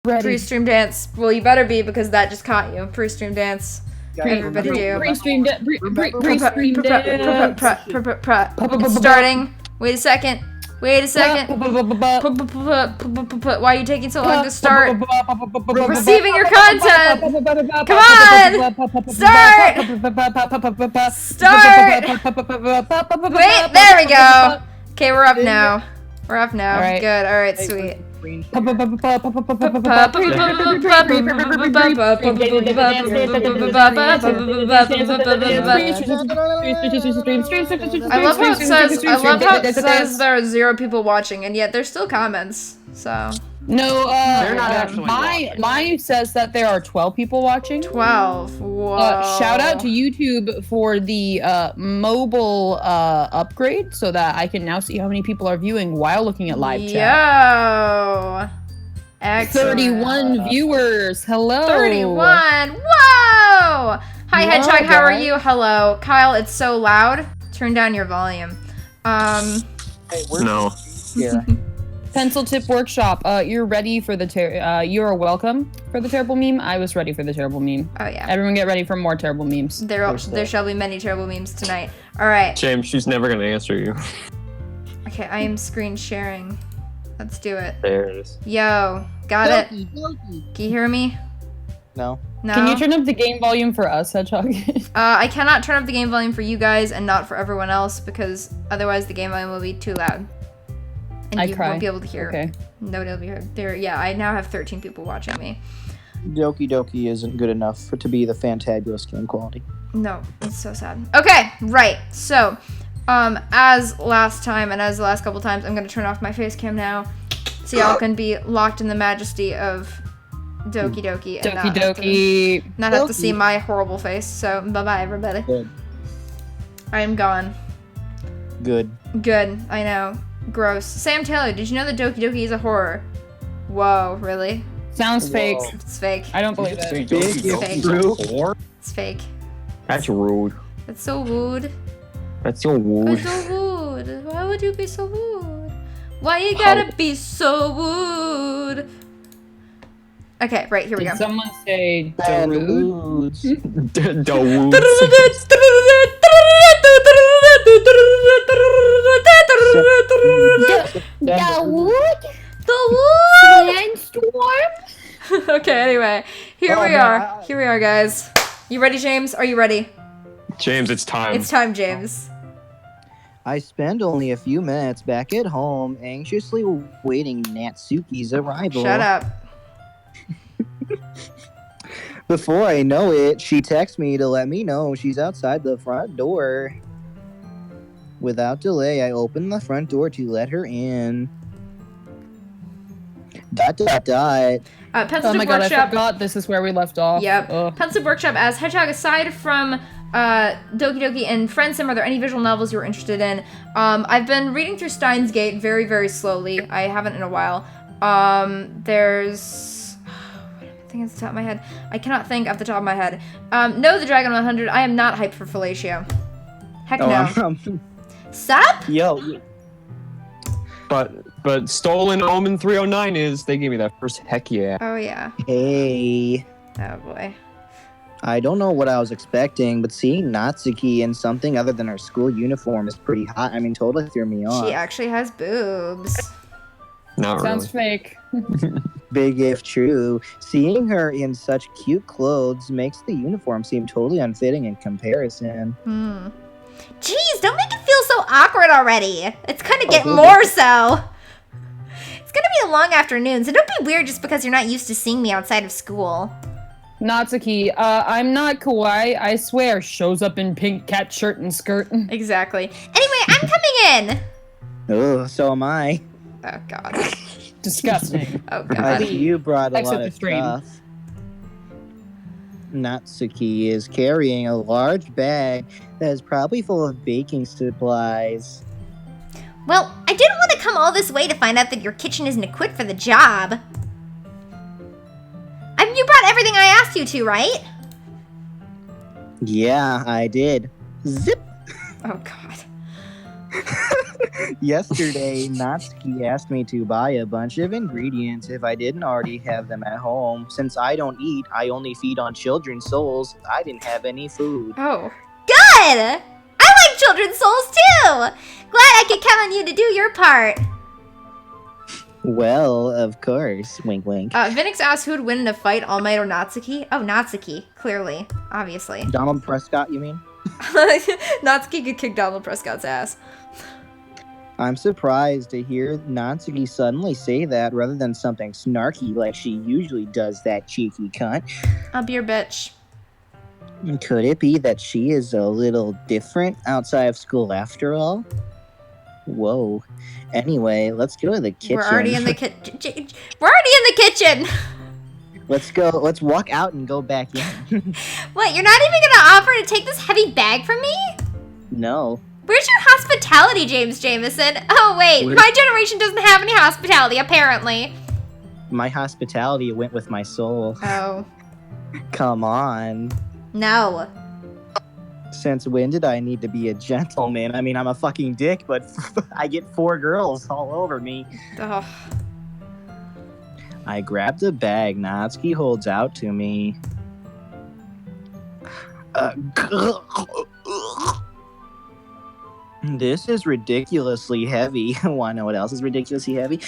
Ready. Pre-stream dance. Well, you better be because that just caught you. Pre-stream dance. Everybody do. Pre-stream dance. It's starting. Wait a second. Why are you taking so long to start? Receiving your content. Come on. Start. Wait, there we go. Okay, we're up now. We're up now. All right. Good. All right, sweet. I love how it says there are 0 people watching, and yet there's still comments. So no, they're not actually mine says that there are 12 people watching. 12. Whoa. Shout out to YouTube for the mobile upgrade, so that I can now see how many people are viewing while looking at live chat. Yo. Excellent. 31 viewers. Hello. 31. Whoa. Hi, Hedgehog. How are you? Hello. Kyle, it's so loud. Turn down your volume. Hey, No. here. Pencil Tip Workshop. You're ready for the you're welcome for the terrible meme. I was ready for the terrible meme. Oh yeah. Everyone get ready for more terrible memes. There shall be many terrible memes tonight. All right. James, she's never gonna answer you. Okay, I am screen sharing. Let's do it. There it is. Yo, got it. Doki. Can you hear me? No. No. Can you turn up the game volume for us, Hedgehog? I cannot turn up the game volume for you guys and not for everyone else because otherwise the game volume will be too loud. And I you cry. won't be able to hear. Okay. Nobody will be heard. Yeah, I now have 13 people watching me. Doki Doki isn't good enough to be the fantabulous game quality. No, it's so sad. Okay, right. So, as last time and as the last couple times, I'm gonna turn off my face cam now, so y'all can be locked in the majesty of Doki Doki and not have to see my horrible face. So, bye bye everybody. Good. I am gone. Good. Good. I know. Gross. Sam Taylor, did you know that Doki Doki is a horror? Whoa, really? Sounds fake. It's fake. I don't believe it. Big if true. It's fake. That's rude. That's so rude. That's so rude. That's so rude. Why would you be so rude? Why you gotta be so rude? Okay, right, here we go. Did someone say Bad Darude? moods. Okay, anyway, here we are, guys. You ready, James? Are you ready? James, it's time. It's time, James. I spend only a few minutes back at home, anxiously waiting Natsuki's arrival. Shut up. Before I know it, she texts me to let me know she's outside the front door. Without delay, I open the front door to let her in. ... Pencil Oh Tip my god, I Workshop. forgot this is where we left off. Yep. Ugh. Pencil Tip Workshop as Hedgehog, aside from Doki Doki and Friend Sim, are there any visual novels you're interested in? I've been reading through Steins Gate very, very slowly. I haven't in a while. There's... I think it's the top of my head. I cannot think off the top of my head. No, the Dragon 100. I am not hyped for Fellatio. Heck no. Sup? Yo. But Stolen Omen 309 is, they gave me that first heck yeah. Oh, yeah. Hey. Oh, boy. I don't know what I was expecting, but seeing Natsuki in something other than her school uniform is pretty hot. I mean, totally threw me off. She actually has boobs. Not Sounds really. fake. Big if true. Seeing her in such cute clothes makes the uniform seem totally unfitting in comparison. Jeez, don't make it feel so awkward already. It's gonna get who more so. It's gonna be a long afternoon, so don't be weird just because you're not used to seeing me outside of school. Natsuki, I'm not kawaii, I swear. Shows up in pink cat shirt and skirt. Exactly. Anyway, I'm coming in. Oh, so am I. Oh, God. Disgusting. Oh, I God. see you brought a Exit lot the of stream. stuff. Natsuki is carrying a large bag that is probably full of baking supplies. Well, I didn't want to come all this way to find out that your kitchen isn't equipped for the job. I mean, you brought everything I asked you to, right? Yeah, I did. Zip! Oh, God. Yesterday, Natsuki asked me to buy a bunch of ingredients if I didn't already have them at home. Since I don't eat, I only feed on children's souls. I didn't have any food. Oh. Good! I like children's souls too! Glad I could count on you to do your part. Well, of course. Wink, wink. Vinix asked who would win in a fight, All Might or Natsuki? Oh, Natsuki. Clearly. Obviously. Donald Prescott, you mean? Natsuki could kick Donald Prescott's ass. I'm surprised to hear Natsuki suddenly say that rather than something snarky like she usually does, that cheeky cunt. I'll be your bitch. Could it be that she is a little different outside of school after all? Whoa. Anyway, let's go to the kitchen. We're already in the kitchen. We're already in the kitchen! Let's go. Let's walk out and go back in. What, you're not even gonna offer to take this heavy bag from me? No. Where's your hospitality, James Jameson? Oh, wait. My generation doesn't have any hospitality, apparently. My hospitality went with my soul. Oh. Come on. No. Since when did I need to be a gentleman? I mean, I'm a fucking dick, but I get 4 girls all over me. Ugh. I grab the bag Natsuki holds out to me. This is ridiculously heavy. Wanna know what else is ridiculously heavy?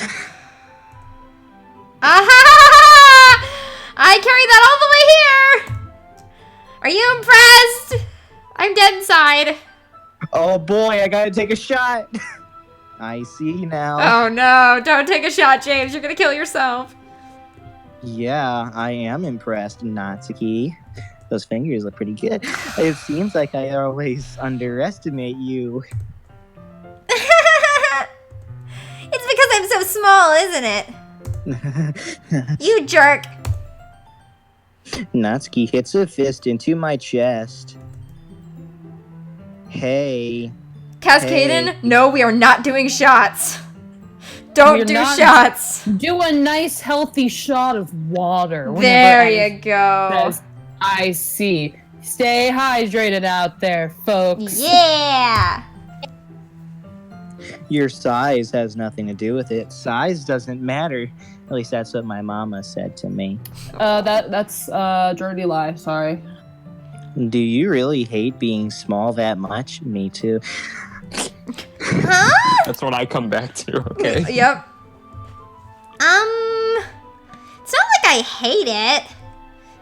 Ah! I carried that all the way here! Are you impressed? I'm dead inside. Oh boy, I gotta take a shot. I see now. Oh no, don't take a shot, James. You're gonna kill yourself. Yeah, I am impressed, Natsuki. Those fingers look pretty good. It seems like I always underestimate you. It's because I'm so small, isn't it? You jerk. Natsuki hits a fist into my chest. Hey. Cascaden, Hey. no, we are not doing shots. Don't We're do not- shots. Do a nice healthy shot of water. whenever There Annie you go. says, I see. Stay hydrated out there, folks. Yeah. Your size has nothing to do with it. Size doesn't matter. At least that's what my mama said to me. That's dirty lie. Sorry. Do you really hate being small that much? Me too. Huh? That's what I come back to, okay? Yep. It's not like I hate it.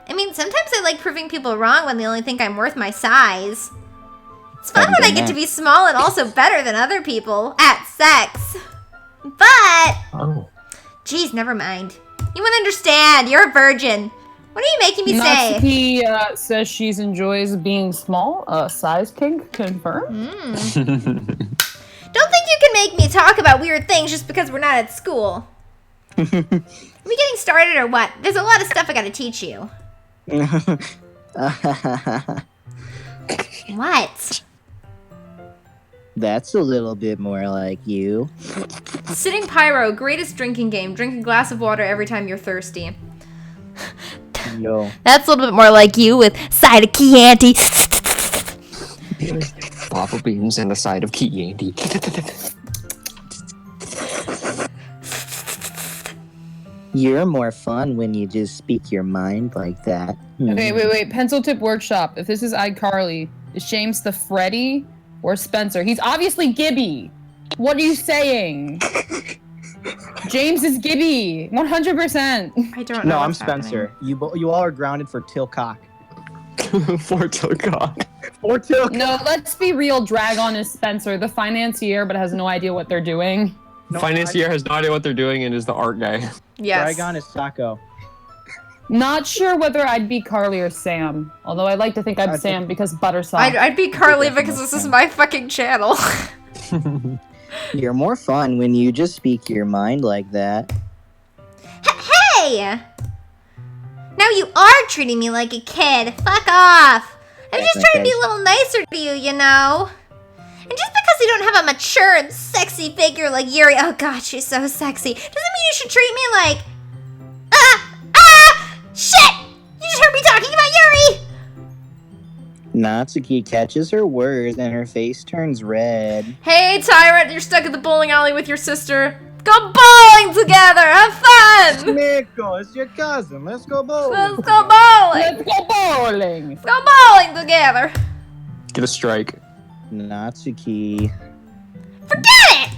I mean, sometimes I like proving people wrong when they only think I'm worth my size. It's fun Haven't when I done get that. to be small and also better than other people at sex. But, Oh. geez, never mind. You wouldn't understand. You're a virgin. What are you making me say? Natsuki says she enjoys being small. Size kink confirmed. Don't think you can make me talk about weird things just because we're not at school. Are we getting started or what? There's a lot of stuff I gotta teach you. What? That's a little bit more like you. Sitting Pyro, greatest drinking game. Drink a glass of water every time you're thirsty. Yo. That's a little bit more like you with side of Chianti. Lava beans and a side of Chianti. You're more fun when you just speak your mind like that. Okay, wait. Pencil tip workshop. If this is iCarly, is James the Freddy or Spencer? He's obviously Gibby. What are you saying? James is Gibby. 100%. I don't know. No, I'm what's happening. Spencer. You all are grounded for Tilcock. For Tilcock. For Tilcock. No, let's be real. Dragon is Spencer, the financier, but has no idea what they're doing. No, Financier has no idea what they're doing and is the art guy. Yes. Dragon is Sako. Not sure whether I'd be Carly or Sam. Although I like to think I'm I'd Sam because Buttersoft. I'd be Carly Definitely because this is Sam. my fucking channel. You're more fun when you just speak your mind like that. Hey! Now you are treating me like a kid. Fuck off. I'm just That's trying to be okay. a little nicer to you, you know? And just because you don't have a mature and sexy figure like Yuri, oh god, she's so sexy, doesn't mean you should treat me like... shit! You just heard me talking about Yuri! Natsuki catches her words and her face turns red. Hey, Tyrant, you're stuck at the bowling alley with your sister. Go bowling together! Have fun! Nico, it's your cousin. Let's go bowling. Let's go bowling! Let's go bowling. Let's go bowling together! Get a strike. Natsuki. Forget it!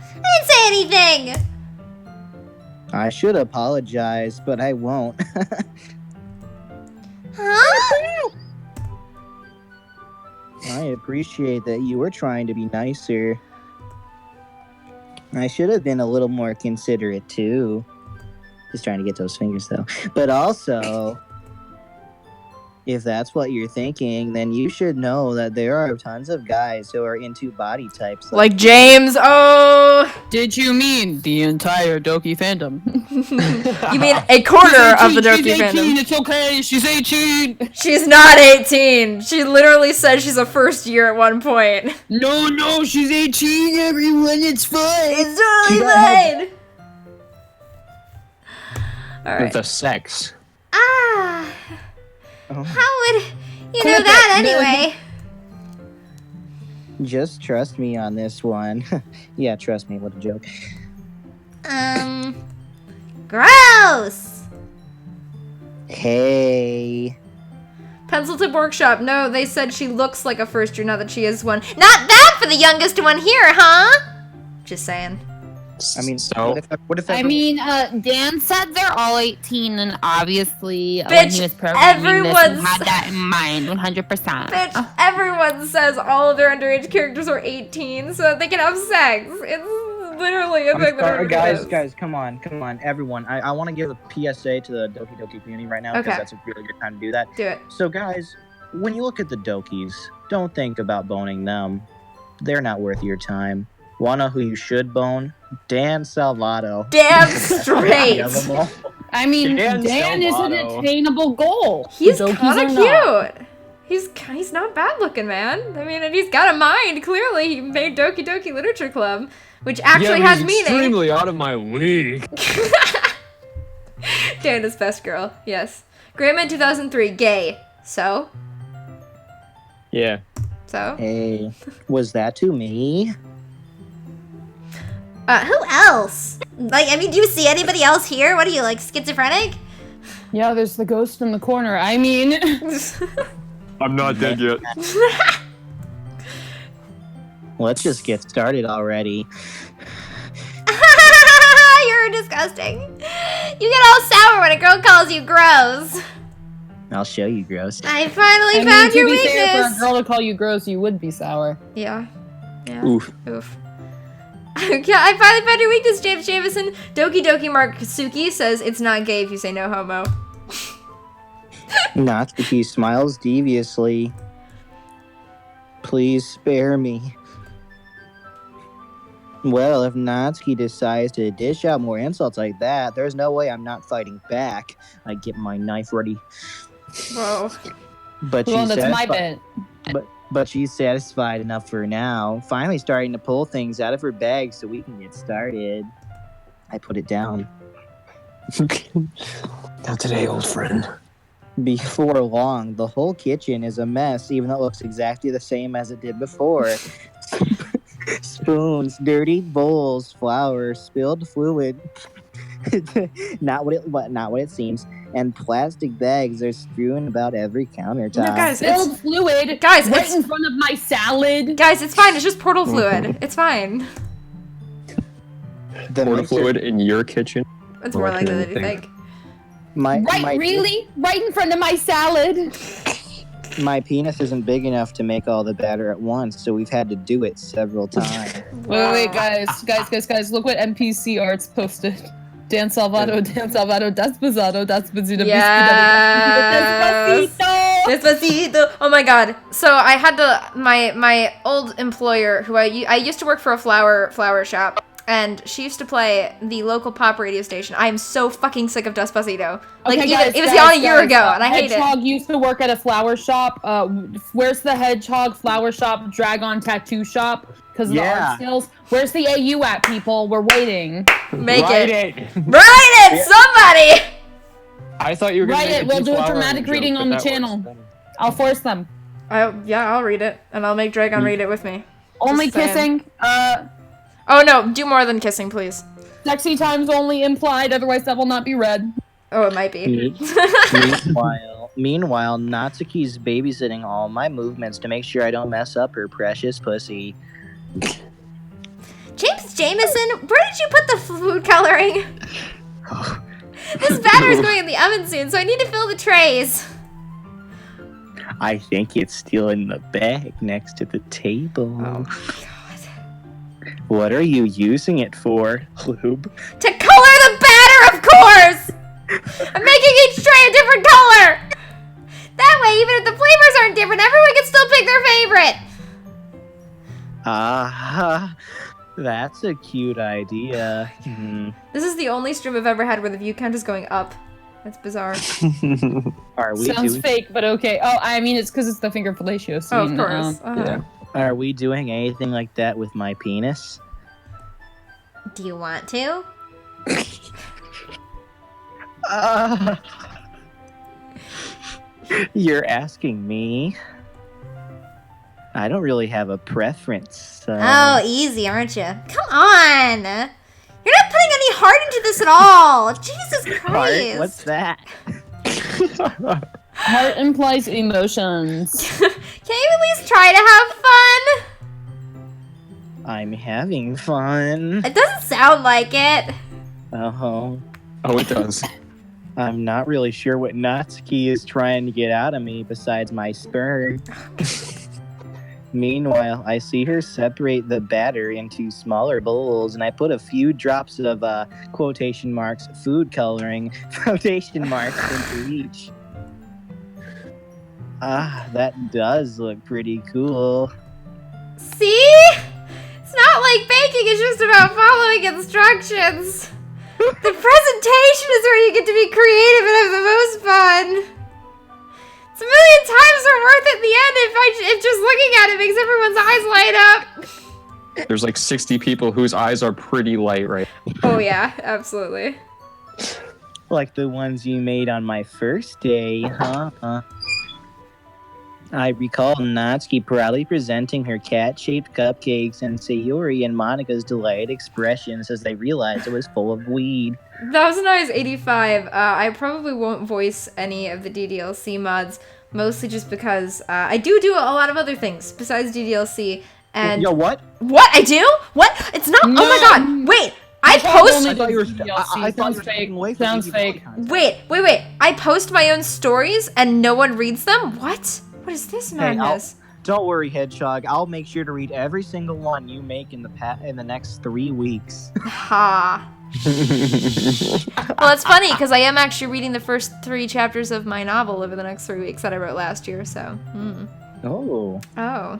I didn't say anything! I should apologize, but I won't. Huh? I appreciate that you were trying to be nicer. I should have been a little more considerate too. Just trying to get those fingers though. But also, if that's what you're thinking, then you should know that there are tons of guys who are into body types. Like James, oh! Did you mean the entire Doki fandom? You mean a quarter of the Doki she's 18, fandom? It's okay. She's 18. She's not 18. She literally said she's a first year at one point. No, she's 18. Everyone, it's fine. It's totally fine. All right. The sex. Ah, Oh. how would you know Clip that it. anyway? Just trust me on this one. Yeah, trust me. What a joke. Gross. Hey. Pencil Tip Workshop. No, they said she looks like a first year, not that she is one. Not bad for the youngest one here, huh? Just saying. I mean, so what if I mean, Dan said they're all 18, and obviously when Bitch, he was programming this, everyone's- he had that in mind, 100%. Bitch, everyone says all of their underage characters are 18 so that they can have sex. It's literally a thing that everybody does. guys, come on, everyone. I want to give a PSA to the Doki Doki community right now because Okay. that's a really good time to do that. Do it. So, guys, when you look at the Dokis, don't think about boning them. They're not worth your time. Wanna who you should bone? Dan Salvato. Damn straight. Of them all. I mean, Dan Dan is an Salvato. attainable goal. He's The Dokis kind are of not. cute. He's not bad looking, man. I mean, and he's got a mind. Clearly, he made Doki Doki Literature Club, which actually yeah, has he's meaning. extremely out of my league. Dan is best girl. Yes. Grayman 2003. Gay. So. Yeah. Hey, was that to me? Who else? Like, I mean, do you see anybody else here? What are you, like, schizophrenic? Yeah, there's the ghost in the corner. I mean, I'm not dead yet. Let's just get started already. You're disgusting. You get all sour when a girl calls you gross. I'll show you, gross. I finally I found mean, your to be fair, for a weakness. girl to call you gross, you would be sour. Yeah. Yeah. Oof. Oof. Yeah, I finally found your weakness, James Jameson. Doki Doki Mark Suki says it's not gay if you say no homo. Natsuki smiles deviously. Please spare me. Well, if Natsuki decides to dish out more insults like that, there's no way I'm not fighting back. I get my knife ready. Whoa. But Well, she's that's my satisfied. bit. But she's satisfied enough for now. Finally starting to pull things out of her bag so we can get started. I put it down. Not today, old friend. Before long, the whole kitchen is a mess, even though it looks exactly the same as it did before. Spoons, dirty bowls, flour, spilled fluid. not what it seems. And plastic bags are strewn about every countertop. No, guys, Spilled it's fluid guys, right it's in front of my salad. guys, it's fine. It's just portal fluid. It's fine. The Porta mixer- fluid in your kitchen. It's more Or likely can than you anything. think. Really? Right in front of my salad? My penis isn't big enough to make all the batter at once, so we've had to do it several times. Wait, guys, look what NPC Arts posted. Dan Salvato, Despacito, Despacito, Yes. Despacito. Oh my god. So I had my old employer who I used to work for a flower shop, and she used to play the local pop radio station. I am so fucking sick of Despacito. Like, Okay, even, guys, it was guys, on a year guys, ago, and I hate it. Hedgehog used to work at a flower shop. Where's the Hedgehog flower shop, Dragon tattoo shop? Because of the Yeah. art skills. Where's the AU at, people? We're waiting. Make Write it. it. Write it, somebody! I thought you were gonna Write make it. We'll do a deflowering dramatic joke, reading but on the that works channel. better. I'll force them. Yeah, I'll read it, and I'll make Dragon read it with me. Only Just saying. kissing. Oh no, do more than kissing, please. Sexy times only implied, otherwise that will not be read. Oh, it might be. Meanwhile, Natsuki's babysitting all my movements to make sure I don't mess up her precious pussy. James Jameson, where did you put the food coloring? This batter is going in the oven soon, so I need to fill the trays. I think it's still in the bag next to the table. Oh, God. What are you using it for, Lube? To color the batter, of course! I'm making each tray a different color! That way, even if the flavors aren't different, everyone can still pick their favorite! Ah, that's a cute idea. This is the only stream I've ever had where the view count is going up. That's bizarre. Are we Sounds doing, fake, but okay. Oh, I mean, it's because it's the finger fellatio scene. Oh, of course. Yeah. Are we doing anything like that with my penis? Do you want to? You're asking me? I don't really have a preference. Oh, easy, aren't you? Come on! You're not putting any heart into this at all! Jesus Heart? Christ! What's that? Heart implies emotions. Can you at least try to have fun? I'm having fun. It doesn't sound like it. Oh, Oh, it does. I'm not really sure what Natsuki is trying to get out of me besides my sperm. Meanwhile, I see her separate the batter into smaller bowls, and I put a few drops of quotation marks food coloring quotation marks into each. Ah, that does look pretty cool. See? It's not like baking, it's just about following instructions. The presentation is where you get to be creative and have the most fun. It's a million times more worth it in the end if just looking at it makes everyone's eyes light up. There's like 60 people whose eyes are pretty light right Oh yeah, absolutely. Like the ones you made on my first day, huh? I recall Natsuki proudly presenting her cat-shaped cupcakes and Sayori and Monika's delighted expressions as they realized it was full of weed. That was when I was 85. I probably won't voice any of the DDLC mods, mostly just because I do a lot of other things besides DDLC. And Yo, what? What? I do? What? It's not. No. Oh my God! Wait. I post. Only I thought you were- DLC. I thought Sounds you were fake. taking away from Sounds DDLC fake. content. Wait. I post my own stories and no one reads them. What? What is this madness? Don't worry, Hedgehog. I'll make sure to read every single one you make in the next 3 weeks. Ha. Well, it's funny because I am actually reading the first 3 chapters of my novel over the next 3 weeks that I wrote last year. So. Oh. Oh.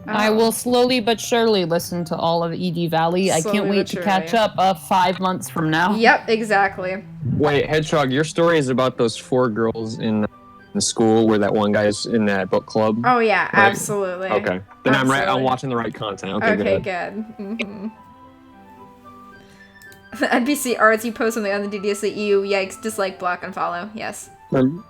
I will slowly but surely listen to all of ED Valley. I Slowly can't but wait to surely. catch up 5 months from now. Yep. Exactly. Wait, Hedgehog, your story is about those 4 girls in the school where that one guy's in that book club? Oh yeah. Right. Absolutely. Okay. Then I'm right. Absolutely. I'm watching the right content. Okay, Okay, good. good. NPC arts, you post something on the DDLC EU, yikes, dislike, block, and follow. Yes. Greyman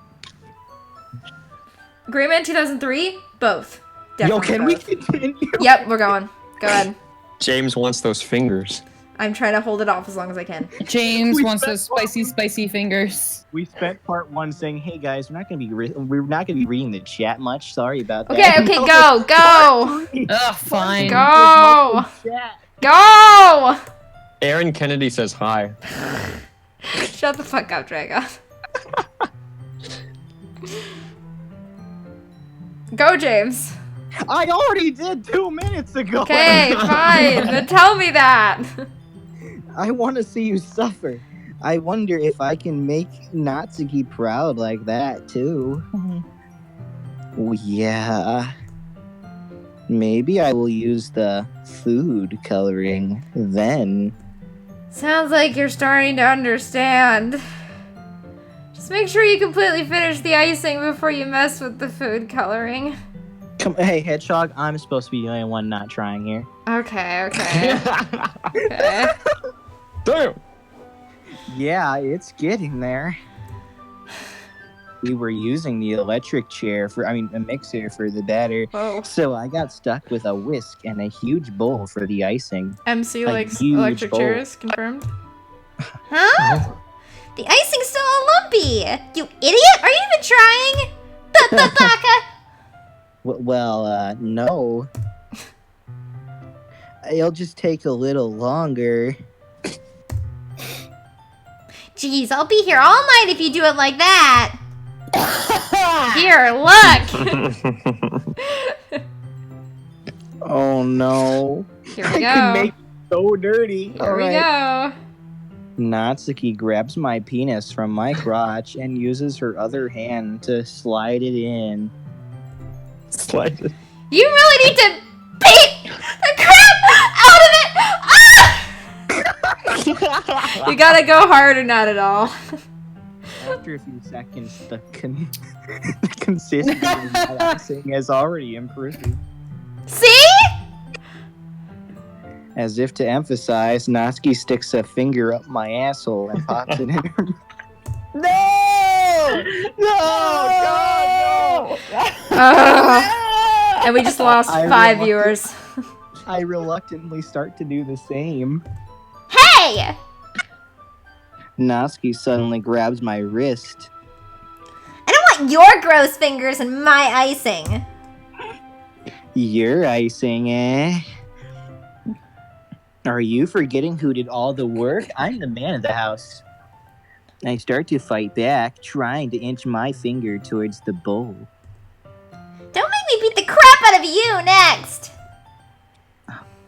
2003? Both. Yo, Definitely can we both. continue? Yep, we're going. Go ahead. James wants those fingers. I'm trying to hold it off as long as I can. James We wants spent- those spicy fingers. We spent part 1 saying, "Hey guys, we're not gonna be reading the chat much. Sorry about Okay, that." okay, go, go! Ugh, fine. Go! Chat. Go! Aaron Kennedy says hi. Shut the fuck up, Dragon. Go, James. I already did 2 minutes ago. Okay, fine, but tell me that. I want to see you suffer. I wonder if I can make Natsuki proud like that too. Oh, yeah. Maybe I will use the food coloring then. Sounds like you're starting to understand. Just make sure you completely finish the icing before you mess with the food coloring. Come, hey, Hedgehog, I'm supposed to be the only one not trying here. Okay. Okay. Damn. Yeah, it's getting there. we were using the electric chair a mixer for the batter. Whoa. So I got stuck with a whisk and a huge bowl for the icing. MC A likes huge electric bowl. chairs, confirmed. Huh? The icing's still all lumpy. You idiot! Are you even trying? Baka. Well, no. It'll just take a little longer. Jeez, I'll be here all night if you do it like that. Here, look. Oh no. Here we I can go. make it so dirty. Here we go. Natsuki grabs my penis from my crotch and uses her other hand to slide it in. Slide it. You really need to beat the crap out of it. Ah! You gotta go hard or not at all. After a few seconds, the consistency of that icing has already improved. See? As if to emphasize, Natsuki sticks a finger up my asshole and pops it in her. No! No! God, no! And we just lost 5 viewers. I reluctantly start to do the same. Hey! Natsuki suddenly grabs my wrist. I don't want your gross fingers in my icing. Your icing, eh? Are you forgetting who did all the work? I'm the man of the house. I start to fight back, trying to inch my finger towards the bowl. Don't make me beat the crap out of you next.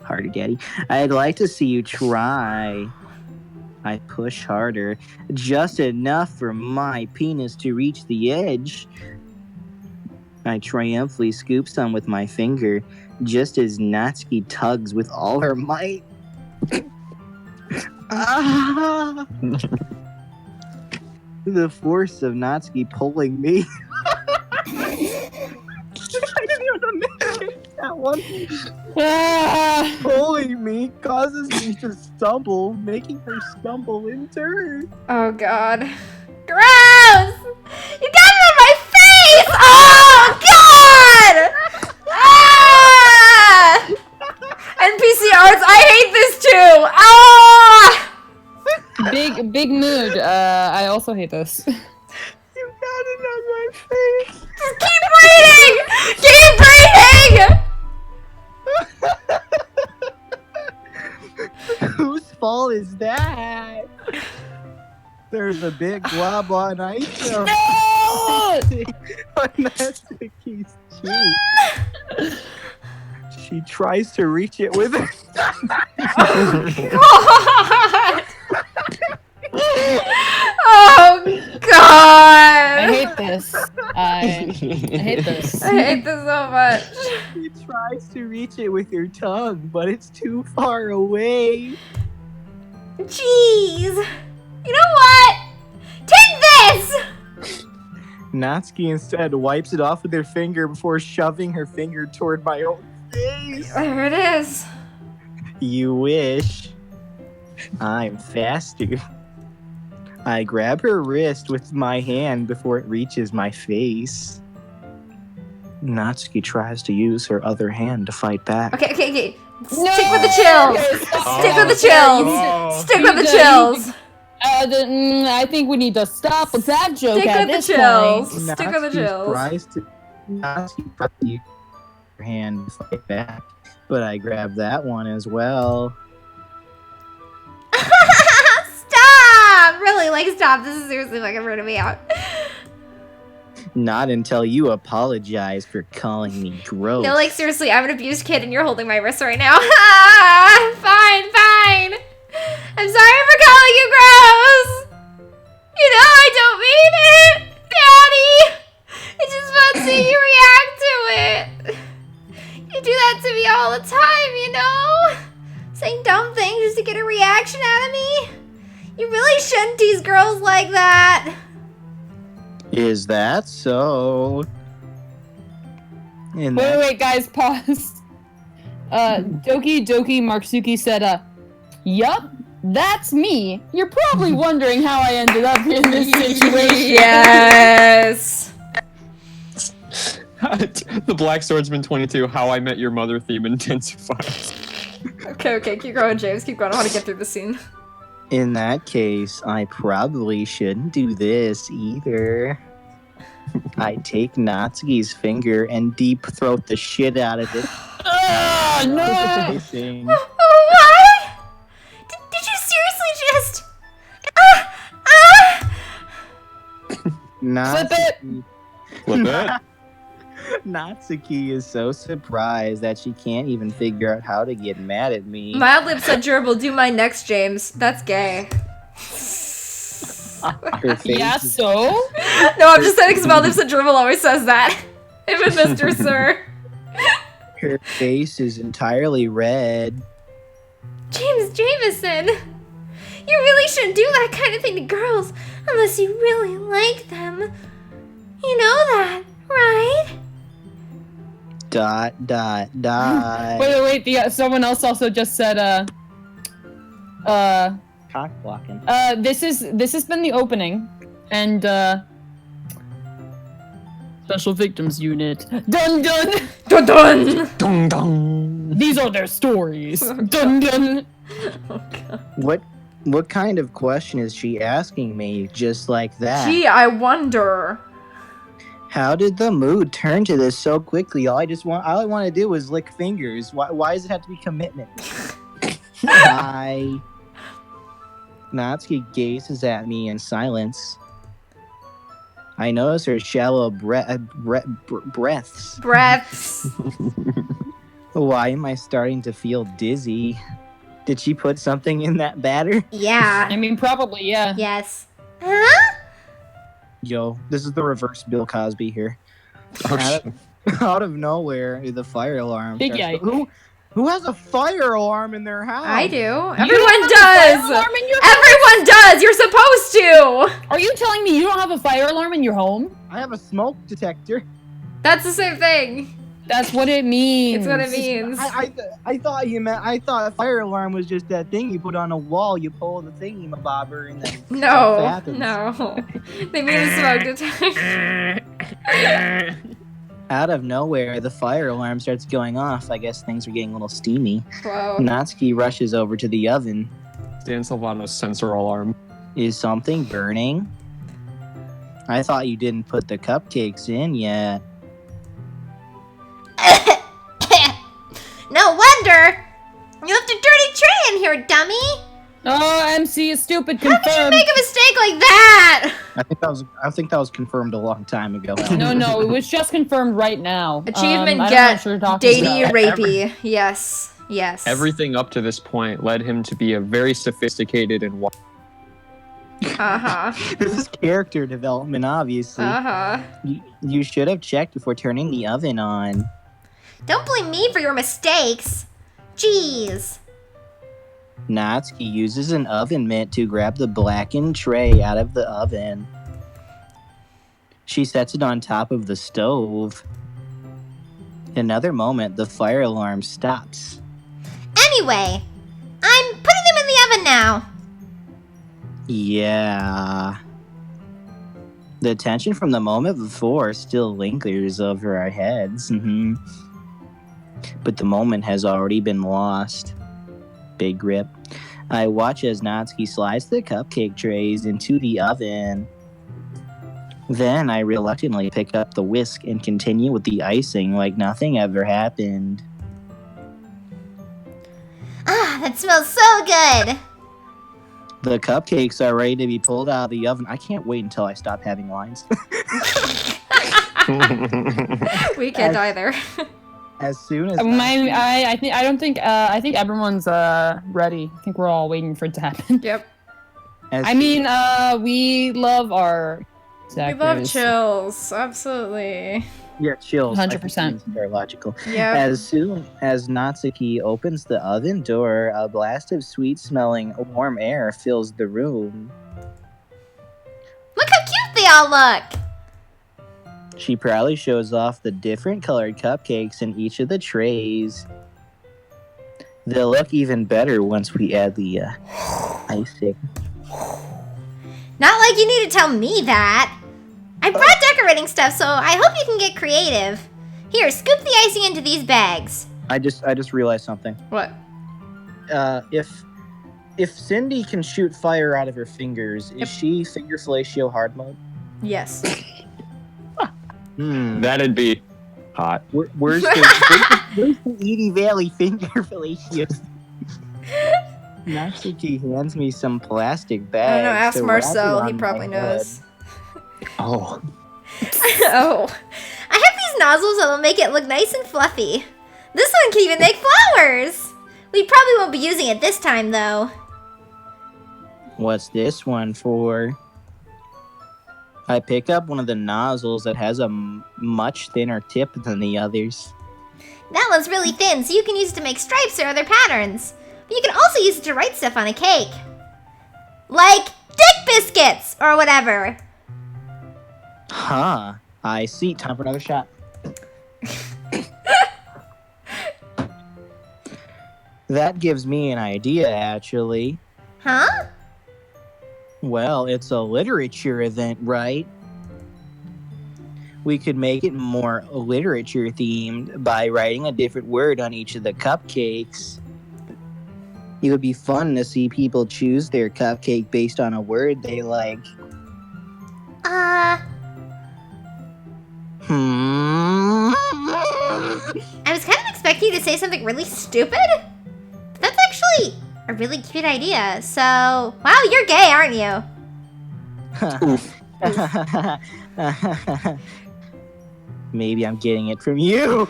Harder, Daddy. I'd like to see you try. I push harder, just enough for my penis to reach the edge. I triumphantly scoop some with my finger, just as Natsuki tugs with all her might. Ah! The force of Natsuki pulling me. I didn't even make that one. Pulling me causes me to stumble, making her stumble in turn. Oh god. Gross! You got it on my face! Oh god! Ah! NPC arts, I hate this too! Ah! Big mood. I also hate this. You got it on my face. Just keep breathing! Keep breathing! Whose fault is that? There's a big glob on ice on Natsuki's cheek. She tries to reach it with her. Oh god! I hate this. I hate this. I hate this so much. She tries to reach it with her tongue, but it's too far away. Jeez. You know what? Take this! Natsuki instead wipes it off with her finger before shoving her finger toward my own face. There it is. You wish. I'm faster. I grab her wrist with my hand before it reaches my face. Natsuki tries to use her other hand to fight back. Okay. Stick with the chills. Stick with the chills. Stick with the chills. I think we need to stop with that joke Stick at with this the chills. point. Stick with the chills. Natsuki tries to use her hand to fight back, but I grab that one as well. Stop! Really, stop. This is seriously fucking ruining me out. Not until you apologize for calling me gross. No, seriously, I'm an abused kid and you're holding my wrist right now. Fine. I'm sorry for calling you gross. You know I don't mean it, Daddy. It's just fun seeing you react to it. You do that to me all the time, you know? Saying dumb things just to get a reaction out of me. You really shouldn't tease girls like that. Is that so? Wait, guys, pause. Doki Doki Marksuki said, yup, That's me. You're probably wondering how I ended up in this situation. Yes. The Black Swordsman 22, How I Met Your Mother theme intensifies. Okay, keep going, James. Keep going. I want to get through the scene. In that case, I probably shouldn't do this either. I take Natsuki's finger and deep throat the shit out of it. Ah, no! Facing. What? Did you seriously just? Flip it! Flip it. Natsuki is so surprised that she can't even figure out how to get mad at me. Mildly upset gerbil, do my next, James. That's gay. Her face Yeah, is- No, so? I'm just saying because Mildly upset gerbil always says that. Even Mr. Sir. her face is entirely red. James Jameson! You really shouldn't do that kind of thing to girls unless you really like them. You know that, right? ... Dot. Wait. Someone else also just said, Cock blocking. this has been the opening, and, Special Victims Unit. Dun dun! Dun dun! Dong dong. These are their stories. Dun dun! Oh god. What kind of question is she asking me just like that? Gee, I wonder. How did the mood turn to this so quickly? All I want to do is lick fingers. Why does it have to be commitment? Hi. Natsuki gazes at me in silence. I notice her shallow breaths. Breaths. Why am I starting to feel dizzy? Did she put something in that batter? Yeah. I mean, probably, yeah. Yes. Huh? Yo, this is the reverse Bill Cosby here. Oh, shit. Out of nowhere, the fire alarm. Big starts- yike. Who has a fire alarm in their house? I do. You Everyone don't have a fire does. alarm in your Everyone does. You're supposed to. Are you telling me you don't have a fire alarm in your home? I have a smoke detector. That's the same thing. That's what it means. It's what it means. I thought you meant. I thought a fire alarm was just that thing you put on a wall. You pull the thingy bobber and then. stuff No, happens. no. They mean a smoke detector. Out of nowhere, the fire alarm starts going off. I guess things are getting a little steamy. Whoa. Natsuki rushes over to the oven. Dan Silvano's sensor alarm. Is something burning? I thought you didn't put the cupcakes in yet. No wonder. You left a dirty tray in here, dummy. Oh, MC is stupid. How could you Confirmed. make a mistake like that? I think that was confirmed a long time ago. No, it was just confirmed right now. Achievement I don't know get what you're talking datey about. rapey. Yes. Everything up to this point led him to be a very sophisticated and Uh-huh. This is character development, obviously. Uh-huh. You should have checked before turning the oven on. Don't blame me for your mistakes. Jeez. Natsuki uses an oven mitt to grab the blackened tray out of the oven. She sets it on top of the stove. In another moment, the fire alarm stops. Anyway, I'm putting them in the oven now. Yeah. The tension from the moment before still lingers over our heads. But the moment has already been lost. Big rip. I watch as Natsuki slides the cupcake trays into the oven. Then I reluctantly pick up the whisk and continue with the icing like nothing ever happened. Ah, that smells so good. The cupcakes are ready to be pulled out of the oven. I can't wait until I stop having lines. We can't either. As soon as I think everyone's ready. I think we're all waiting for it to happen. Yep. We love our We love chills. Absolutely. Yeah, chills. 100%. Very logical. Yep. As soon as Natsuki opens the oven door, a blast of sweet-smelling warm air fills the room. Look how cute they all look. She proudly shows off the different colored cupcakes in each of the trays. They'll look even better once we add the Icing. Not like you need to tell me that. I brought decorating stuff, so I hope you can get creative. Here, scoop the icing into these bags. I just realized something. What? If Cindy can shoot fire out of her fingers, is she finger fellatio hard mode? Yes. That'd be hot. Where's the Edie Valley finger fellatio? Natsuki hands me some plastic bags. I don't know, ask to wrap Marcel, around he probably my head. knows. Oh. Oh. I have these nozzles that'll make it look nice and fluffy. This one can even make flowers! We probably won't be using it this time, though. What's this one for? I pick up one of the nozzles that has a much thinner tip than the others. That one's really thin, so you can use it to make stripes or other patterns. But you can also use it to write stuff on a cake. Like dick biscuits, or whatever. Huh. I see. Time for another shot. That gives me an idea, actually. Huh? Well, it's a literature event, right? We could make it more literature themed by writing a different word on each of the cupcakes. It would be fun to see people choose their cupcake based on a word they like. I was kind of expecting you to say something really stupid. But that's actually a really cute idea. So, wow, you're gay, aren't you? Maybe I'm getting it from you.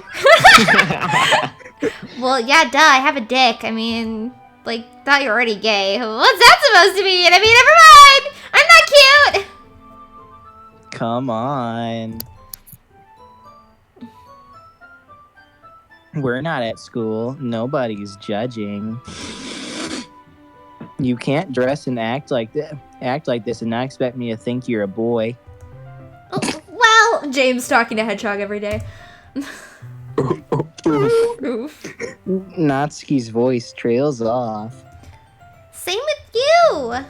Well, yeah, duh, I have a dick. I mean, like, thought you were already gay. What's that supposed to mean? I mean, never mind. I'm not cute. Come on. We're not at school. Nobody's judging. You can't dress and act like this and not expect me to think you're a boy. Well, James talking to Hedgehog every day. Oof. Natsuki's voice trails off. Same with you.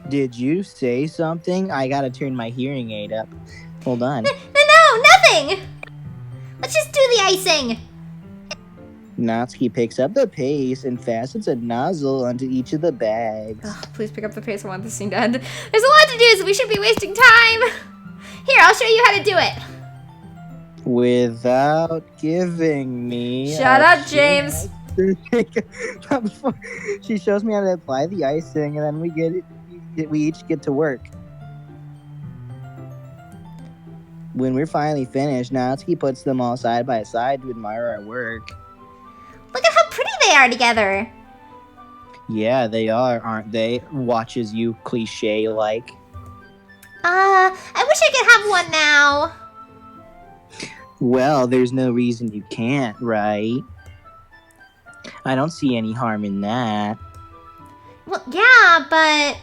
Did you say something? I gotta turn my hearing aid up. Hold on. No, nothing. Let's just do the icing. Natsuki picks up the paste and fastens a nozzle onto each of the bags. Ugh, please pick up the pace. I want this scene to end. There's a lot to do, so we shouldn't be wasting time. Here, I'll show you how to do it. Without giving me... Shut up, James. She shows me how to apply the icing, and then we each get to work. When we're finally finished, Natsuki puts them all side by side to admire our work. Look at how pretty they are together. Yeah, they are, aren't they? Watches you cliche-like. I wish I could have one now. Well, there's no reason you can't, right? I don't see any harm in that. Well, yeah, but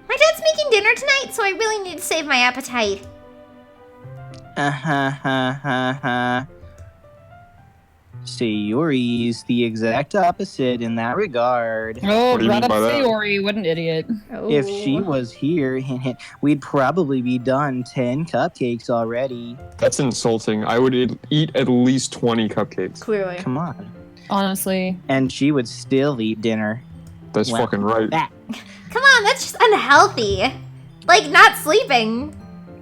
my dad's making dinner tonight, so I really need to save my appetite. Sayori's the exact opposite in that regard. Oh, What do you brought mean up by that? Sayori. What an idiot. If she was here, we'd probably be done 10 cupcakes already. That's insulting. I would eat at least 20 cupcakes. Clearly. Come on. Honestly. And she would still eat dinner. That's Well, fucking right. That. Come on, that's just unhealthy. Like, not sleeping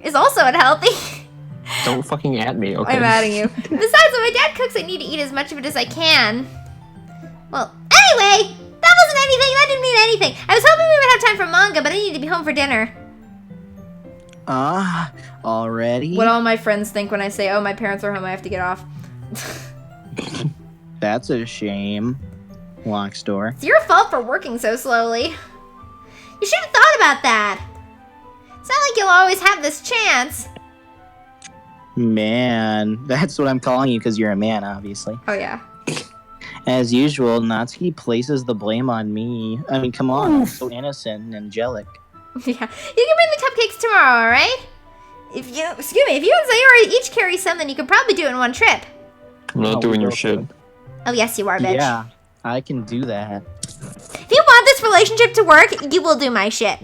is also unhealthy. Don't fucking at me, okay? I'm adding you. Besides, when my dad cooks, I need to eat as much of it as I can. Well, anyway, that wasn't anything. That didn't mean anything. I was hoping we would have time for manga, but I need to be home for dinner. Already? What all my friends think when I say, oh, my parents are home, I have to get off. That's a shame. Lock store. It's your fault for working so slowly. You should have thought about that. It's not like you'll always have this chance. Man, that's what I'm calling you because you're a man, obviously. Oh, yeah. As usual, Natsuki places the blame on me. I mean, come on, I'm so innocent and angelic. Yeah. You can bring the cupcakes tomorrow, alright? If you and Sayori each carry some, then you could probably do it in one trip. I'm not Oh, doing we your both shit. do. Oh, yes, you are, bitch. Yeah, I can do that. If you want this relationship to work, you will do my shit.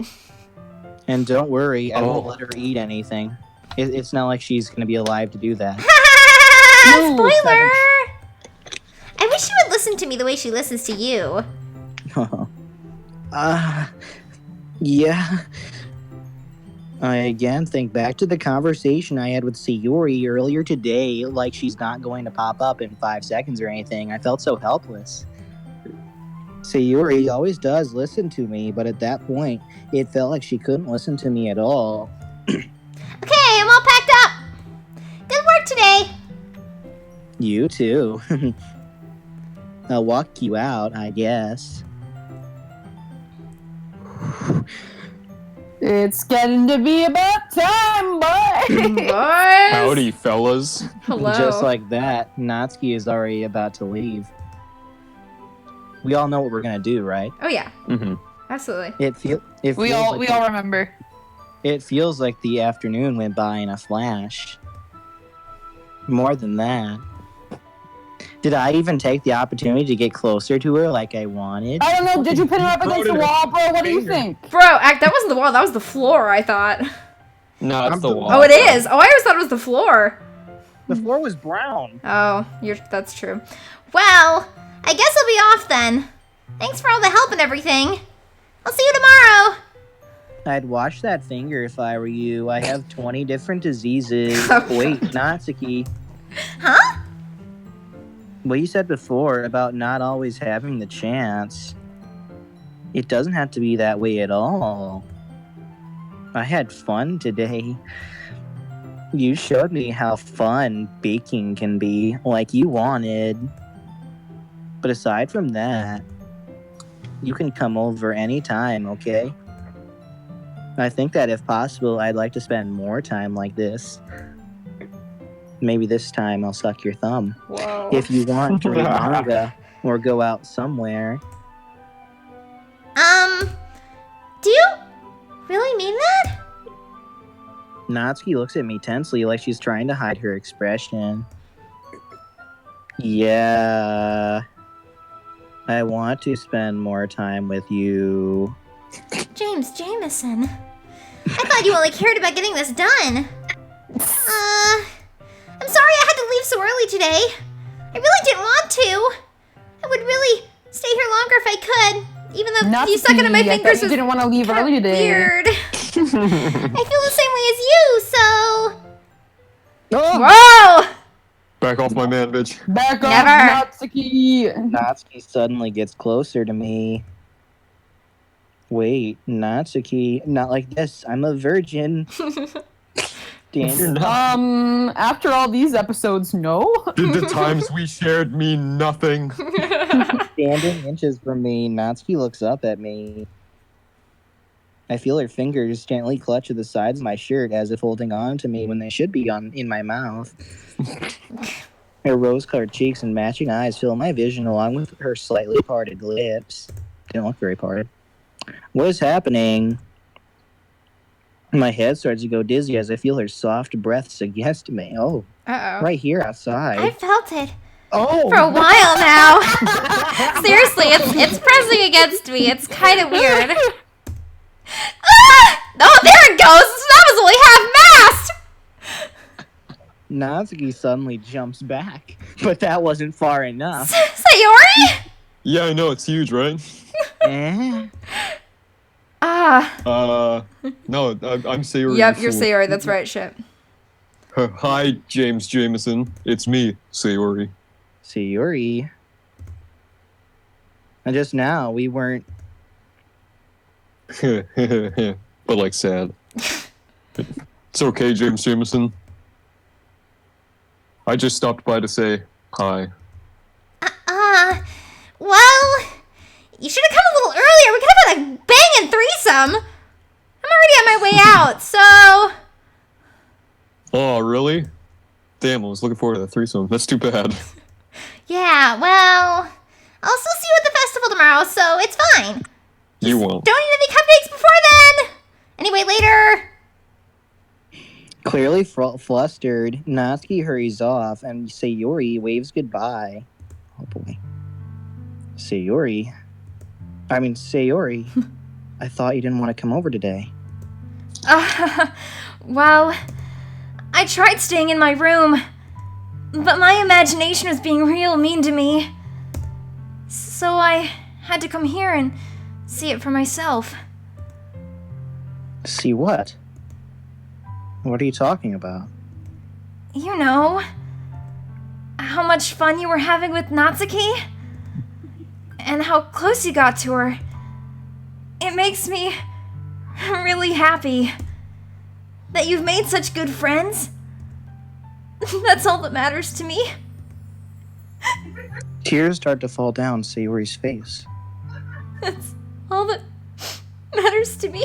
And don't worry, I won't Oh. let her eat anything. It's not like she's going to be alive to do that. No, Spoiler! I wish she would listen to me the way she listens to you. Yeah. I again think back to the conversation I had with Sayori earlier today, like she's not going to pop up in 5 seconds or anything. I felt so helpless. Sayori always does listen to me, but at that point, it felt like she couldn't listen to me at all. Okay, I'm all packed up. Good work today. You too. I'll walk you out, I guess. It's getting to be about time, boy. Boys. Howdy, fellas. Hello. Just like that, Natsuki is already about to leave. We all know what we're gonna do, right? Oh yeah, Mm-hmm. absolutely. We all remember. It feels like the afternoon went by in a flash. More than that. Did I even take the opportunity to get closer to her like I wanted? I don't know. Did you pin her up against the wall, bro? What do you think? Bro, that wasn't the wall. That was the floor. I thought. No, it's the wall. Oh, it is. Oh, I always thought it was the floor. The floor was brown. Oh, that's true. Well, I guess I'll be off then. Thanks for all the help and everything. I'll see you tomorrow. I'd wash that finger if I were you. I have 20 different diseases. Oh, Wait, Natsuki. Huh? What you said before about not always having the chance. It doesn't have to be that way at all. I had fun today. You showed me how fun baking can be, like you wanted. But aside from that, you can come over anytime, okay? I think that if possible, I'd like to spend more time like this. Maybe this time I'll suck your thumb. Whoa. If you want to read manga or go out somewhere. Do you really mean that? Natsuki looks at me tensely like she's trying to hide her expression. Yeah. I want to spend more time with you. James Jameson. I thought you only cared about getting this done. I'm sorry I had to leave so early today. I really didn't want to. I would really stay here longer if I could. Even though you sucking at my fingers You didn't want to leave early today. weird. I feel the same way as you, so... Oh! Whoa! Back off my man, bitch. Back off, Never. Natsuki. Natsuki suddenly gets closer to me. Wait, Natsuki, not like this. I'm a virgin. Standing After all these episodes, no. Did the times we shared mean nothing? Standing inches from me, Natsuki looks up at me. I feel her fingers gently clutch at the sides of my shirt as if holding on to me when they should be in my mouth. Her rose-colored cheeks and matching eyes fill my vision along with her slightly parted lips. They don't look very parted. What is happening? My head starts to go dizzy as I feel her soft breath suggest me. Oh, Uh-oh. right here outside. I felt it Oh! for a while now. Seriously, it's pressing against me. It's kind of weird. Ah! Oh, there it goes. That was only half mast. Natsuki suddenly jumps back, but that wasn't far enough. Sayori? Yeah, I know, it's huge, right? Eh? Ah. No, I'm Sayori. Yep, you're Sayori. That's right, shit. Hi, James Jameson. It's me, Sayori. Sayori. And just now, we weren't... But like sad. It's okay, James Jameson. I just stopped by to say hi. Well, you should have come a little earlier. We could have had a banging threesome. I'm already on my way out, so... Oh, really? Damn, I was looking forward to that threesome. That's too bad. Yeah, well, I'll still see you at the festival tomorrow, so it's fine. You won't. Don't eat any cupcakes before then. Anyway, later. Clearly flustered, Natsuki hurries off, and Sayori waves goodbye. Oh boy. Sayori, I thought you didn't want to come over today. Well, I tried staying in my room, but my imagination was being real mean to me. So I had to come here and see it for myself. See what? What are you talking about? You know, how much fun you were having with Natsuki? And how close you got to her. It makes me really happy that you've made such good friends. That's all that matters to me. Tears start to fall down Sayori's face. That's all that matters to me.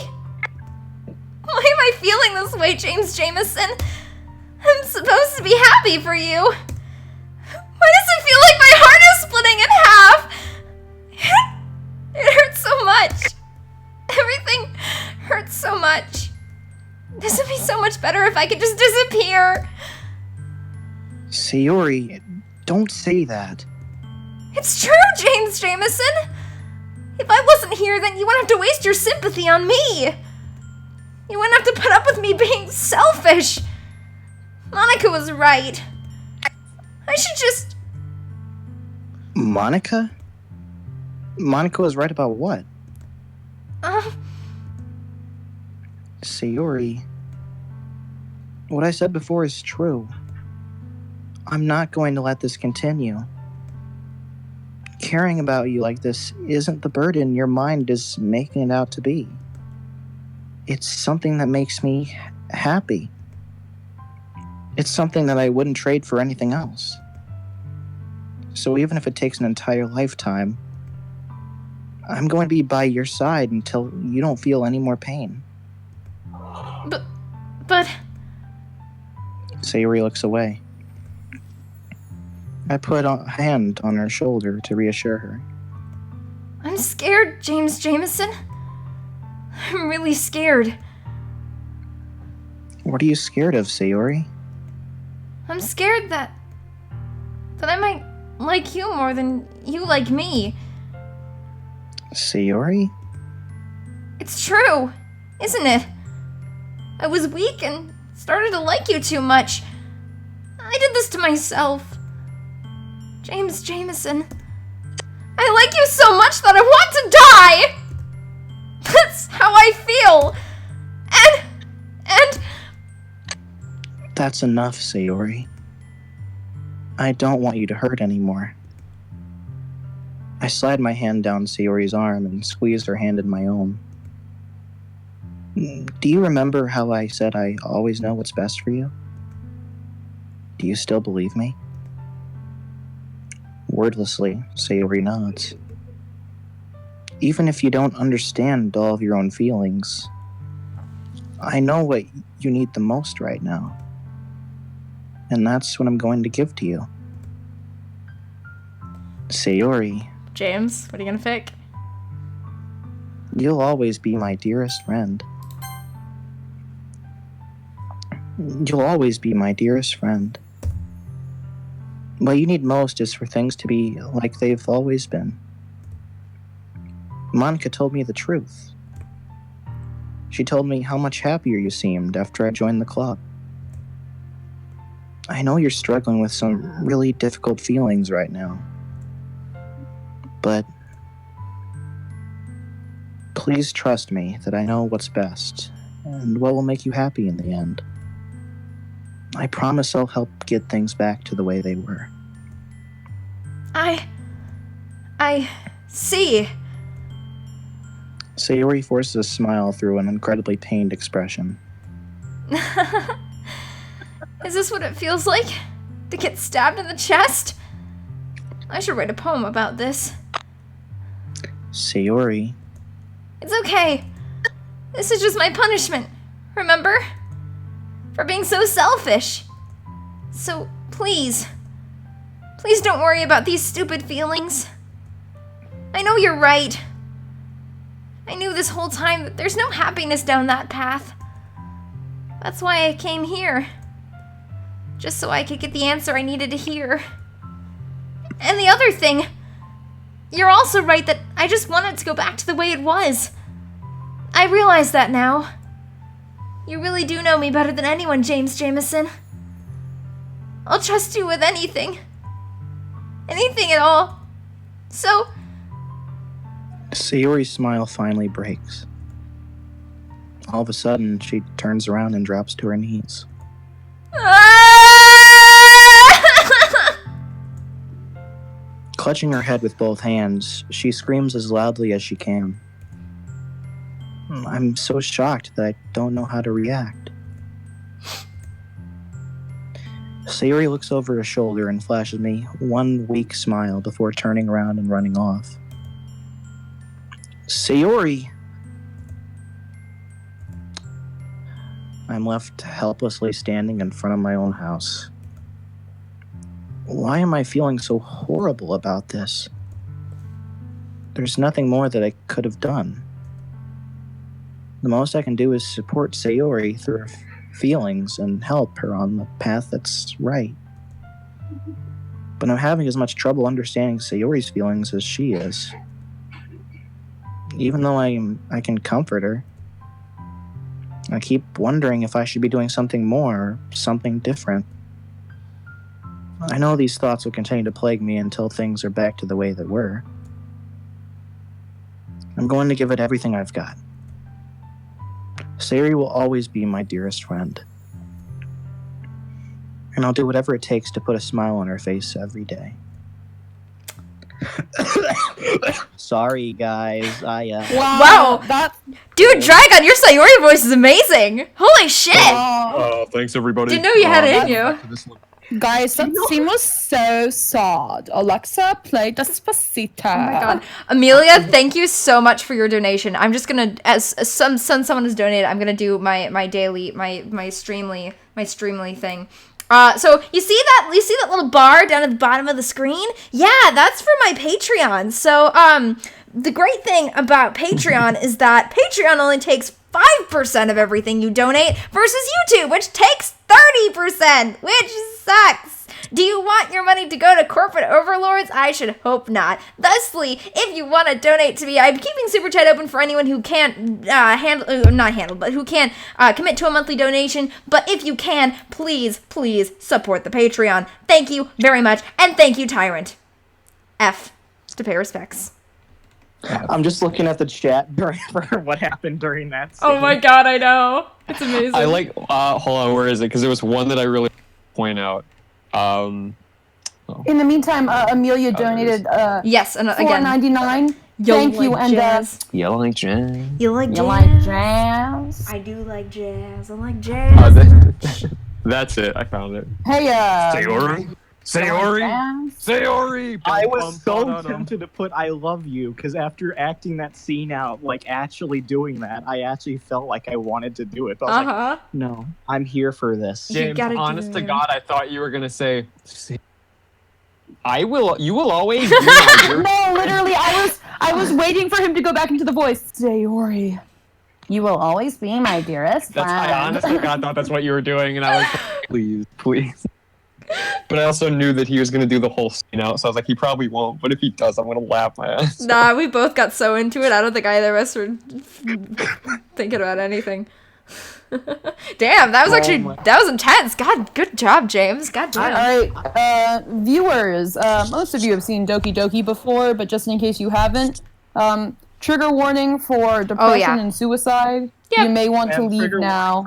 Why am I feeling this way, James Jameson? I'm supposed to be happy for you. Why does it feel like my heart is splitting in half? It hurts so much. Everything hurts so much. This would be so much better if I could just disappear. Sayori, don't say that. It's true, James Jameson. If I wasn't here, then you wouldn't have to waste your sympathy on me. You wouldn't have to put up with me being selfish. Monica was right. I should just... Monica? Monica was right about what? Sayori, what I said before is true. I'm not going to let this continue. Caring about you like this isn't the burden your mind is making it out to be. It's something that makes me happy. It's something that I wouldn't trade for anything else. So even if it takes an entire lifetime, I'm going to be by your side until you don't feel any more pain. But... Sayori looks away. I put a hand on her shoulder to reassure her. I'm scared, James Jameson. I'm really scared. What are you scared of, Sayori? I'm scared that I might like you more than you like me. Sayori? It's true, isn't it? I was weak and started to like you too much. I did this to myself. James Jameson, I like you so much that I want to die! That's how I feel! And... That's enough, Sayori. I don't want you to hurt anymore. I slide my hand down Sayori's arm and squeeze her hand in my own. Do you remember how I said I always know what's best for you? Do you still believe me? Wordlessly, Sayori nods. Even if you don't understand all of your own feelings, I know what you need the most right now. And that's what I'm going to give to you. Sayori. James, what are you gonna pick? You'll always be my dearest friend. You'll always be my dearest friend. What you need most is for things to be like they've always been. Monica told me the truth. She told me how much happier you seemed after I joined the club. I know you're struggling with some really difficult feelings right now. But please trust me that I know what's best and what will make you happy in the end. I promise I'll help get things back to the way they were. I see. Sayori forces a smile through an incredibly pained expression. Is this what it feels like? To get stabbed in the chest? I should write a poem about this. Sayori. It's okay. This is just my punishment, remember? For being so selfish. So, please don't worry about these stupid feelings. I know you're right. I knew this whole time that there's no happiness down that path. That's why I came here. Just so I could get the answer I needed to hear. And the other thing, you're also right that I just want it to go back to the way it was. I realize that now. You really do know me better than anyone, James Jameson. I'll trust you with anything. Anything at all. So... Sayori's smile finally breaks. All of a sudden, she turns around and drops to her knees. Clutching her head with both hands, she screams as loudly as she can. I'm so shocked that I don't know how to react. Sayori looks over her shoulder and flashes me one weak smile before turning around and running off. Sayori! I'm left helplessly standing in front of my own house. Why am I feeling so horrible about this? There's nothing more that I could have done. The most I can do is support Sayori through her feelings and help her on the path that's right. But I'm having as much trouble understanding Sayori's feelings as she is. Even though I can comfort her, I keep wondering if I should be doing something more or something different. I know these thoughts will continue to plague me until things are back to the way they were. I'm going to give it everything I've got. Sayori will always be my dearest friend. And I'll do whatever it takes to put a smile on her face every day. Sorry, guys. Wow. That. Dude, Dragon, your Sayori voice is amazing. Holy shit. Thanks, everybody. Didn't know you had it in you. Guys, that scene was so sad. Alexa, play Despacito. Oh my god. Amelia, thank you so much for your donation. I'm just gonna, as someone has donated, I'm gonna do my daily, my streamly thing. So you see that little bar down at the bottom of the screen? Yeah, that's for my Patreon. So, the great thing about Patreon is that Patreon only takes 5% of everything you donate versus YouTube, which takes 30%, which sucks. Do you want your money to go to corporate overlords? I should hope not. Thusly, if you want to donate to me, I'm keeping Super Chat open for anyone who can't who can't commit to a monthly donation. But if you can, please support the Patreon. Thank you very much, and thank you, Tyrant. F to pay respects. I'm just looking at the chat for what happened during that scene. Oh my god, I know. It's amazing. I like, hold on, where is it? Because there was one that I really point out. In the meantime, Amelia donated yes, and again, $4.99. Thank you, and you like jazz? You like jazz? You like jazz? I do like jazz. I like jazz. That's it. I found it. Hey, Sayori? Sayori! I was so tempted to put I love you, because after acting that scene out, like actually doing that, I actually felt like I wanted to do it. But I was like, no, I'm here for this. James, honest to God, I thought you were going to say, you will always be my dear. No, literally, I was waiting for him to go back into the voice. Sayori, you will always be my dearest friend. I honest to God thought that's what you were doing, and I was like, please. But I also knew that he was going to do the whole scene out, so I was like, he probably won't, but if he does, I'm going to laugh my ass. Nah, we both got so into it, I don't think either of us were thinking about anything. Damn, that was that was intense. God, good job, James. God damn. Alright, viewers, most of you have seen Doki Doki before, but just in case you haven't, trigger warning for depression and suicide. Yep. You may want to leave now.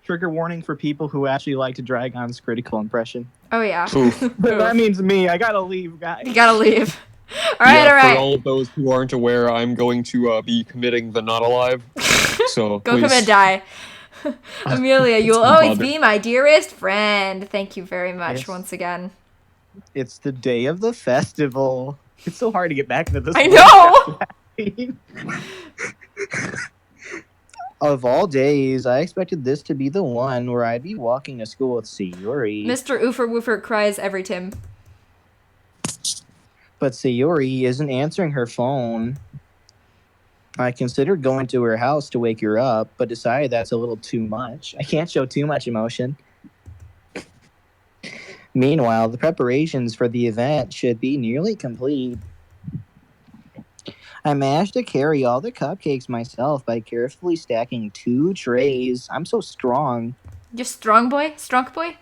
Trigger warning for people who actually like to drag on's critical impression. Oh yeah. That means me. I gotta leave, guys. You gotta leave. All right. For all of those who aren't aware, I'm going to be committing the not alive. So go come and die. Amelia, you'll always be my dearest friend. Thank you very much once again. It's the day of the festival. It's so hard to get back into this. I know. Of all days, I expected this to be the one where I'd be walking to school with Sayori. Mr. Oofer Woofer cries every Tim. But Sayori isn't answering her phone. I considered going to her house to wake her up, but decided that's a little too much. I can't show too much emotion. Meanwhile, the preparations for the event should be nearly complete. I managed to carry all the cupcakes myself by carefully stacking 2 trays. I'm so strong. You're strong boy? Strong boy?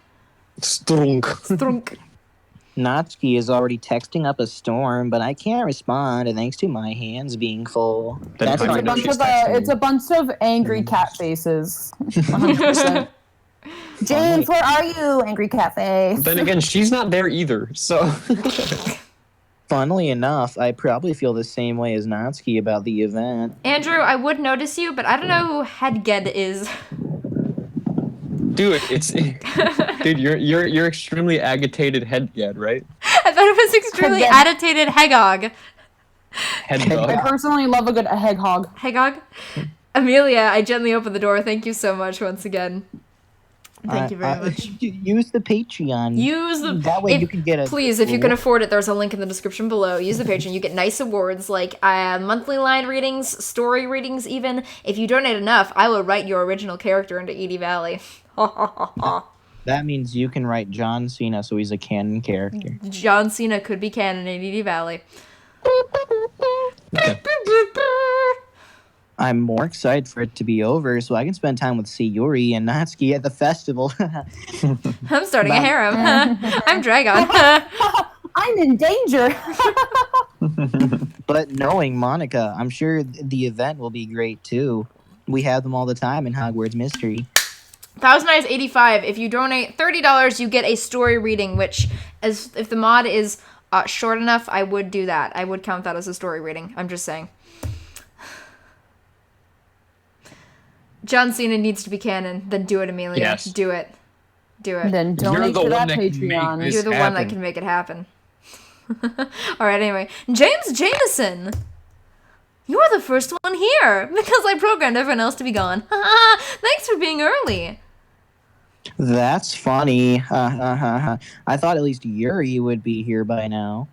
Strunk. Strunk. Natsuki is already texting up a storm, but I can't respond thanks to my hands being full. Then That's how do how you I know know she's she's texting It's me. a bunch of angry cat faces. 100%. James, where are you, angry cat face? Then again, she's not there either, so... Funnily enough, I probably feel the same way as Natsuki about the event. Andrew, I would notice you, but I don't know who Headged is. Dude, dude, you're extremely agitated headgad, right? I thought it was extremely Headged. agitated Hegog. I Headgad. personally love a good hog. Hegog? Amelia, I gently opened the door. Thank you so much once again. Thank you very much. Use the Patreon. Use the... That way you can get a... Please, if you can afford it, there's a link in the description below. Use the Patreon. You get nice awards like monthly line readings, story readings even. If you donate enough, I will write your original character into Edie Valley. That means you can write John Cena so he's a canon character. John Cena could be canon in Edie Valley. Okay. I'm more excited for it to be over so I can spend time with Sayori and Natsuki at the festival. I'm starting a harem. I'm Dragon. I'm in danger. But knowing Monica, I'm sure the event will be great too. We have them all the time in Hogwarts Mystery. Thousand Eyes 85. If you donate $30, you get a story reading, which, if the mod is short enough, I would do that. I would count that as a story reading. I'm just saying. John Cena needs to be canon. Then do it, Amelia. Yes. Do it. Do it. Then donate the to that one that can make Patreon. this You're the one that happen. can make it happen. Alright, anyway. James Jameson! You are the first one here! Because I programmed everyone else to be gone. Thanks for being early! That's funny. I thought at least Yuri would be here by now.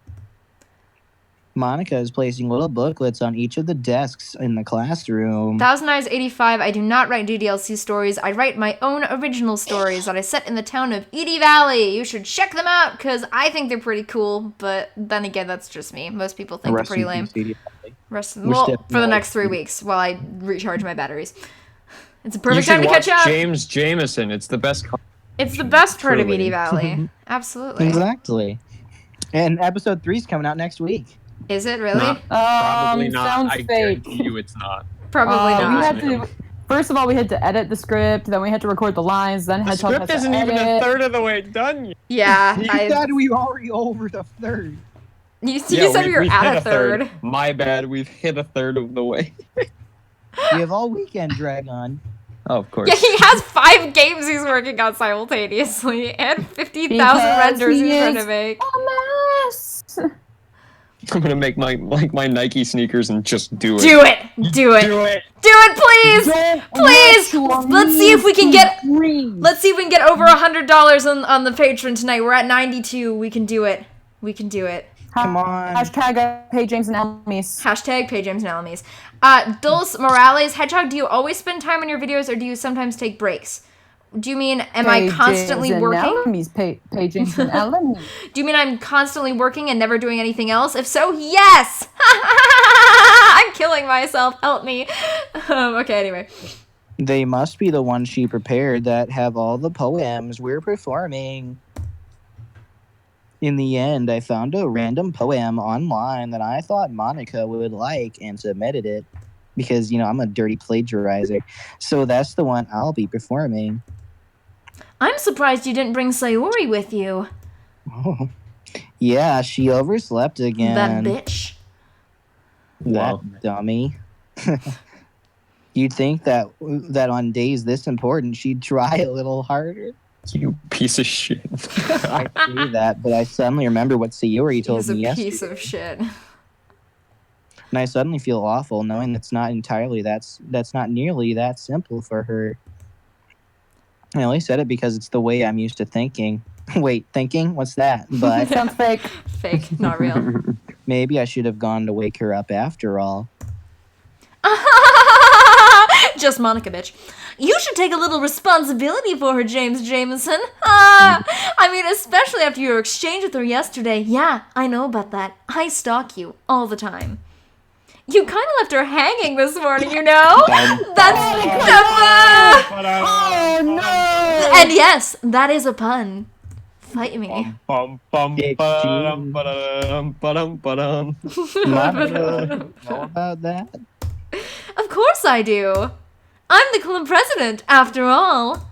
Monica is placing little booklets on each of the desks in the classroom. Thousand Eyes 85, I do not write DDLC stories. I write my own original stories that I set in the town of Edie Valley. You should check them out, because I think they're pretty cool, but then again, that's just me. Most people think they're pretty lame. We're Well, still- for the next 3 weeks, while I recharge my batteries. It's a You perfect should time to watch catch up. James Jameson. It's the best. It's the best part of Truly. Edie Valley. Absolutely. Exactly. And episode 3 is coming out next week. Is it really? Not- Probably not. Sounds I fake. guarantee you it's not. Probably We not. had to. First of all, we had to edit the script. Then we had to record the lines. Then The Hedgehog script had to isn't even a edit. third of the way done yet. Yeah. You I, said we already over the third. you said we were we've at hit a third. My bad. We've hit a third of the way. We have all weekend, Dragon. Oh, of course. Yeah, he has 5 games he's working on simultaneously and 50,000 Because renders he he's trying to is make. a mess. I'm gonna make my Nike sneakers and just do it. Do it! Do it! Do it. Do it, please! Please! Let's see if we can get over $100 on the Patreon tonight. We're at 92. We can do it. We can do it. Come on. Hashtag pay James and Elmies. Hashtag pay James and Alamis. Dulce Morales, Hedgehog, do you always spend time on your videos or do you sometimes take breaks? Do you mean, am I constantly working? Pay James and Elmies. Do you mean I'm constantly working and never doing anything else? If so, yes! I'm killing myself. Help me. Okay, anyway. They must be the ones she prepared that have all the poems we're performing. In the end, I found a random poem online that I thought Monica would like and submitted it. Because, I'm a dirty plagiarizer. So that's the one I'll be performing. I'm surprised you didn't bring Sayori with you. Oh. Yeah, she overslept again. That bitch. Wow. That dummy. You'd think that on days this important, she'd try a little harder. You piece of shit. I see that, but I suddenly remember what Sayori told He's a me yesterday. piece of shit. And I suddenly feel awful knowing that's not nearly that simple for her. I only said it because it's the way I'm used to thinking. Wait, thinking? What's that? But Sounds fake. Fake, not real. maybe I should have gone to wake her up after all. Just Monica, bitch. You should take a little responsibility for her, James Jameson. I mean, especially after your exchange with her yesterday. Yeah, I know about that. I stalk you all the time. You kind of left her hanging this morning, you know? That's Oh no! and yes, that is a pun. Fight me. Bum, bum, ba-dum, ba-dum, ba-dum, ba-dum. Monica, know about that? Of course I do. I'm the club president, after all.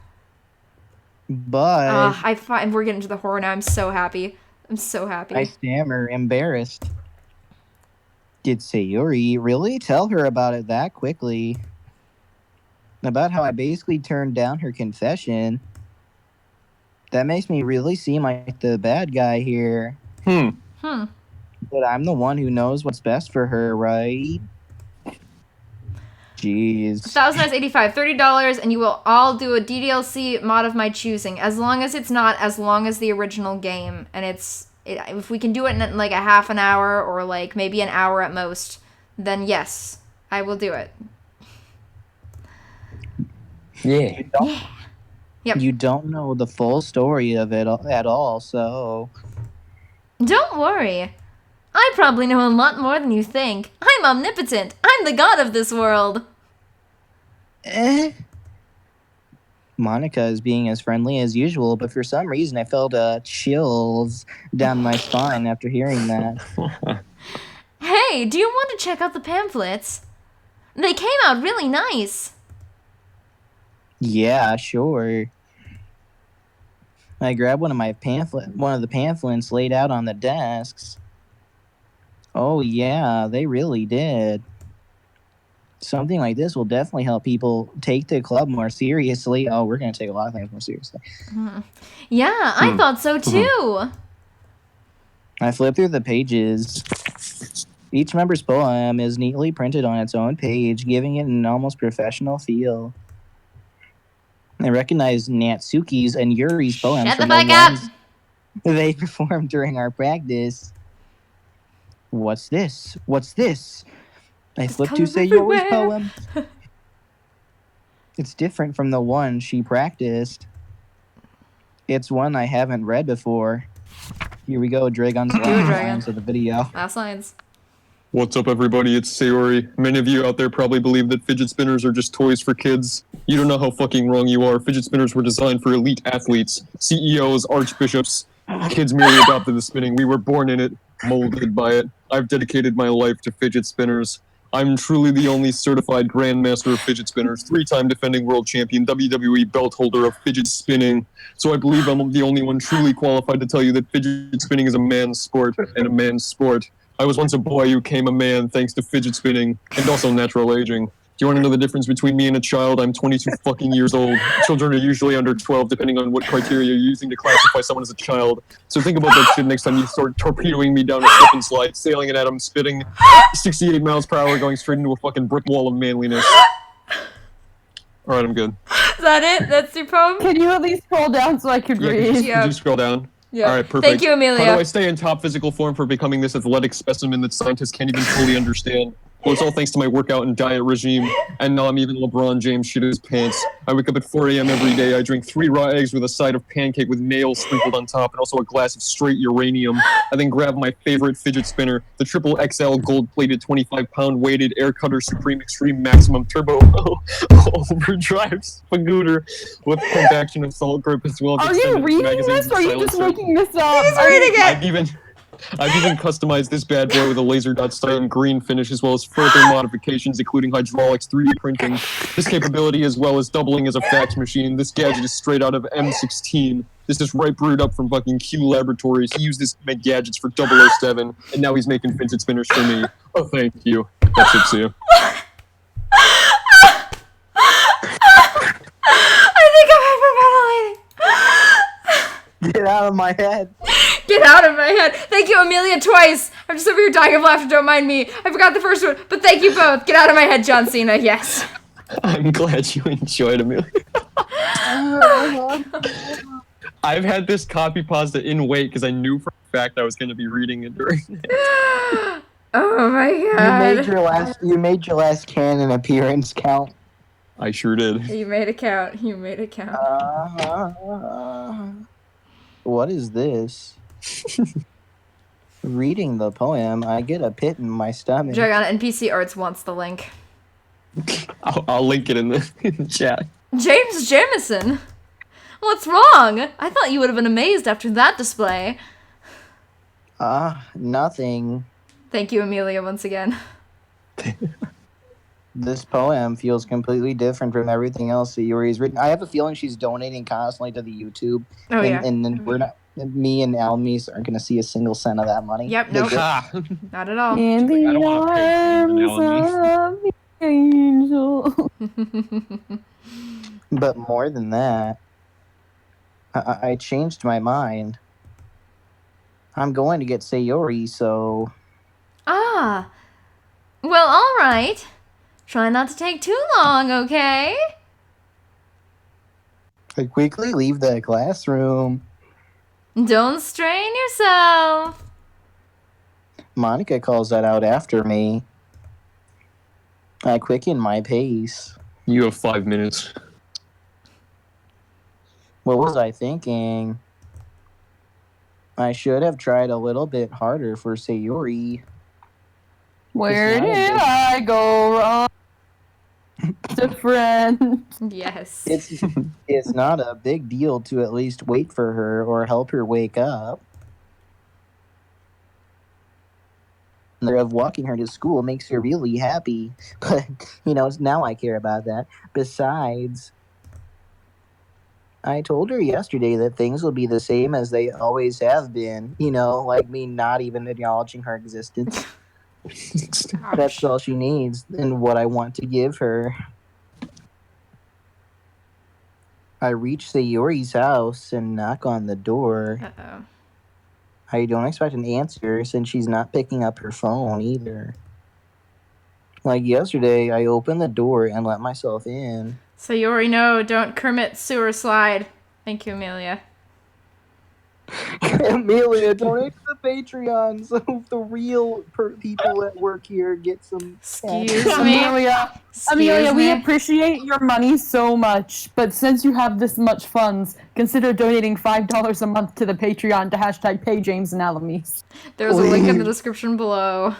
But We're getting to the horror now. I'm so happy. I'm so happy. I stammer, embarrassed. Did Sayori really tell her about it that quickly? About how I basically turned down her confession? That makes me really seem like the bad guy here. But I'm the one who knows what's best for her, right? Jeez. 1,085, $30, and you will all do a DDLC mod of my choosing, as long as it's not as long as the original game, and if we can do it in like a half an hour or like maybe an hour at most, then yes, I will do it. Yeah. Yep. You don't know the full story of it at all, so... Don't worry. I probably know a lot more than you think. I'm omnipotent. I'm the god of this world. Monica is being as friendly as usual, but for some reason I felt chills down my spine after hearing that. Hey, do you want to check out the pamphlets? They came out really nice. Yeah, sure. I grabbed one of the pamphlets laid out on the desks. Oh yeah, they really did. Something like this will definitely help people take the club more seriously. Oh, we're gonna take a lot of things more seriously. Yeah, I thought so too. I flipped through the pages. Each member's poem is neatly printed on its own page, giving it an almost professional feel. I recognized Natsuki's and Yuri's poems Shut the from fuck up! they performed during our practice. What's this? What's this? I flipped to Sayori's poem. It's different from the one she practiced. It's one I haven't read before. Here we go, Dragon's last lines of the video. Last lines. What's up, everybody? It's Sayori. Many of you out there probably believe that fidget spinners are just toys for kids. You don't know how fucking wrong you are. Fidget spinners were designed for elite athletes, CEOs, archbishops. Kids merely adopted the spinning. We were born in it, molded by it. I've dedicated my life to fidget spinners. I'm truly the only certified grandmaster of fidget spinners, 3-time defending world champion, WWE belt holder of fidget spinning. So I believe I'm the only one truly qualified to tell you that fidget spinning is a man's sport, and a man's sport. I was once a boy who became a man thanks to fidget spinning, and also natural aging. Do you want to know the difference between me and a child? I'm 22 fucking years old. Children are usually under 12, depending on what criteria you're using to classify someone as a child. So think about that shit next time you start torpedoing me down a slip and slide, sailing it at him, spitting 68 miles per hour, going straight into a fucking brick wall of manliness. Alright, I'm good. Is that it? That's your poem? Can you at least scroll down so I could read? Could you scroll down? Yeah. All right, perfect. Thank you, Amelia. How do I stay in top physical form for becoming this athletic specimen that scientists can't even fully understand? Well, it's all thanks to my workout and diet regime, and now I'm even LeBron James shit his pants. I wake up at 4 a.m. every day. I drink 3 raw eggs with a side of pancake with mayo sprinkled on top, and also a glass of straight uranium. I then grab my favorite fidget spinner, the triple XL gold-plated 25-pound weighted Air Cutter Supreme Extreme Maximum Turbo Overdrive Spagooter with pump action of salt grip as well as Are you reading this, or are you just making this up? He's reading it! I've even customized this bad boy with a laser dot stone green finish, as well as further modifications, including hydraulics, 3D printing. This capability, as well as doubling as a fax machine. This gadget is straight out of M16. This is right brewed up from fucking Q Laboratories. He used this to make gadgets for 007, and now he's making fidget spinners for me. Oh, thank you. That's it, Sue. I think I'm hyperventilating. Get out of my head. Get out of my head. Thank you, Amelia, twice. I'm just over here dying of laughter. Don't mind me. I forgot the first one, but thank you both. Get out of my head, John Cena. Yes. I'm glad you enjoyed it, Amelia. I've had this copy pasta in wait because I knew for a fact I was going to be reading it during it. Oh my god. You made your last canon appearance count. I sure did. You made a count. You made a count. What is this? reading the poem, I get a pit in my stomach. Dragon NPC Arts wants the link. I'll link it in the chat. James Jamison! What's wrong? I thought you would have been amazed after that display. Nothing. Thank you, Amelia, once again. This poem feels completely different from everything else that Yuri's written. I have a feeling she's donating constantly to the YouTube. Oh, yeah. And then we're not... Me and Almies aren't going to see a single cent of that money. Yep, nope. Not at all. In the I don't wanna pay arms of the angel. But more than that, I changed my mind. I'm going to get Sayori, so... Ah. Well, alright. Try not to take too long, okay? I quickly leave the classroom. Don't strain yourself. Monica calls that out after me. I quicken my pace. You have 5 minutes. What was I thinking? I should have tried a little bit harder for Sayori. Where It's not a did big- I go wrong? To friend. Yes. It's not a big deal to at least wait for her or help her wake up. Of walking her to school makes her really happy. But, now I care about that. Besides, I told her yesterday that things will be the same as they always have been. Like me not even acknowledging her existence. That's all she needs and what I want to give her. I reach Sayori's house and knock on the door. Uh-oh. I don't expect an answer since she's not picking up her phone either. Like yesterday, I opened the door and let myself in. Sayori, no, don't Kermit sewer slide. Thank you, Amelia. Amelia, donate to the Patreon so the real people at work here get some. Excuse me. Amelia, we appreciate your money so much, but since you have this much funds, consider donating $5 a month to the Patreon to #pay James and Alamis. There's a link in the description below.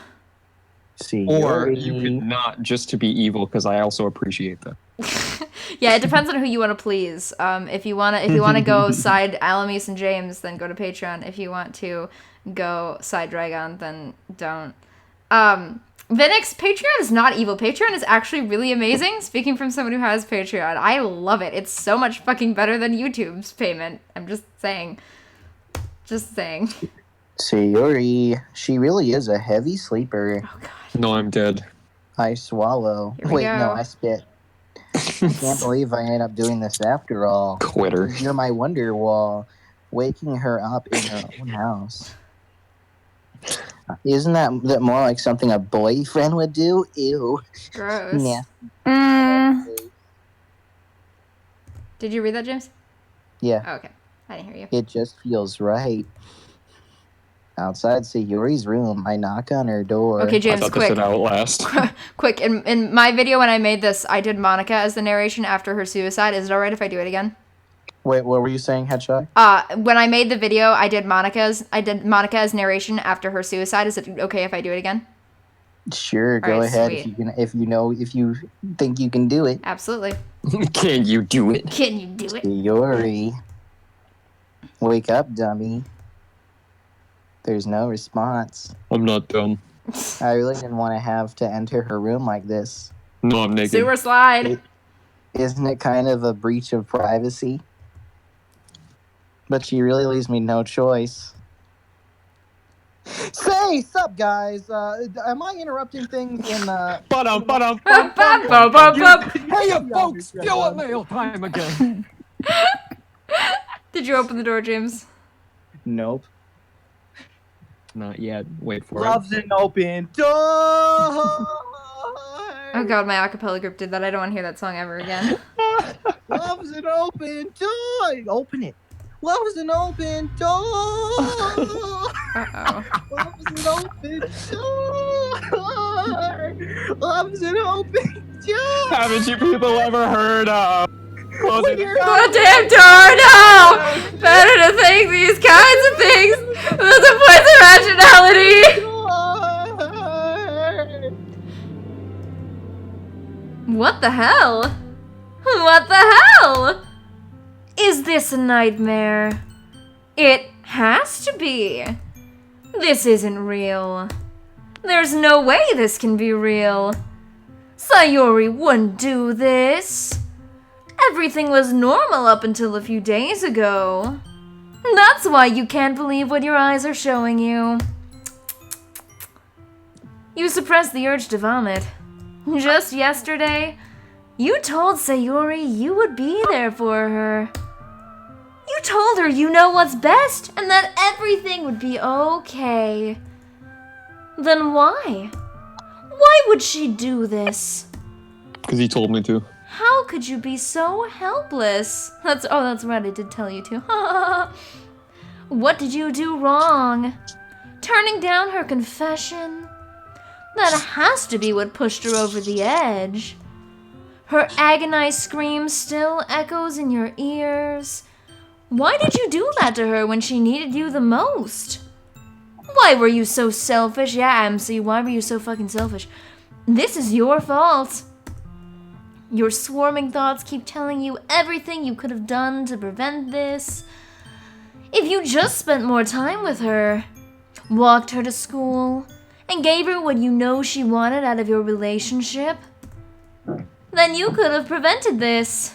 See, Or you could not, just to be evil, because I also appreciate that. Yeah, it depends on who you want to please. If you wanna go side Alamis and James, then go to Patreon. If you want to go side Dragon, then don't. Vinix, Patreon is not evil. Patreon is actually really amazing. Speaking from someone who has Patreon, I love it. It's so much fucking better than YouTube's payment. I'm just saying. Just saying. Sayori, she really is a heavy sleeper. Oh god. No, I'm dead. I swallow. Here we Wait, go. no, I spit. I can't believe I ended up doing this after all. Quitter. You're my wonder wall, waking her up in her own house. Isn't that more like something a boyfriend would do? Ew. Gross. Yeah. Did you read that, James? Yeah, Oh, okay. I didn't hear you. it just feels right. Outside Sayori's room, I knock on her door. Okay, I James, thought quick. this would outlast. Quick, in my video when I made this, I did Monica as the narration after her suicide. Is it alright if I do it again? Wait, what were you saying, Headshot? When I made the video, I did Monica as narration after her suicide. Is it okay if I do it again? Sure, go Alright, ahead sweet. if you think you can do it. Absolutely. Can you do it? Can you do it? Sayori, wake up, dummy. There's no response. I'm not dumb. I really didn't want to have to enter her room like this. No, I'm naked. Sewer slide. Isn't it kind of a breach of privacy? But she really leaves me no choice. Say, sup, guys? Am I interrupting things in, Bum, bum, bum, bum. Hey, folks, feel it mail time again. Did you open the door, James? Nope. Not yet. Wait for Love's it. an open door. Oh god, my acapella group did that. I don't want to hear that song ever again. Love's an open door. Open it. Love's an open door. Uh-oh. Love's an open door. Love's an open door. Haven't you people ever heard of? Closing the The damn door, no! Better to think these kinds of things Those are points of rationality! What the hell? What the hell? Is this a nightmare? It has to be. This isn't real. There's no way this can be real. Sayori wouldn't do this. Everything was normal up until a few days ago. That's why you can't believe what your eyes are showing you. You suppressed the urge to vomit. Just yesterday, you told Sayori you would be there for her. You told her you know what's best and that everything would be okay. Then why? Why would she do this? Because he told me to. How could you be so helpless? That's right, I did tell you to. What did you do wrong? Turning down her confession? That has to be what pushed her over the edge. Her agonized scream still echoes in your ears. Why did you do that to her when she needed you the most? Why were you so selfish? Yeah, MC, why were you so fucking selfish? This is your fault. Your swarming thoughts keep telling you everything you could have done to prevent this. If you just spent more time with her, walked her to school, and gave her what you know she wanted out of your relationship, then you could have prevented this.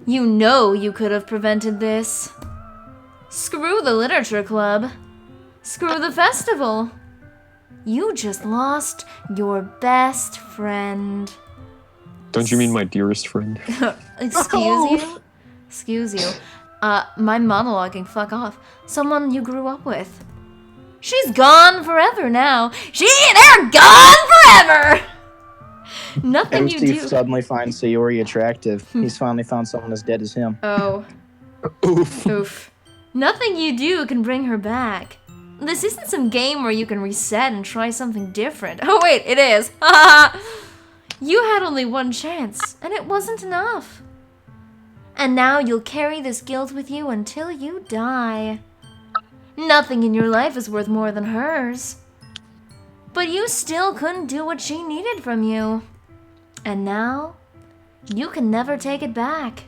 You know you could have prevented this. Screw the literature club. Screw the festival. You just lost your best friend. Don't you mean my dearest friend? Excuse you? Excuse you. My monologuing, fuck off. Someone you grew up with. She's gone forever now. They're gone forever! Nothing you MC do. suddenly finds Sayori attractive. He's finally found someone as dead as him. Oh. Oof. Oof. Nothing you do can bring her back. This isn't some game where you can reset and try something different. Oh wait, it is. You had only one chance, and it wasn't enough. And now you'll carry this guilt with you until you die. Nothing in your life is worth more than hers. But you still couldn't do what she needed from you. And now, you can never take it back.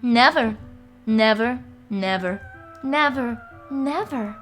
Never, never, never, never, never.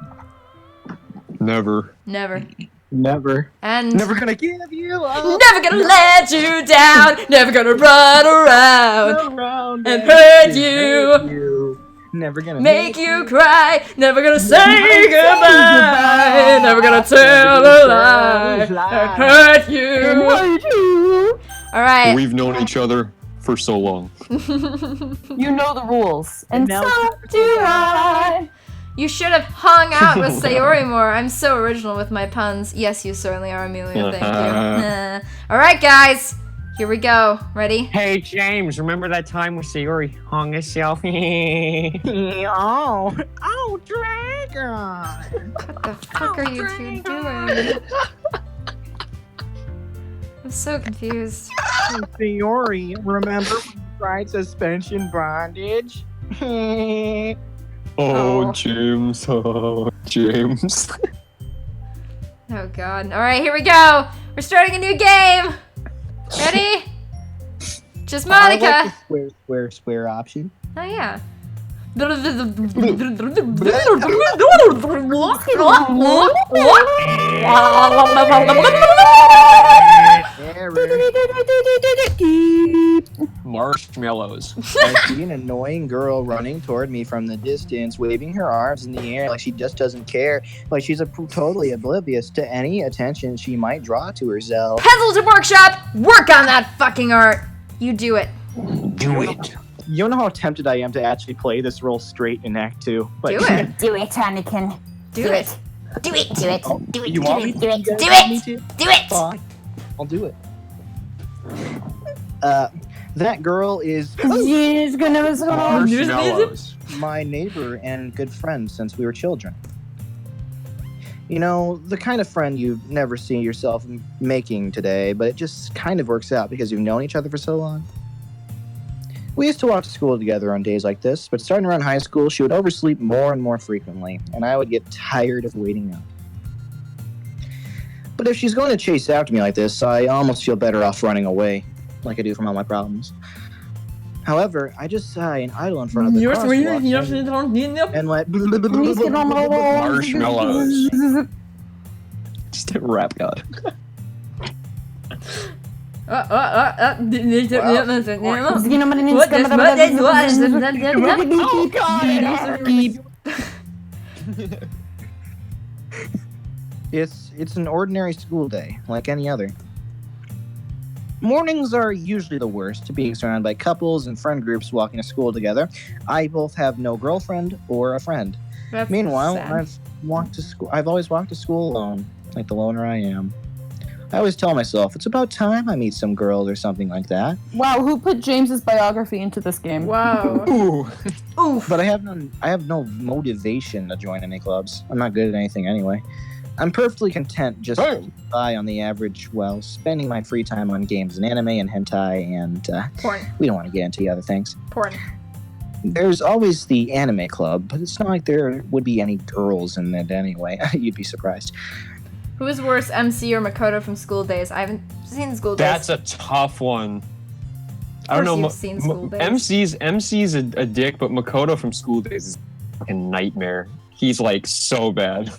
Never. Never. Never. And Never gonna give you up. never gonna let you down. Never gonna run around Around and hurt you. Never gonna Make you cry. Never gonna say goodbye. Never gonna tell a lie and hurt you. All right. We've known each other for so long. You know the rules. And now so do I. You should have hung out with Sayori more. I'm so original with my puns. Yes, you certainly are, Amelia. Thank you. All right, guys. Here we go. Ready? Hey, James, remember that time where Sayori hung herself? Oh, dragon! What the fuck are you two doing? I'm so confused. Sayori, remember when you tried suspension bondage? Oh, James. Oh, James. Oh god. Alright, here we go. We're starting a new game. Ready? Just I like Monica. the square option. Oh yeah. Marshmallows. I see an annoying girl running toward me from the distance, waving her arms in the air like she just doesn't care, like she's totally oblivious to any attention she might draw to herself. Pencils to workshop. Work on that fucking art. You do it. Do it. You know how tempted I am to actually play this role straight in Act 2. Like, Do it. Do it, Anakin. Do it. Do it. Do it. Do it. You Do want me it. to? Do it. You guys Do want me it. to? Do it. Fine. I'll do it. That girl is Marshmallows. my neighbor and good friend since we were children. You know, the kind of friend you've never seen yourself making today, but it just kind of works out because you've known each other for so long. We used to walk to school together on days like this, but starting around high school, she would oversleep more and more frequently, and I would get tired of waiting up. But if she's going to chase after me like this, I almost feel better off running away, like I do from all my problems. However, I just sigh and idle in front of the crosswalk and let Marshmallows. Just a rap god. It's an ordinary school day, like any other. Mornings are usually the worst, being surrounded by couples and friend groups walking to school together. I both have no girlfriend or a friend. Meanwhile, sad. I've always walked to school alone, like the loner I am. I always tell myself, it's about time I meet some girls or something like that. Wow, who put James's biography into this game? Wow. Ooh. Oof. But I have no motivation to join any clubs. I'm not good at anything anyway. I'm perfectly content just getting by on the average while spending my free time on games and anime and hentai and Porn. we don't want to get into the other things. Porn. There's always the anime club, but it's not like there would be any girls in it anyway. You'd be surprised. Who is worse, MC or Makoto from School Days? I haven't seen School Days. That's a tough one. I don't know. You've seen School Days. MC's a dick, but Makoto from School Days is a fucking nightmare. He's like so bad.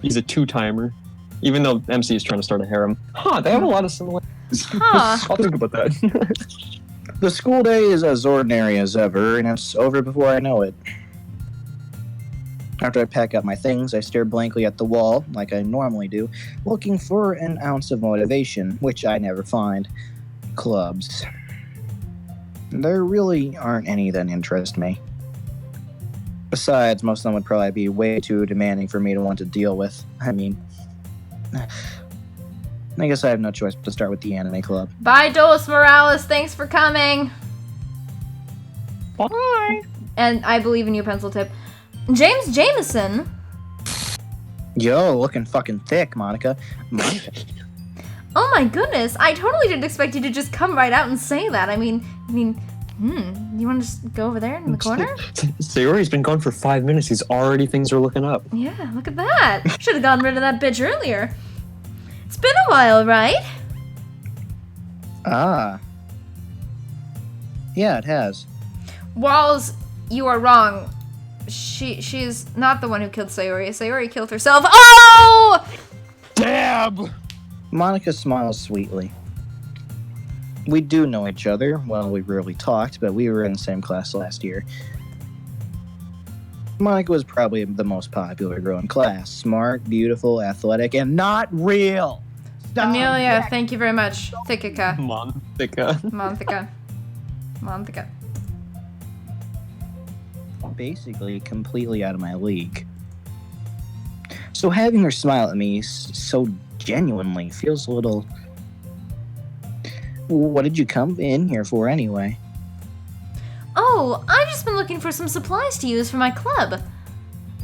He's a two-timer. Even though MC is trying to start a harem. Huh, they have a lot of similarities. Huh. I'll think about that. The school day is as ordinary as ever, and it's over before I know it. After I pack up my things, I stare blankly at the wall, like I normally do, looking for an ounce of motivation, which I never find. Clubs. There really aren't any that interest me. Besides, most of them would probably be way too demanding for me to want to deal with. I mean, I guess I have no choice but to start with the anime club. Bye, Dolus Morales. Thanks for coming. Bye. And I believe in you, Pencil Tip. James Jameson. Yo, looking fucking thick, Monica. Oh my goodness. I totally didn't expect you to just come right out and say that. I mean, you want to just go over there in the corner? Sayori's been gone for 5 minutes. He's already things are looking up. Yeah, look at that. Should have gotten rid of that bitch earlier. It's been a while, right? Ah. Yeah, it has. Walls, you are wrong. She's not the one who killed Sayori. Sayori killed herself. Oh! Dab! Monica smiles sweetly. We do know each other. Well, we rarely talked, but we were in the same class last year. Monica was probably the most popular girl in class. Smart, beautiful, athletic, and not real. Stop. Amelia, thank you very much. Thickica. Monthika. Monthika. Basically, completely out of my league. So having her smile at me so genuinely feels a little... What did you come in here for anyway? Oh, I've just been looking for some supplies to use for my club.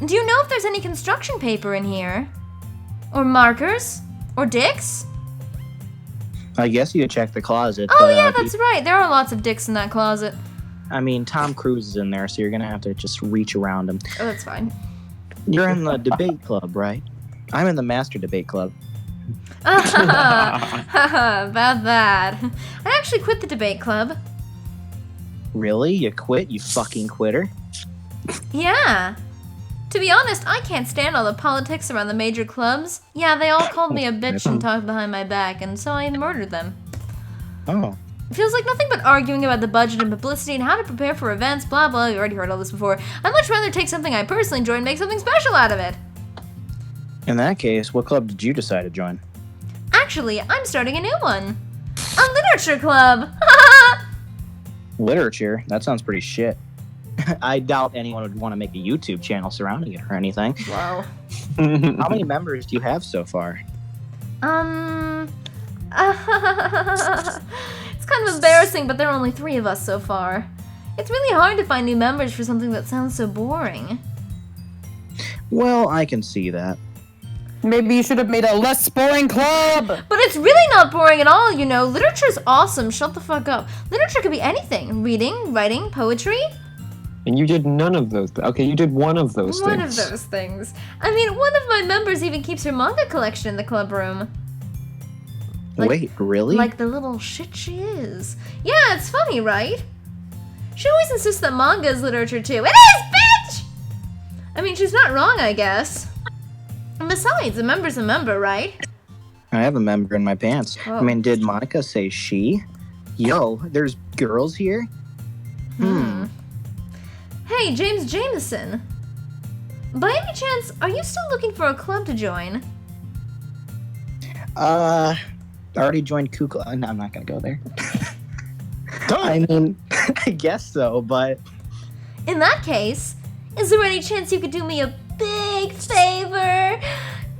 Do you know if there's any construction paper in here? Or markers? Or dicks? I guess you could check the closet. Oh yeah, that's right. There are lots of dicks in that closet. I mean, Tom Cruise is in there, so you're gonna have to just reach around him. Oh, that's fine. You're in the debate club, right? I'm in the master debate club. About that. I actually quit the debate club. Really? You quit, you fucking quitter? Yeah. To be honest, I can't stand all the politics around the major clubs. Yeah, they all called me a bitch and talked behind my back, and so I murdered them. Oh. It feels like nothing but arguing about the budget and publicity and how to prepare for events, blah blah. You already heard all this before. I'd much rather take something I personally enjoy and make something special out of it. In that case, what club did you decide to join? Actually, I'm starting a new one. A literature club! Literature? That sounds pretty shit. I doubt anyone would want to make a YouTube channel surrounding it or anything. Wow. How many members do you have so far? It's kind of embarrassing, but there are only 3 of us so far. It's really hard to find new members for something that sounds so boring. Well, I can see that. Maybe you should have made a less boring club. But it's really not boring at all, you know. Literature's awesome. Shut the fuck up. Literature could be anything. Reading, writing, poetry. And you did none of those. Okay, you did one of those things. One of those things. I mean, one of my members even keeps her manga collection in the club room. Wait, really? Like the little shit she is. Yeah, it's funny, right? She always insists that manga is literature too. It is, bitch! I mean, she's not wrong, I guess. And besides, a member's a member, right? I have a member in my pants. Oh. I mean, did Monica say she? Yo, there's girls here? Hey, James Jameson. By any chance, are you still looking for a club to join? I already joined Kukla. No, I'm not gonna go there. I mean, I guess so, but... In that case, is there any chance you could do me a big favor?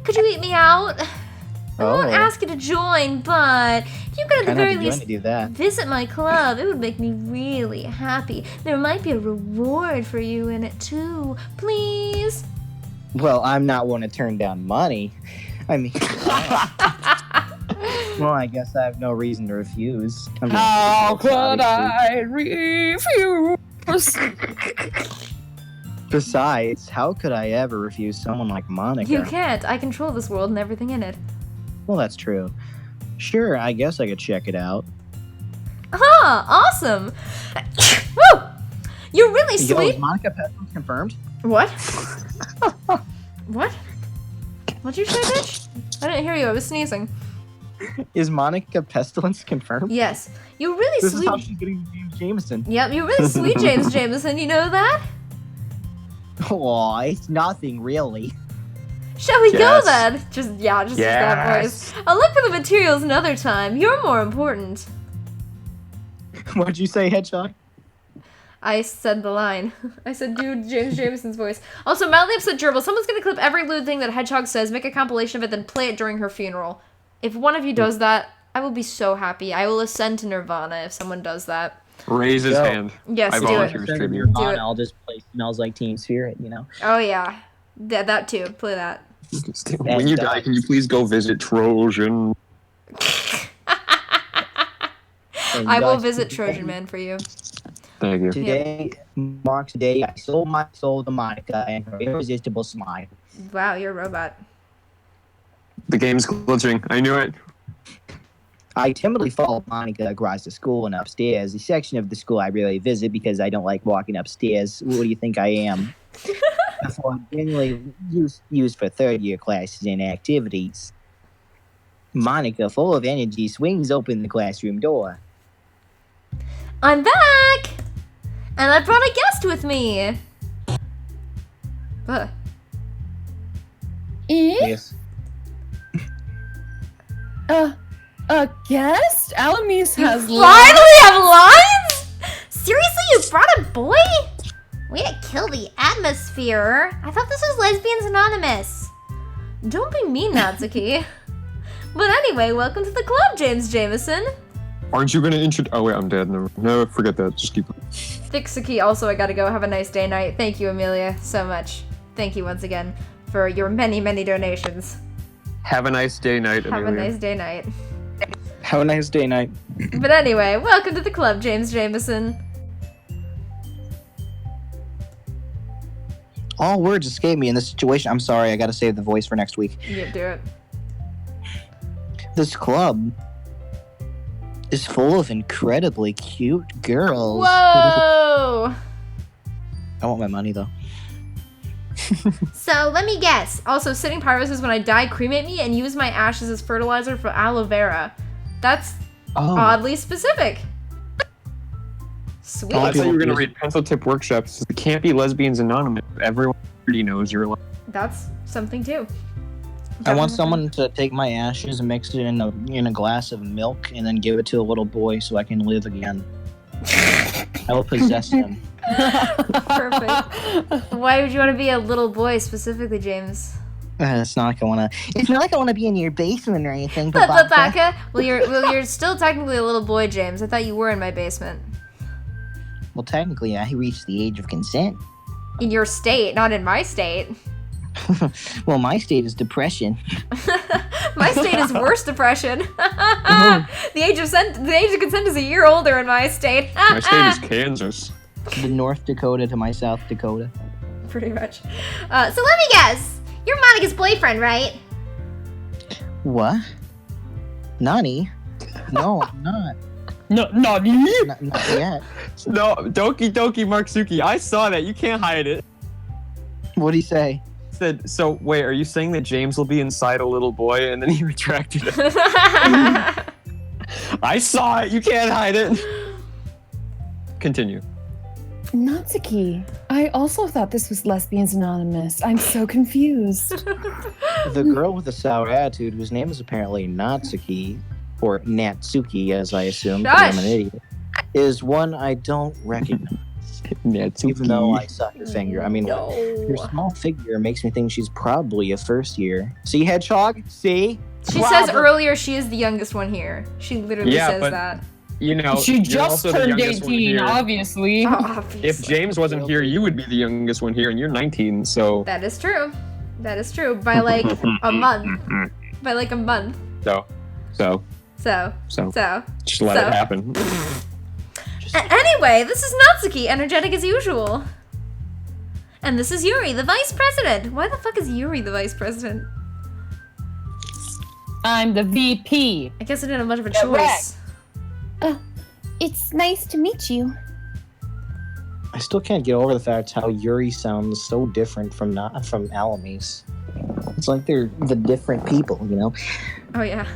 Could you eat me out? I won't ask you to join, but if you could at the very least do that. visit my club, it would make me really happy. There might be a reward for you in it too. Please? Well, I'm not one to turn down money. I mean... well, I guess I have no reason to refuse. I mean, How could obviously. I refuse? Besides, how could I ever refuse someone like Monica? You can't. I control this world and everything in it. Well, that's true. Sure, I guess I could check it out. Aha! Awesome! Woo! You're really Yo, sweet. is Monica Pestilence confirmed? What? What? What'd you say, bitch? I didn't hear you. I was sneezing. Is Monica Pestilence confirmed? Yes. You're really This sweet. is how she's getting James Jameson. Yep, you're really sweet, James Jameson. You know that? Aw, it's nothing, really. Shall we go Yes. then? Just use that voice. I'll look for the materials another time. You're more important. What'd you say, Hedgehog? I said the line. I said do James Jameson's voice. Also, mildly upset gerbil. Someone's gonna clip every lewd thing that Hedgehog says, make a compilation of it, then play it during her funeral. If one of you does that, I will be so happy. I will ascend to Nirvana if someone does that. Raise his Yo. hand. Yes, I do volunteer it. as tribute. Do it. I'll just play Smells Like Teen Spirit, you know? Oh yeah. Yeah, that too. Play that. When you die, can you please go visit Trojan? I will visit Trojan Man for you. Thank you. Today marks the day I sold my soul to Monica and her irresistible smile. Wow, you're a robot. The game's glitching. I knew it. I timidly followed Monica across the school and upstairs, the section of the school I rarely visit because I don't like walking upstairs. What do you think I am? Before generally used for third-year classes and activities. Monica, full of energy, swings open the classroom door. I'm back! And I brought a guest with me! Ugh. Yes. A guest? Alamis has Finally have lines? Seriously, you brought a boy? Way to kill the atmosphere. I thought this was Lesbians Anonymous. Don't be mean, Natsuki. But anyway, welcome to the club, James Jameson. Aren't you gonna introduce? Oh wait, I'm dead. No, forget that. Just keep. Fixaki, also I gotta go. Have a nice day night. Thank you, Amelia, so much. Thank you once again for your many, many donations. Have a nice day, night. Have a Amelia. nice day night. Have a nice day, night. But anyway, welcome to the club, James Jameson. All words escape me in this situation. I'm sorry, I gotta save the voice for next week. You do it. This club is full of incredibly cute girls. Whoa! I want my money, though. So let me guess. Also, sitting pyros is when I die, cremate me, and use my ashes as fertilizer for aloe vera. That's oddly specific. Sweet. Oh, I thought you were gonna read Pencil Tip Workshops. It can't be Lesbians Anonymous. Everyone already knows you're. That's something too. I want someone to take my ashes and mix it in a glass of milk and then give it to a little boy so I can live again. I will possess him. Perfect. Why would you want to be a little boy specifically, James? It's not like I want to. It's not like I want to be in your basement or anything. But Baka, well, you're still technically a little boy, James. I thought you were in my basement. Well, technically, I reached the age of consent. In your state, not in my state. Well, my state is depression. My state is worse depression. The age of consent is a year older in my state. My state is Kansas. The North Dakota to my South Dakota. Pretty much. So let me guess. You're Monica's boyfriend, right? What? Nani? No, I'm not. No, not me. Not yet. No, Doki Doki Marksuki. I saw that. You can't hide it. What'd he say? Said, so wait, are you saying that James will be inside a little boy? And then he retracted it. I saw it. You can't hide it. Continue. Natsuki, I also thought this was Lesbians Anonymous. I'm so confused. The girl with the sour attitude, whose name is apparently Natsuki, or Natsuki, as I assume, because I'm an idiot, is one I don't recognize. Natsuki. Even though I saw your finger. I mean, your small figure makes me think she's probably a first year. See, Hedgehog? See? She says earlier she is the youngest one here. She literally says but, that. You know, She you're just also the turned youngest one 18, here. obviously. Oh, obviously. If James wasn't here, you would be the youngest one here, and you're 19, so... That is true. That is true. By like a month. By like a month. So. Just let it happen. Anyway, this is Natsuki, energetic as usual. And this is Yuri, the vice president. Why the fuck is Yuri the vice president? I'm the VP. I guess I didn't have much of a choice. It's nice to meet you. I still can't get over the fact how Yuri sounds so different from Alamis. It's like they're the different people, you know? Oh, yeah.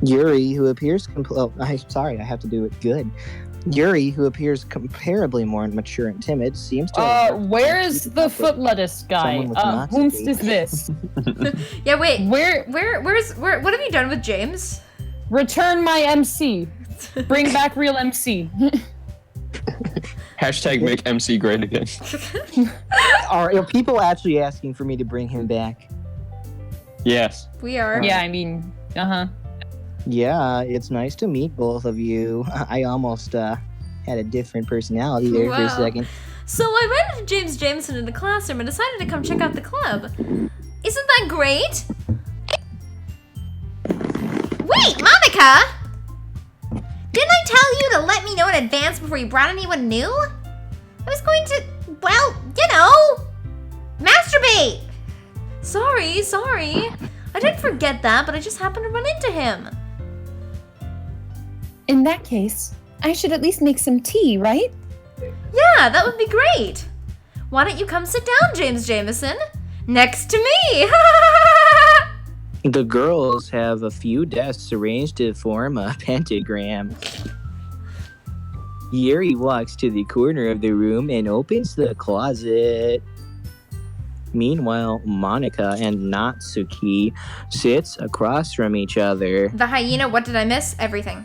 Yuri, who appears I have to do it good. Yuri, who appears comparably more mature and timid, seems to where is the foot lettuce guy? someone with Natsuki. Whomst is this? Yeah, wait. Where? What have you done with James? Return my MC. Bring back real MC. Hashtag make MC great again. Are people actually asking for me to bring him back? Yes. We are. Yeah, I mean, Yeah, it's nice to meet both of you. I almost had a different personality there for a second. So I ran into James Jameson in the classroom and decided to come check out the club. Isn't that great? Wait, Monica! Didn't I tell you to let me know in advance before you brought anyone new? I was going to, well, you know, masturbate. Sorry. I didn't forget that, but I just happened to run into him. in that case, I should at least make some tea, right? Yeah, that would be great. Why don't you come sit down, James Jameson? Next to me. The girls have a few desks arranged to form a pentagram. Yuri walks to the corner of the room and opens the closet. Meanwhile, Monica and Natsuki sits across from each other. The hyena, what did I miss? Everything.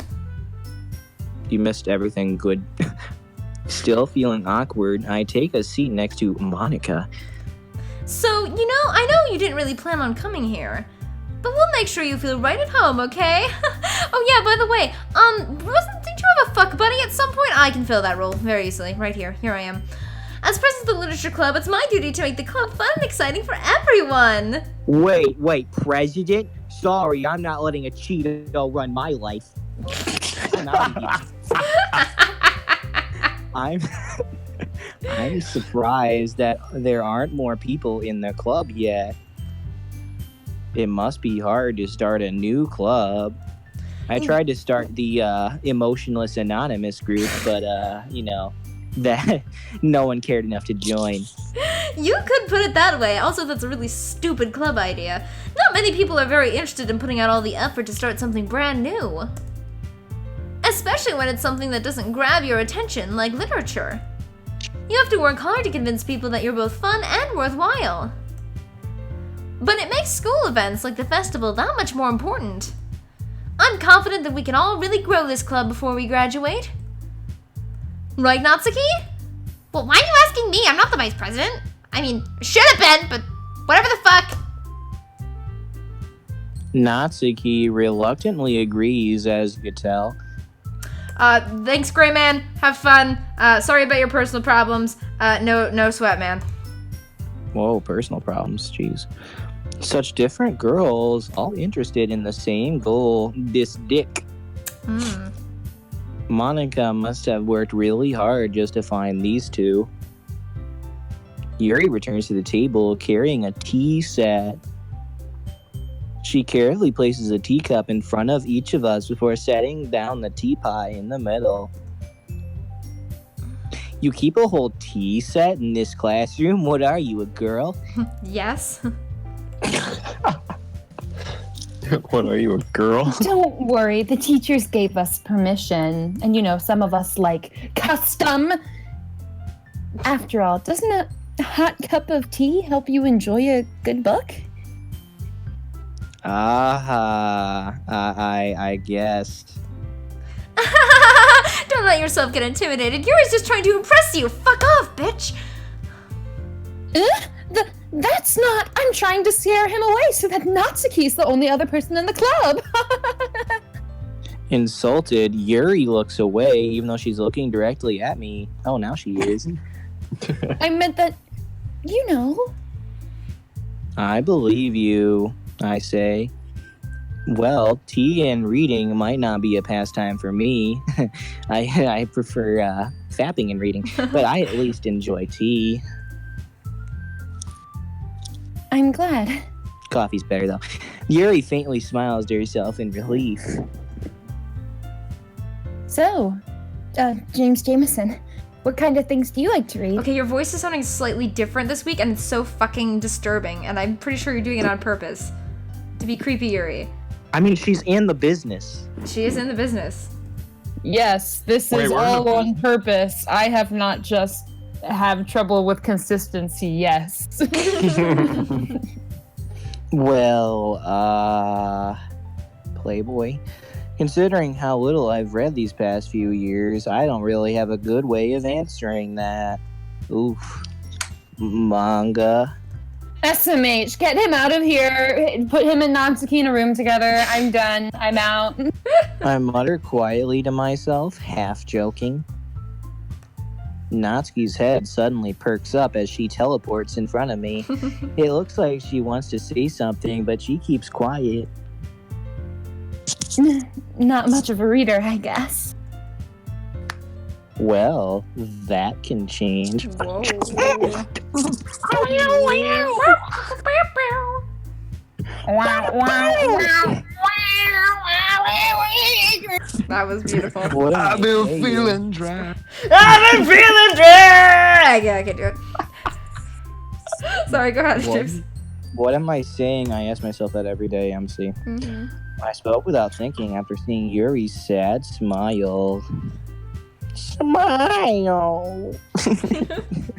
You missed everything good. Still feeling awkward, I take a seat next to Monica. So, you know, I know you didn't really plan on coming here, but we'll make sure you feel right at home, okay? Oh yeah, by the way, didn't you have a fuck buddy at some point? I can fill that role very easily. Right here. Here I am. As president of the Literature Club, it's my duty to make the club fun and exciting for everyone. Wait, president? Sorry, I'm not letting a Cheeto run my life. I'm out of here. I'm surprised that there aren't more people in the club yet. It must be hard to start a new club. I tried to start the Emotionless Anonymous group, but that no one cared enough to join. You could put it that way. Also, that's a really stupid club idea. Not many people are very interested in putting out all the effort to start something brand new. Especially when it's something that doesn't grab your attention, like literature. You have to work hard to convince people that you're both fun and worthwhile. But it makes school events like the festival that much more important. I'm confident that we can all really grow this club before we graduate. Right, Natsuki? Well, why are you asking me? I'm not the vice president. I mean, should have been, but whatever the fuck. Natsuki reluctantly agrees, as you could tell. Thanks, Gray Man. Have fun. Sorry about your personal problems. No sweat, man. Whoa, personal problems, jeez. Such different girls, all interested in the same goal, this dick. Monica must have worked really hard just to find these two. Yuri returns to the table carrying a tea set. She carefully places a teacup in front of each of us before setting down the teapot in the middle. You keep a whole tea set in this classroom? What are you, a girl? Yes. What are you, a girl? Don't worry, the teachers gave us permission. And some of us like custom. After all, doesn't a hot cup of tea help you enjoy a good book? I guess. Don't let yourself get intimidated. Yuri's just trying to impress you. Fuck off, bitch. That's not. I'm trying to scare him away so that Natsuki's the only other person in the club. Insulted, Yuri looks away even though she's looking directly at me. Oh, now she is. I meant that, I believe you, I say. Well, tea and reading might not be a pastime for me. I prefer fapping and reading, but I at least enjoy tea. I'm glad. Coffee's better, though. Yuri faintly smiles to herself in relief. So, James Jameson, what kind of things do you like to read? Okay, your voice is sounding slightly different this week, and it's so fucking disturbing, and I'm pretty sure you're doing it on purpose. To be creepy, Yuri. I mean, she's in the business. She is in the business. Yes, this is all on purpose. I have not just have trouble with consistency, yes. Well, Playboy. Considering how little I've read these past few years, I don't really have a good way of answering that. Oof. Manga. SMH, get him out of here. Put him and Natsuki in a room together. I'm done. I'm out. I mutter quietly to myself, half joking. Natsuki's head suddenly perks up as she teleports in front of me. It looks like she wants to say something, but she keeps quiet. Not much of a reader, I guess. Well, that can change. Whoa. That was beautiful. I've been feeling dry. I've been feeling dry! I can't do it. Sorry, go ahead, James. What am I saying? I ask myself that every day, MC. Mm-hmm. I spoke without thinking after seeing Yuri's sad smile. Smile!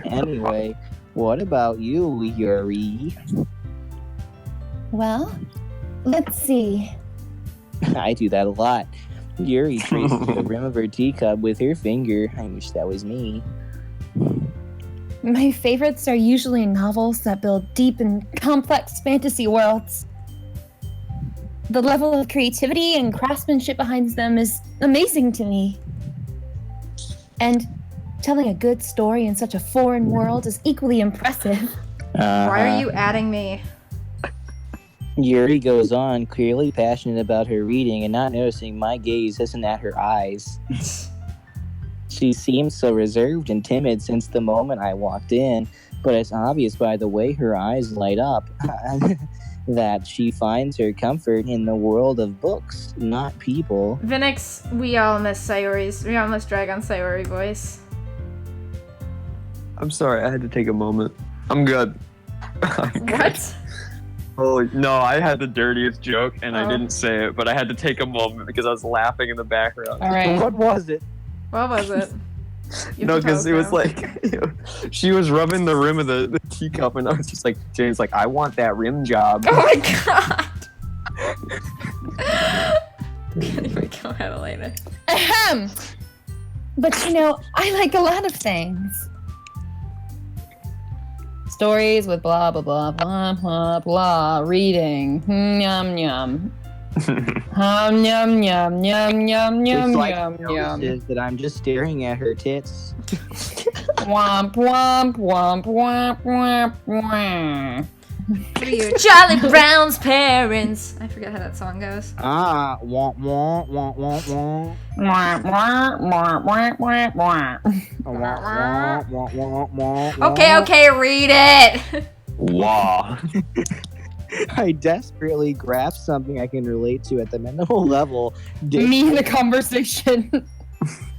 Anyway, what about you, Yuri? Well, let's see. I do that a lot. Yuri traces the rim of her teacup with her finger. I wish that was me. My favorites are usually novels that build deep and complex fantasy worlds. The level of creativity and craftsmanship behind them is amazing to me. And telling a good story in such a foreign world is equally impressive. Why are you adding me? Yuri goes on, clearly passionate about her reading and not noticing my gaze isn't at her eyes. She seems so reserved and timid since the moment I walked in, but it's obvious by the way her eyes light up that she finds her comfort in the world of books, not people. Vinix, we all miss Sayori's. We all miss Dragon Sayori voice. I'm sorry, I had to take a moment. I'm good. What? Oh, no, I had the dirtiest joke and I didn't say it, but I had to take a moment because I was laughing in the background. All right. What was it? What was it? No, because it was like, she was rubbing the rim of the teacup and I was just like, James, like, I want that rim job. Oh my god! Anyway, go ahead, Elena. Ahem! But I like a lot of things. Stories with blah, blah, blah, blah, blah, blah. Reading. Yum, yum. Yum, yum, yum, yum, yum, It's like yum, notices yum. that I'm just staring at her tits. Womp womp womp womp womp womp. For you, Charlie Brown's parents. I forget how that song goes. Womp womp womp womp womp. Womp womp womp womp womp womp. Womp womp womp womp. Okay, read it. Wow. I desperately grasp something I can relate to at the mental level. Me in the conversation.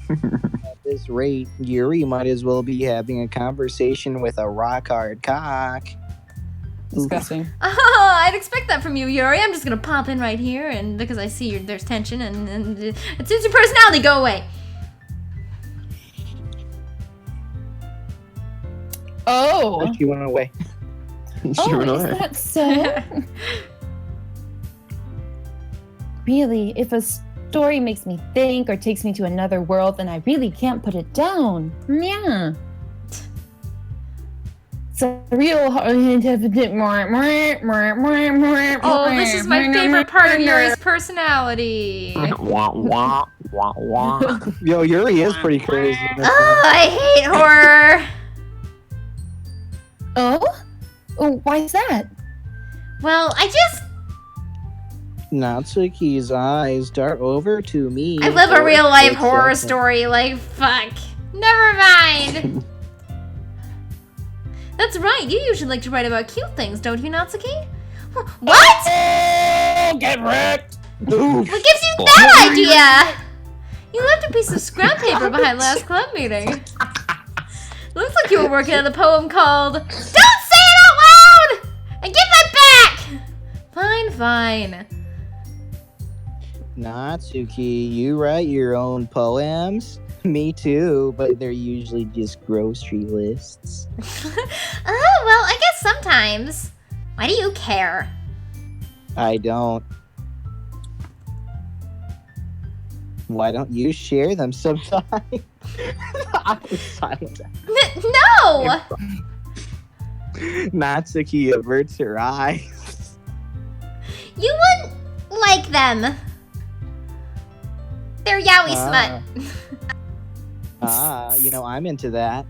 At this rate, Yuri might as well be having a conversation with a rock hard cock. Disgusting. Oh, I'd expect that from you, Yuri. I'm just gonna pop in right here, and because I see there's tension, and it suits your personality. Go away. Oh. She went away. Oh, is that so? Really, if a story makes me think or takes me to another world, then I really can't put it down. Yeah. Surreal. Oh, this is my favorite part of Yuri's personality. Wah, wah, wah, wah. Yo, Yuri is pretty crazy. Oh, I hate horror. Oh, why is that? Well, I just... Natsuki's eyes dart over to me. I live a real life horror second. story, like, fuck. Never mind. That's right, you usually like to write about cute things, don't you, Natsuki? What? Oh, get wrecked! What gives you that idea? You left a piece of scrap paper behind last club meeting. Looks like you were working on a poem called Don't Say It Out Loud! And give that back! Fine, fine. Natsuki, you write your own poems? Me too, but they're usually just grocery lists. Oh, well, I guess sometimes. Why do you care? I don't. Why don't you share them sometime? I was silent. No! Natsuki averts her eyes. You wouldn't like them. They're yaoi smut. I'm into that.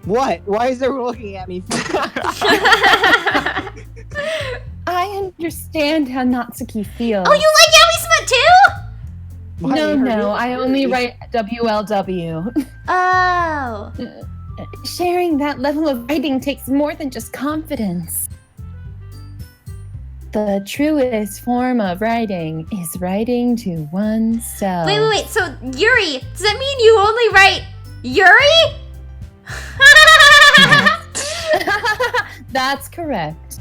What? Why is everyone looking at me? I understand how Natsuki feels. Oh, you like yaoi smut too? No, I only write WLW. Oh. Sharing that level of writing takes more than just confidence. The truest form of writing is writing to oneself. Wait. So, Yuri, does that mean you only write Yuri? That's correct.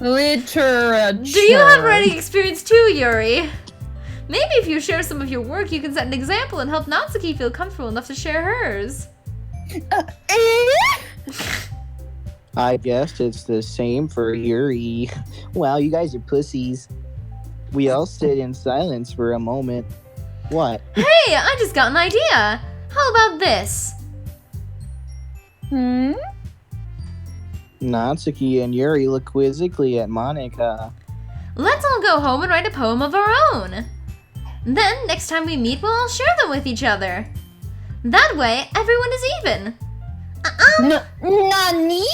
Literature. Do you have writing experience too, Yuri? Maybe if you share some of your work, you can set an example and help Natsuki feel comfortable enough to share hers. I guess it's the same for Yuri. Wow, you guys are pussies. We all stood in silence for a moment. What? Hey, I just got an idea. How about this? Natsuki and Yuri look quizzically at Monica. Let's all go home and write a poem of our own. Then, next time we meet, we'll all share them with each other. That way, everyone is even. Nani?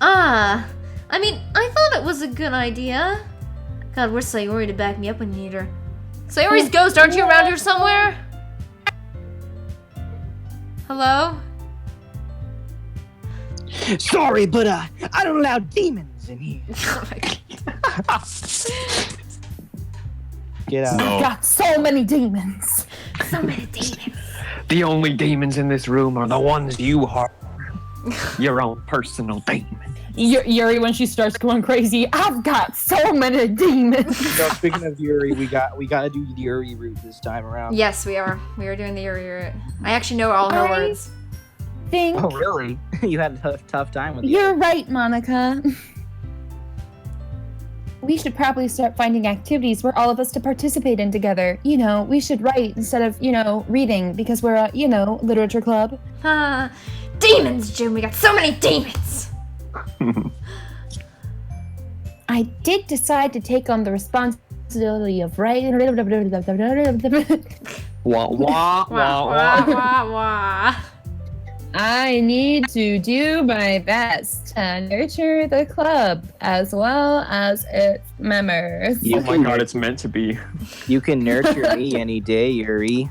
I thought it was a good idea. God, where's Sayori to back me up when you need her? Sayori's ghost, aren't you around here somewhere? Hello? Sorry, but I don't allow demons in here. Oh my God. Get out. I've got so many demons. So many demons. The only demons in this room are the ones you harbor. Your own personal demon. Yuri, when she starts going crazy, I've got so many demons. So speaking of Yuri, we gotta do the Yuri route this time around. Yes, we are. We are doing the Yuri route. I actually know all her words. Think Oh really? You had a tough time with you're right, Monica. We should probably start finding activities where all of us to participate in together. You know, we should write instead of, reading because we're a, literature club. Demons, Jim. We got so many demons. I did decide to take on the responsibility of writing. Wah, wah, Wah, wah, wah, wah. I need to do my best to nurture the club as well as its members. Oh my god, it's meant to be. You can nurture me any day, Yuri.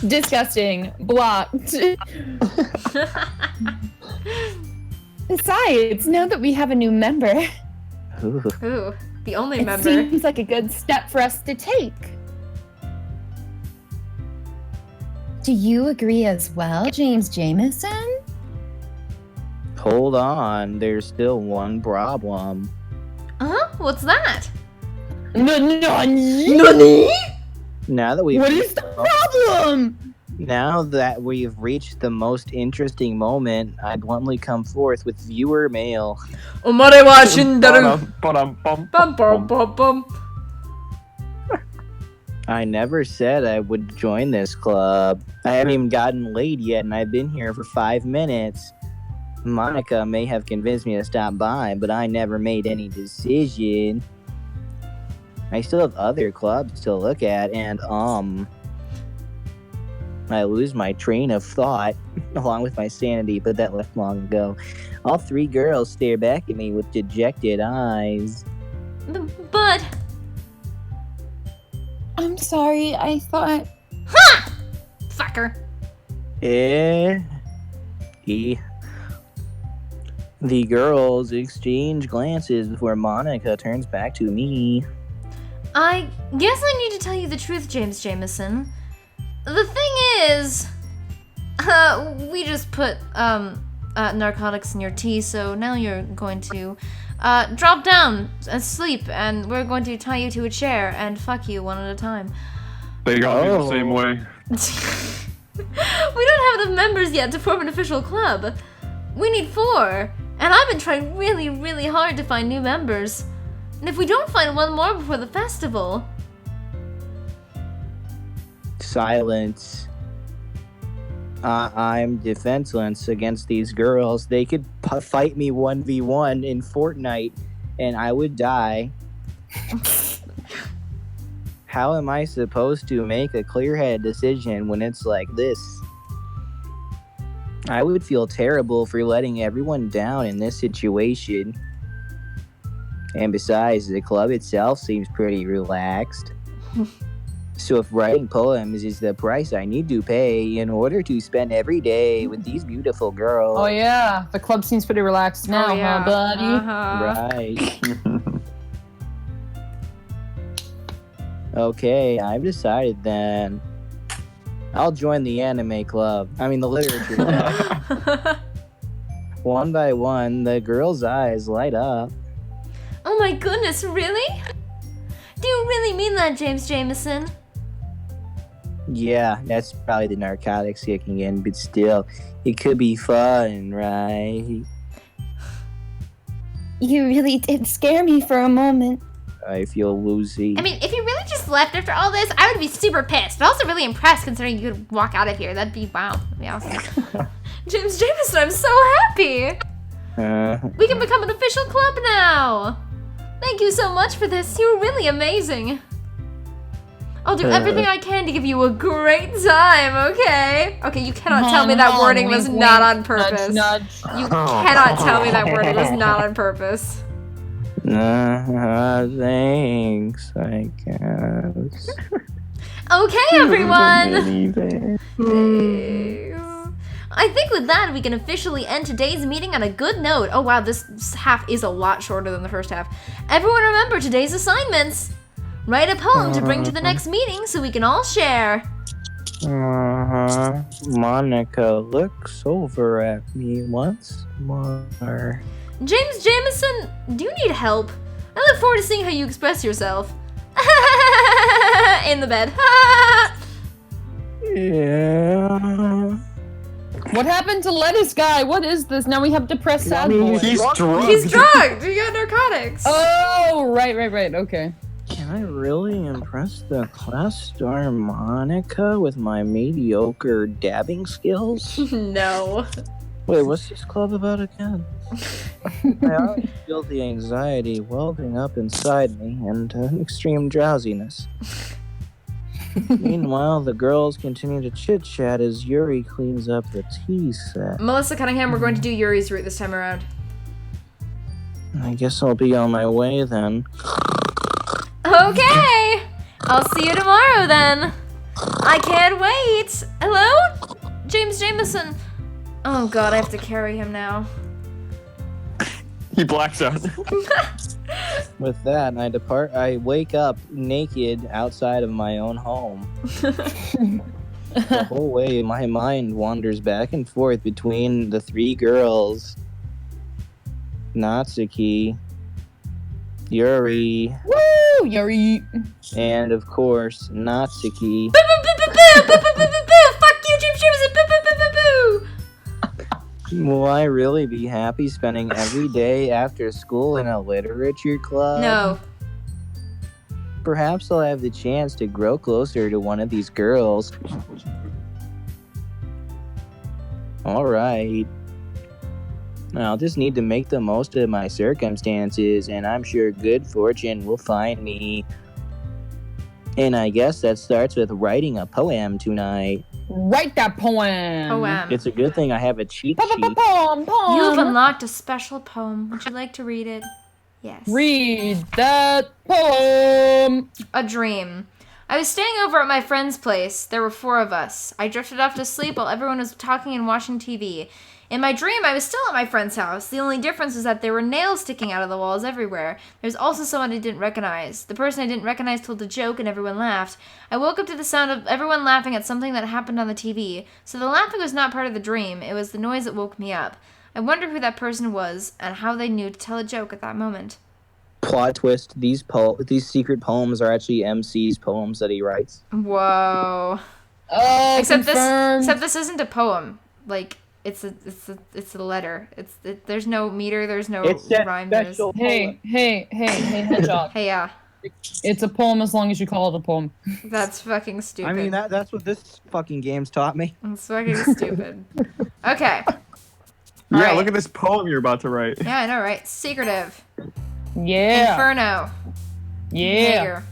Disgusting. Blocked. Besides, now that we have a new member, Ooh. Ooh, the only it member. seems like a good step for us to take. Do you agree as well, James Jameson? Hold on, there's still one problem. Huh? What's that? Nani? Now that we've What is the problem? Now that we've reached the most interesting moment, I bluntly come forth with viewer mail. Omare wa shindaru. Ba-dum-bum. Bum, bum, bum, bum. I never said I would join this club. I haven't even gotten laid yet, and I've been here for 5 minutes. Monica may have convinced me to stop by, but I never made any decision. I still have other clubs to look at, and I lose my train of thought, along with my sanity, but that left long ago. All 3 girls stare back at me with dejected eyes. But. I'm sorry, I thought... Ha! Fucker. The girls exchange glances before Monica turns back to me. I guess I need to tell you the truth, James Jameson. The thing is, we just put narcotics in your tea, so now you're going to drop down and sleep, and we're going to tie you to a chair and fuck you one at a time. They got me the same way. We don't have enough members yet to form an official club. We need 4, and I've been trying really, really hard to find new members. And if we don't find one more before the festival... Silence. I'm defenseless against these girls. They could fight me 1v1 in Fortnite, and I would die. How am I supposed to make a clear-headed decision when it's like this? I would feel terrible for letting everyone down in this situation. And besides, the club itself seems pretty relaxed. So if writing poems is the price I need to pay in order to spend every day with these beautiful girls... Oh yeah, the club seems pretty relaxed now, huh, buddy? Right. Okay, I've decided then. I'll join the anime club. I mean, the literature club. One by one, the girls' eyes light up. Oh my goodness, really? Do you really mean that, James Jameson? Yeah, that's probably the narcotics kicking in, but still, it could be fun, right? You really did scare me for a moment. I feel woozy. I mean, if you really just left after all this, I would be super pissed, but also really impressed considering you could walk out of here. That'd be, wow, that'd be awesome. James Jameson, I'm so happy! We can become an official club now! Thank you so much for this, you were really amazing. I'll do everything I can to give you a great time, okay? Okay, you cannot tell me that wording was not on purpose. Nudge. You cannot tell me that wording was not on purpose. Thanks, I guess. Okay, everyone! I think with that, we can officially end today's meeting on a good note. Oh wow, this half is a lot shorter than the first half. Everyone remember today's assignments. Write a poem to bring to the next meeting so we can all share. Monica looks over at me once more. James Jameson, do you need help? I look forward to seeing how you express yourself. In the bed. Yeah. What happened to lettuce guy? What is this? Now we have depressed sad boy. He's drugged. He's drugged. He got narcotics. Oh, right. Okay. Can I really impress the class star Monica with my mediocre dabbing skills? No. Wait, what's this club about again? I already feel the anxiety welling up inside me and extreme drowsiness. Meanwhile, the girls continue to chit-chat as Yuri cleans up the tea set. Melissa Cunningham, we're going to do Yuri's route this time around. I guess I'll be on my way then. Okay! I'll see you tomorrow then. I can't wait. Hello? James Jameson. Oh god, I have to carry him now. He blacks out. With that, I depart. I wake up naked outside of my own home. The whole way, my mind wanders back and forth between the three girls. Natsuki, Yuri, Woo! Yuri. and of course, Natsuki. Boo boo boo boo boo boo boo boo boo boo! Fuck you, James Jameson! Boo boo boo boo boo! Will I really be happy spending every day after school in a literature club? No. Perhaps I'll have the chance to grow closer to one of these girls. Alright. I'll just need to make the most of my circumstances, and I'm sure good fortune will find me. And I guess that starts with writing a poem tonight. Write that poem. Poem. It's a good thing I have a cheat sheet. Poem. You've unlocked a special poem. Would you like to read it? Yes. Read that poem. A dream. I was staying over at my friend's place. There were 4 of us. I drifted off to sleep while everyone was talking and watching TV. In my dream, I was still at my friend's house. The only difference was that there were nails sticking out of the walls everywhere. There was also someone I didn't recognize. The person I didn't recognize told a joke and everyone laughed. I woke up to the sound of everyone laughing at something that happened on the TV. So the laughing was not part of the dream. It was the noise that woke me up. I wonder who that person was and how they knew to tell a joke at that moment. Plot twist, these secret poems are actually MC's poems that he writes. Whoa. Oh, Except confirmed. this isn't a poem. Like, it's a letter. There's no meter, there's no rhyme. Hey, Hedgehog. Hey, yeah. It's a poem as long as you call it a poem. That's fucking stupid. I mean, that's what this fucking game's taught me. That's fucking stupid. Okay. Yeah, Alright. look at this poem you're about to write. Yeah, I know, right? Secretive. Yeah. Inferno. Yeah. Hager.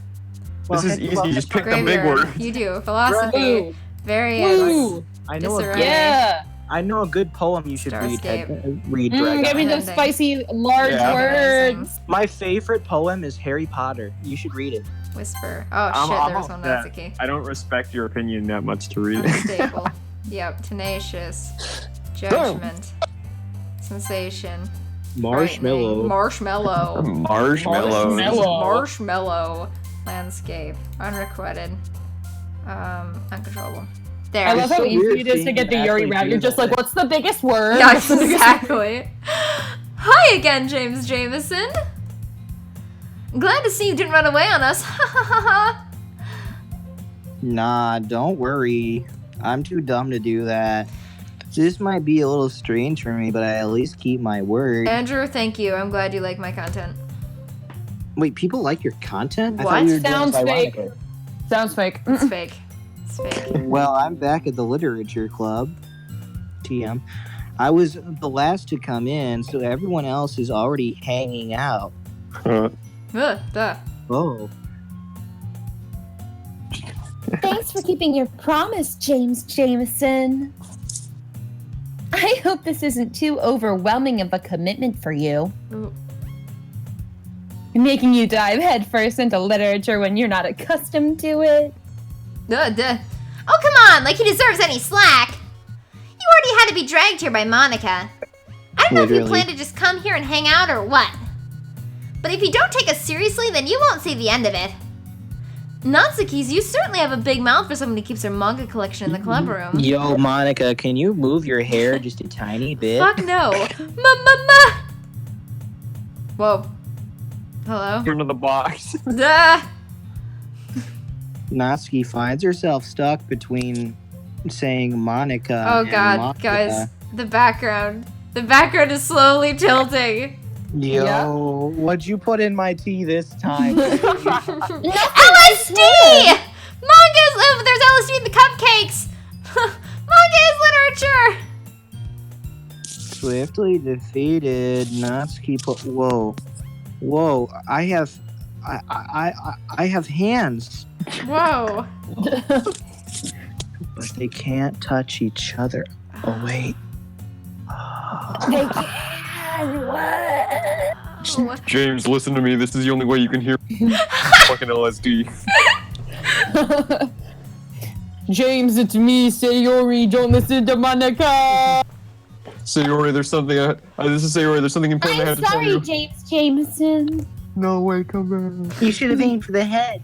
This is easy, just pick the big Graveyard. word. You do. Philosophy. Woo. Variance. Woo. I know Disarray. Yeah. I know a good poem you should read. Starscape. Read, Dragon. Give me those Ending. spicy large Yeah. words. My favorite poem is Harry Potter. You should read it. Whisper. Oh I'm- shit, I'm there was all- one yeah. Natsuki. I don't respect your opinion that much to read. Unstable. Yep. Tenacious. Judgment. Sensation. Marshmallow. Marshmallow. Marshmallows. Marshmallow. Landscape. Unrequited. Uncontrollable. There. I love how so easy weird it is to seeing get the you Yuri actually rap. do You're just that. like, what's the biggest word? Yeah, What's the biggest exactly. Hi again, James Jameson. Glad to see you didn't run away on us. Nah, don't worry. I'm too dumb to do that. This might be a little strange for me, but I at least keep my word. Andrew, thank you. I'm glad you like my content. Wait, people like your content? I What? thought you were doing Sounds this fake. ironically. Sounds fake. It's fake. It's fake. Well, I'm back at the literature club. TM. I was the last to come in, so everyone else is already hanging out. Duh. Oh. Thanks for keeping your promise, James Jameson. I hope this isn't too overwhelming of a commitment for you. Ooh. Making you dive headfirst into literature when you're not accustomed to it. Duh. Oh, come on! Like he deserves any slack! You already had to be dragged here by Monica. I don't know if you Literally. plan to just come here and hang out or what. But if you don't take us seriously, then you won't see the end of it. Natsuki's, you certainly have a big mouth for someone who keeps their manga collection in the club room. Yo, Monica, can you move your hair just a tiny bit? Fuck no. Ma. Whoa. Hello? Into the box. Duh. Natsuki finds herself stuck between saying Monica Oh and god, Monica. guys. The background. The background is slowly tilting. Yo, Yeah. what'd you put in my tea this time? LSD! Manga's there's LSD in the cupcakes! Manga is literature! Swiftly defeated. Natsuki. Whoa! I have hands, Whoa. but they can't touch each other. Oh wait. They can. What? James, listen to me. This is the only way you can hear fucking LSD. James, it's me, Sayori. Don't listen to Monica. Sayori, there's something. This is Sayori. There's something important I have I'm to tell sorry, you. James Jameson. No way, come back. You should have aimed for the head.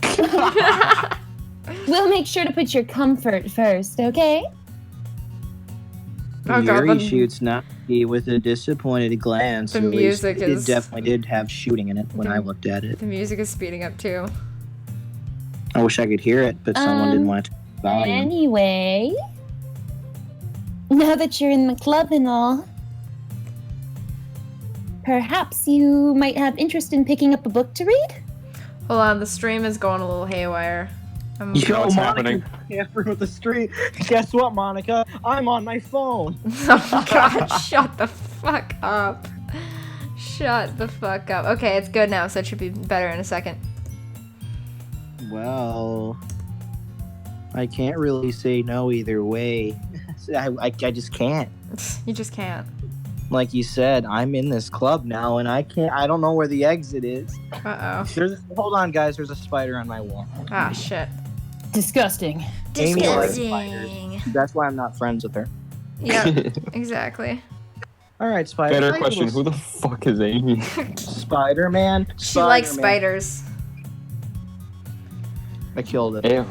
We'll make sure to put your comfort first, okay? Oh, God, Yuri the- shoots Natsuki with a disappointed glance. The At least music it is- definitely did have shooting in it when I looked at it. The music is speeding up too. I wish I could hear it, but someone didn't want to. Volume. Anyway, now that you're in the club and all, perhaps you might have interest in picking up a book to read? Hold on, the stream is going a little haywire. I'm Yo, What's Monica, happening? tampering with the street. Guess what, Monica? I'm on my phone. Oh God, shut the fuck up. Shut the fuck up. Okay, it's good now, so it should be better in a second. Well, I can't really say no either way. I just can't. You just can't. Like you said, I'm in this club now, and I don't know where the exit is. Uh-oh. Hold on, guys. There's a spider on my wall. Ah, shit. Disgusting. Amy likes spiders. That's why I'm not friends with her. Yep, exactly. All right, Spider. Better Hi, question. little Who the fuck is Amy? Spider-Man. She likes Spider-Man. spiders. I killed it. Yeah.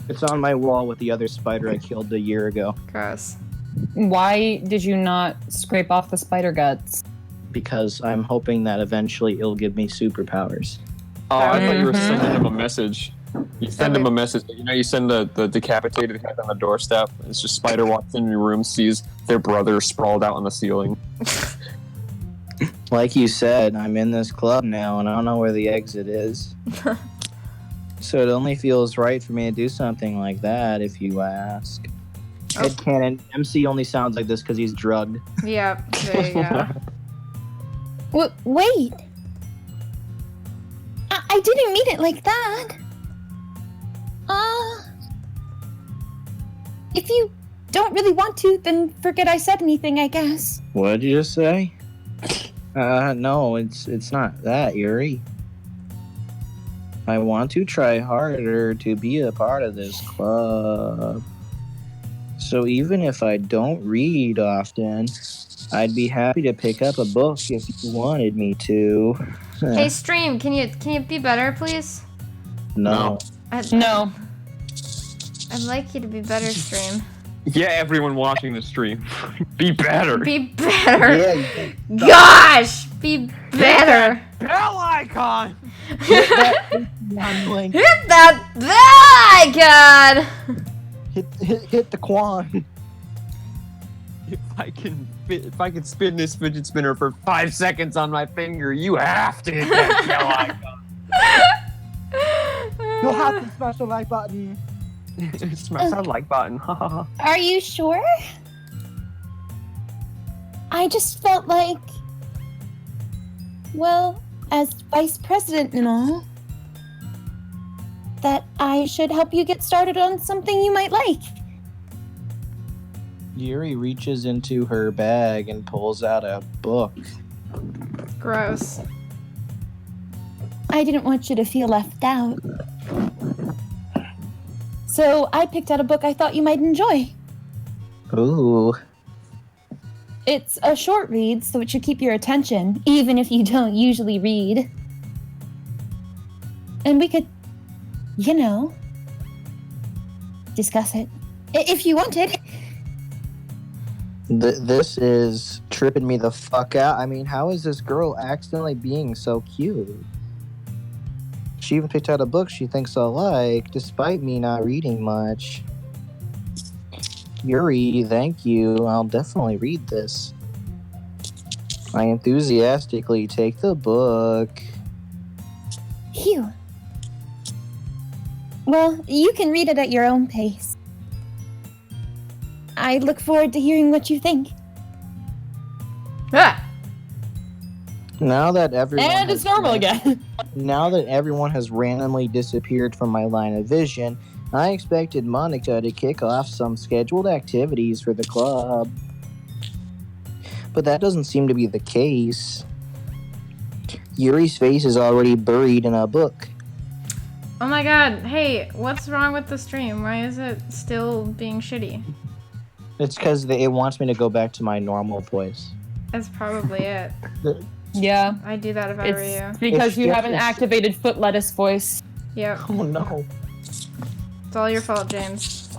It's on my wall with the other spider I killed a year ago. Gross. Why did you not scrape off the spider guts? Because I'm hoping that eventually it'll give me superpowers. Oh, I thought you were Mhm. sending him a message. You send him a message. You know, you send the decapitated head on the doorstep. It's just Spider walks in your room, sees their brother sprawled out on the ceiling. Like you said, I'm in this club now, and I don't know where the exit is. So it only feels right for me to do something like that, if you ask. Headcanon, MC only sounds like this because he's drugged. Yep, there you go. Wait. I didn't mean it like that. If you don't really want to, then forget I said anything, I guess. What did you just say? No, it's not that, Yuri. I want to try harder to be a part of this club. So even if I don't read often, I'd be happy to pick up a book if you wanted me to. Hey, stream, can you be better, please? No. No. I'd like you to be better, stream. Yeah, everyone watching the stream, be better. Be better. Yeah, Gosh, be better. Bell icon. hit that Patreon link. Hit that bell icon. Hit the Quan. If I can spin this fidget spinner for 5 seconds on my finger, you have to hit that bell icon. You'll have to smash the like button. Smash that like button. Are you sure? I just felt like, well, as vice president and all, that I should help you get started on something you might like. Yuri reaches into her bag and pulls out a book. Gross. I didn't want you to feel left out. So I picked out a book I thought you might enjoy. Ooh. It's a short read, so it should keep your attention, even if you don't usually read. And we could, discuss it. If you wanted. This is tripping me the fuck out. I mean, how is this girl accidentally being so cute? She even picked out a book she thinks I'll like, despite me not reading much. Yuri, thank you. I'll definitely read this. I enthusiastically take the book. Phew. Well, you can read it at your own pace. I look forward to hearing what you think. Ah! Now that everyone And it's normal again. Now that everyone has randomly disappeared from my line of vision, I expected Monica to kick off some scheduled activities for the club. But that doesn't seem to be the case. Yuri's face is already buried in a book. Oh my god, hey, what's wrong with the stream? Why is it still being shitty? It's because it wants me to go back to my normal voice. That's probably it. Yeah. I'd do that if I were you. It's because you have an activated foot lettuce voice. Yep. Oh no. It's all your fault, James.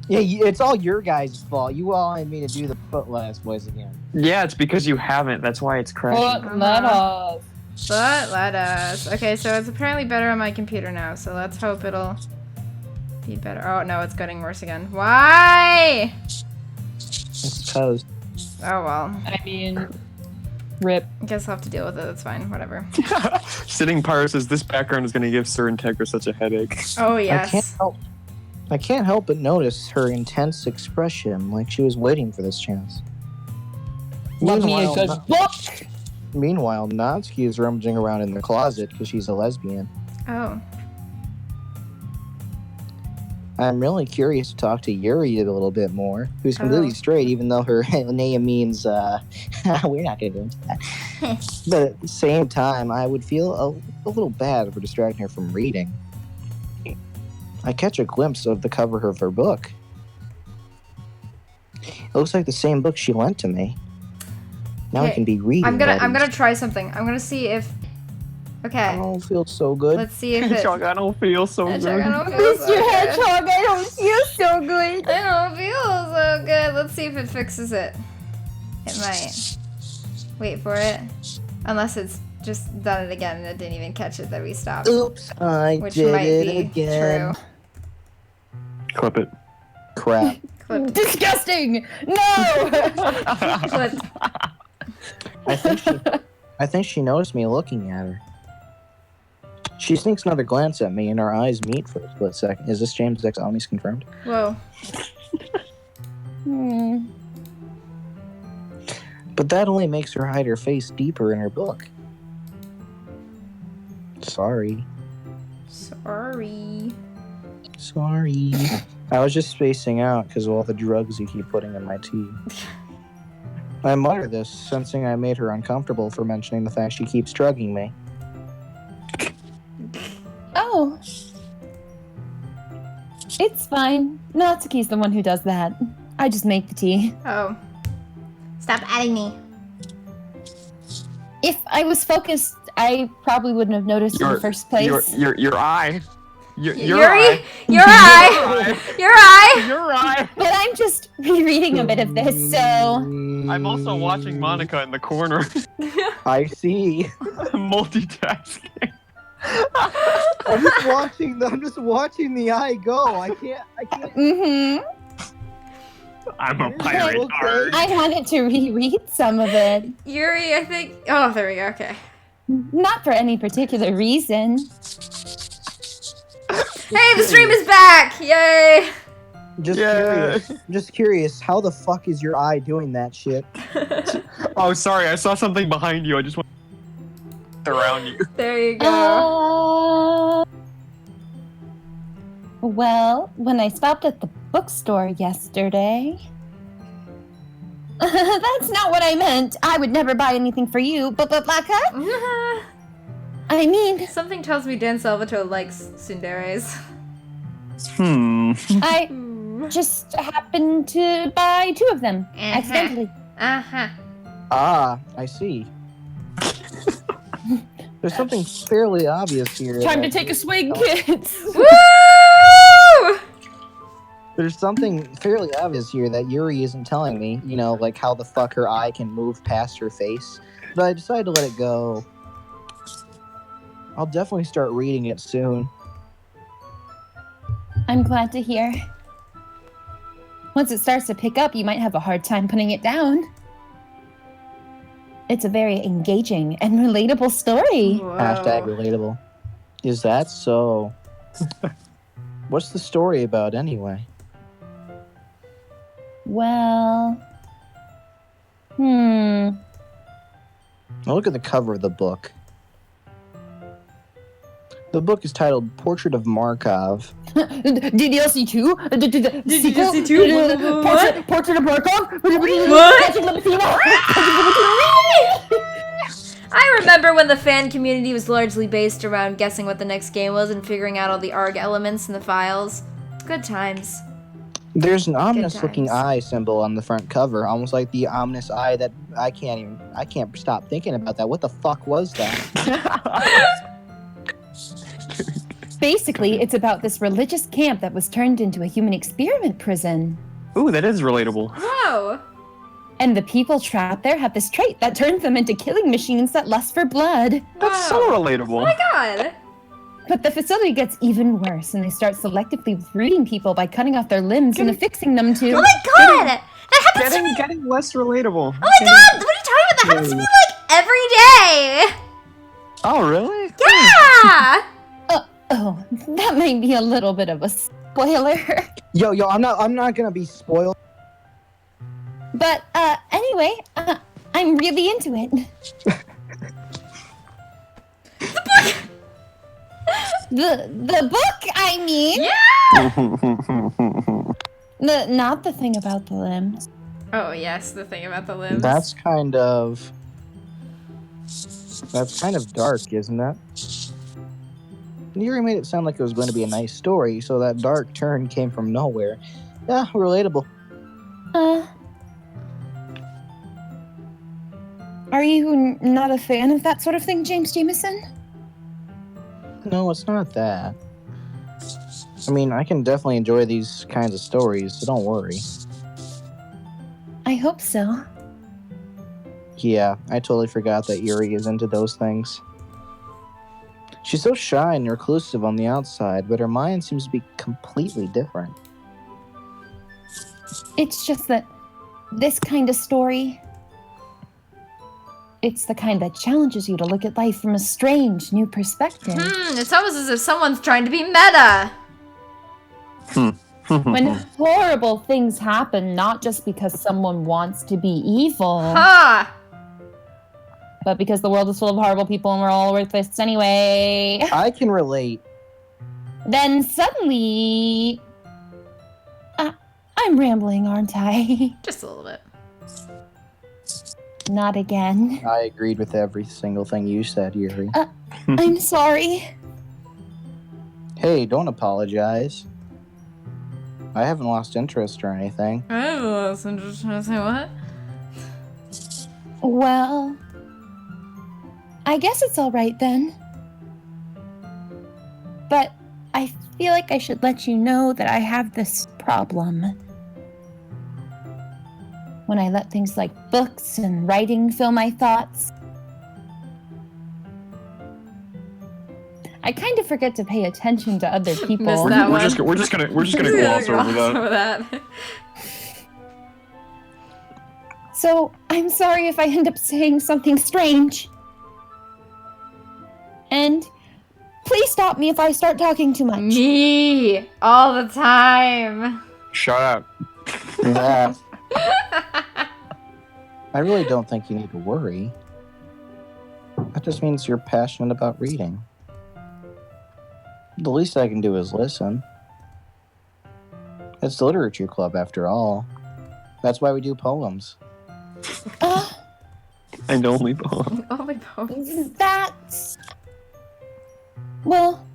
Yeah, it's all your guys' fault. You all wanted me to do the foot lettuce voice again. Yeah, it's because you haven't. That's why it's crashing. Foot lettuce. But let us. Okay, so it's apparently better on my computer now, so let's hope it'll be better. Oh no, it's getting worse again. Why? It's because. Oh well. I mean, rip. I guess I'll have to deal with it. That's fine. Whatever. Sitting Pyro says this background is going to give Sir Integra such a headache. Oh I yes. can't help but notice her intense expression, like she was waiting for this chance. Love me a Meanwhile, good book. Meanwhile, Natsuki is rummaging around in the closet because she's a lesbian. Oh. I'm really curious to talk to Yuri a little bit more, who's completely straight, even though her name means, we're not going to go into that. But at the same time, I would feel a little bad for distracting her from reading. I catch a glimpse of the cover of her book. It looks like the same book she lent to me. Now I can be reading. I'm gonna try something. I'm gonna see if. Okay. I don't feel so good. Let's see if it. Hedgehog, I don't feel so good. I don't feel so good. Hedgehog, I don't feel so good. I don't feel so good. Let's see if it fixes it. It might. Wait for it. Unless it's just done it again and it didn't even catch it that we stopped. Oops, I Which did might it be again. true. Clip it. Crap. Clipped. Disgusting. No. Clipped. I think she noticed me looking at her. She sneaks another glance at me, and our eyes meet for a split second. Is this James X Omnis confirmed? Whoa. But that only makes her hide her face deeper in her book. Sorry. Sorry. I was just spacing out because of all the drugs you keep putting in my tea. I mutter this, sensing I made her uncomfortable for mentioning the fact she keeps drugging me. Oh. It's fine. Natsuki's the one who does that. I just make the tea. Oh. Stop adding me. If I was focused, I probably wouldn't have noticed in the first place. Your eye. Your Yuri? eye. Your eye! Your eye! Your eye. But I'm just rereading a bit of this, so... I'm also watching Monica in the corner. I see. Multitasking. I'm just watching the eye go. I can't. Mm-hmm. I'm a pirate. Okay. I wanted to reread some of it. Yuri, I think. Oh, there we go. Okay. Not for any particular reason. Hey, the stream is back! Yay! Just curious, how the fuck is your eye doing that shit? Oh, sorry. I saw something behind you. I just went around you. There you go. Well, when I stopped at the bookstore yesterday... That's not what I meant. I would never buy anything for you, but Laka? I mean... Something tells me Dan Salvatore likes tsunderes. I just happened to buy 2 of them, accidentally. Uh-huh. Ah, I see. There's something fairly obvious here. Time to take a swing, kids. Woo! There's something fairly obvious here that Yuri isn't telling me. You know, like how the fuck her eye can move past her face. But I decided to let it go. I'll definitely start reading it soon. I'm glad to hear. Once it starts to pick up, you might have a hard time putting it down. It's a very engaging and relatable story. Whoa. Hashtag relatable. Is that so? What's the story about anyway? Well... Now look at the cover of the book. The book is titled Portrait of Markov. DDLC 2? DDLC 2? Portrait of Markov? What? I remember when the fan community was largely based around guessing what the next game was and figuring out all the ARG elements in the files. Good times. There's an ominous looking times. eye symbol on the front cover, almost like the ominous eye that I can't stop thinking about that. What the fuck was that? Basically, it's about this religious camp that was turned into a human experiment prison. Ooh, that is relatable. Whoa. And the people trapped there have this trait that turns them into killing machines that lust for blood. That's so relatable. Oh my god. But the facility gets even worse, and they start selectively recruiting people by cutting off their limbs and affixing them to... Oh my god! That happens to me! Getting less relatable. Oh my god! What are you talking about? That happens to me like every day! Oh, really? Yeah! Oh, that might be a little bit of a spoiler. Yo, I'm not gonna be spoiled. But, anyway, I'm really into it. The book, I mean! Yeah! Not the thing about the limbs. Oh yes, the thing about the limbs. That's kind of dark, isn't it? Yuri made it sound like it was going to be a nice story, so that dark turn came from nowhere. Yeah, relatable. Are you not a fan of that sort of thing, James Jameson? No, it's not that. I mean, I can definitely enjoy these kinds of stories, so don't worry. I hope so. Yeah, I totally forgot that Yuri is into those things. She's so shy and reclusive on the outside, but her mind seems to be completely different. It's just that this kind of story, it's the kind that challenges you to look at life from a strange, new perspective. It's almost as if someone's trying to be meta. When horrible things happen, not just because someone wants to be evil, Ha! but because the world is full of horrible people and we're all worthless anyway. I can relate. Then suddenly... I'm rambling, aren't I? Just a little bit. Not again. I agreed with every single thing you said, Yuri. I'm sorry. Hey, don't apologize. I haven't lost interest or anything. I was interested to say what? Well, I guess it's all right then. But I feel like I should let you know that I have this problem. When I let things like books and writing fill my thoughts, I kind of forget to pay attention to other people. Missed that We're one. just gonna gloss over that. So I'm sorry if I end up saying something strange. And please stop me if I start talking too much. Me! All the time. Shut up. Yeah. I really don't think you need to worry. That just means you're passionate about reading. The least I can do is listen. It's the literature club, after all. That's why we do poems. And only poem. Only poems. Well,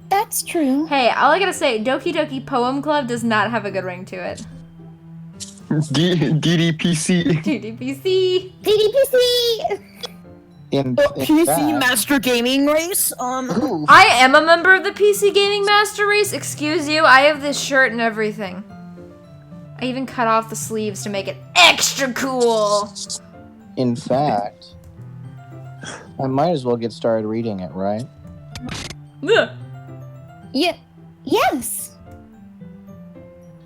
that's true. Hey, all I gotta say, Doki Doki Poem Club does not have a good ring to it. DDPC. DDPC. DDPC! In PC fact, Master Gaming Race? ooh, I am a member of the PC Gaming Master Race. Excuse you, I have this shirt and everything. I even cut off the sleeves to make it extra cool. in fact, I might as well get started reading it, right? Ugh. Yes.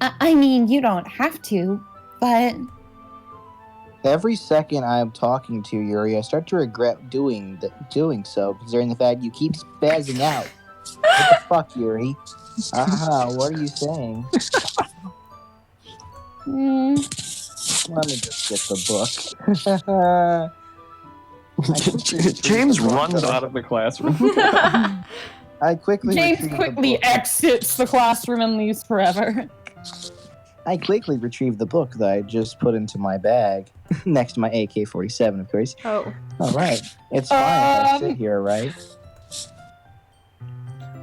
I mean, you don't have to, but... Every second I'm talking to Yuri, I start to regret doing so, considering the fact you keep spazzing out. What the fuck, Yuri? What are you saying? Let me just get the book. James runs out of the classroom. I quickly James retrieve the quickly book. exits the classroom and leaves forever. I quickly retrieve the book that I just put into my bag, next to my AK-47, of course. Oh. All right, it's fine. I sit here, right?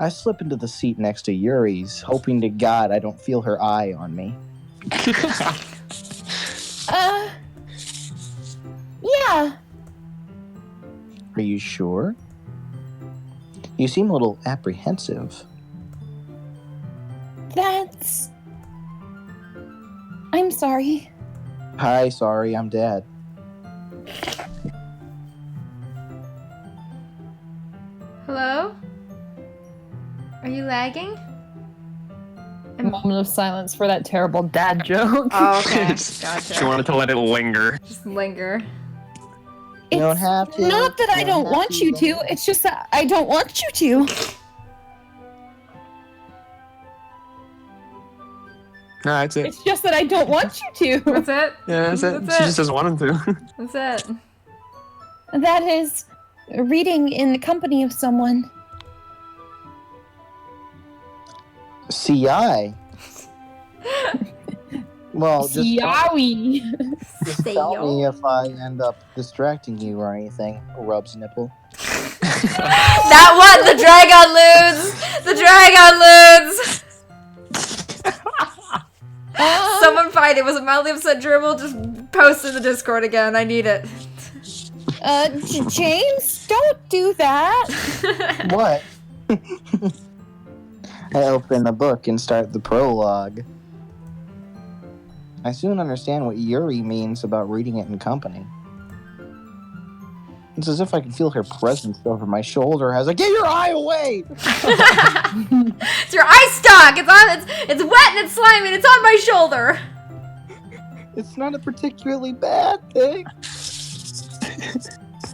I slip into the seat next to Yuri's, hoping to God I don't feel her eye on me. Yeah. Are you sure? You seem a little apprehensive. That's... I'm sorry. Hi, sorry, I'm Dad. Hello? Are you lagging? A moment of silence for that terrible dad joke. Oh, okay. Gotcha. She wanted to let it linger. Just linger. You don't It's have to. not that I You don't have want you to. Dad. It's just that I don't want you to. No, that's it. It's just that I don't want you to. That's it? Yeah, that's it. That's She it. just doesn't want him to. That's it. That is reading in the company of someone. CI. Well, just Yowie. tell me if I end up distracting you or anything. Rubs nipple. That one! The Dragon Ludes! The Dragon Ludes! Someone find it. Was it mildly upset dribble? Just post in the Discord again. I need it. James, don't do that. What? I open the book and start the prologue. I soon understand what Yuri means about reading it in company. It's as if I can feel her presence over my shoulder as I get your eye away! It's your eye stalk! It's wet and it's slimy and it's on my shoulder! It's not a particularly bad thing.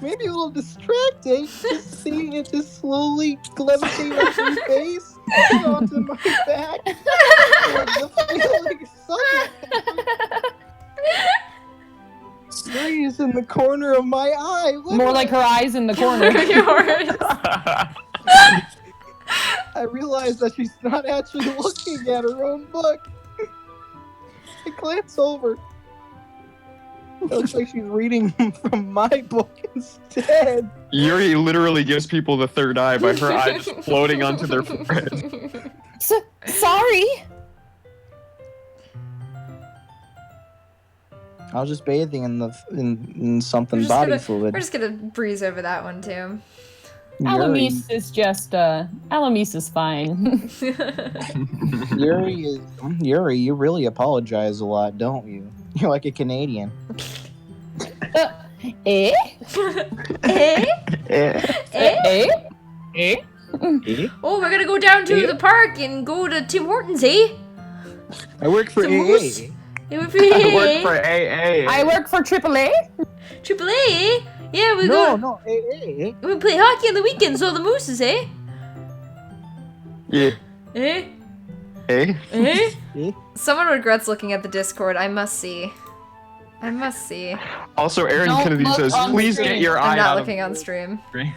Maybe a little distracting, just seeing it just slowly levitate off your face and onto my back. Like the feeling sunlight. Yuri's in the corner of my eye. More like her eyes in the corner. Yours. I realize that she's not actually looking at her own book. I glance over. It looks like she's reading from my book instead. Yuri literally gives people the third eye by her eye just floating onto their forehead. Sorry. I was just bathing in something We're body fluid. just gonna breeze over that one too. Alamise is just, Alamise is fine. Yuri, you really apologize a lot, don't you? You're like a Canadian. Eh? Eh? Eh? Eh? Oh, we're gonna go down to the park and go to Tim Hortons, eh? I work for Some AA. moose. You work for I work AA? for AA. I work for AAA. Triple A? Yeah, we No, AA. we play hockey on the weekends, so the Mooses, eh? Yeah. Eh? Hey. Eh? Eh? Someone regrets looking at the Discord. I must see. I must see. Also, Aaron Don't Kennedy look says, on please screen. get your I'm eye not out looking of on stream. screen.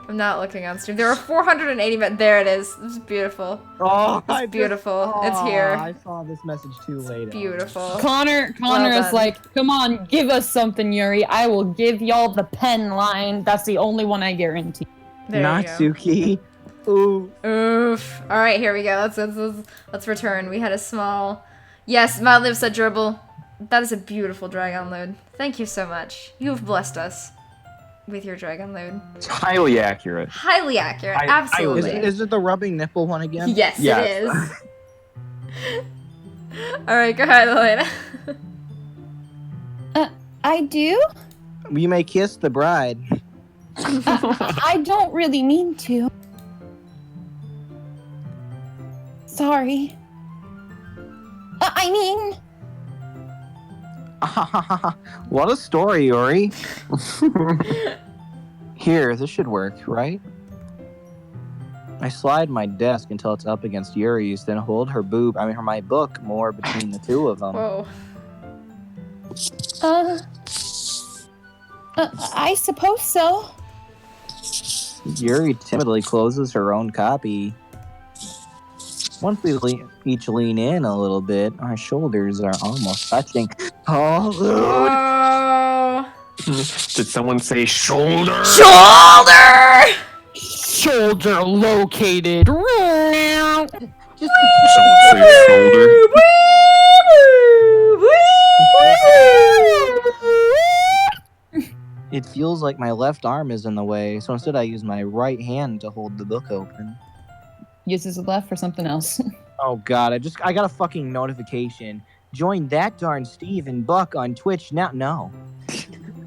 I'm not looking on stream. There are 480 there it is. It's beautiful. Oh, It's beautiful. It's here. I saw this message too late. Beautiful. Connor Well is done. like, come on, give us something, Yuri. I will give y'all the pen line. That's the only one I guarantee. There you go. Natsuki. Ooh. Oof. All right, here we go. Let's return. We had a small. Yes, mildly upset dribble. That is a beautiful dragon load. Thank you so much. You have blessed us with your dragon load. It's highly accurate. Highly accurate. I- Absolutely. Is it the rubbing nipple one again? Yes, Yes. it is. All right, go ahead, Elena. I do? You may kiss the bride. I don't really mean to. Sorry. I mean, What a story, Yuri. Here, this should work, right? I slide my desk until it's up against Yuri's, then hold my book more between the two of them. Whoa. I suppose so. Yuri timidly closes her own copy. Once we each lean in a little bit, our shoulders are almost touching. Oh. Did someone say shoulder? Shoulder! Shoulder located. Just Someone say shoulder. it feels like my left arm is in the way, so instead I use my right hand to hold the book open. Uses the left for something else. Oh god, I got a fucking notification. Join that darn Steve and Buck on Twitch now. No.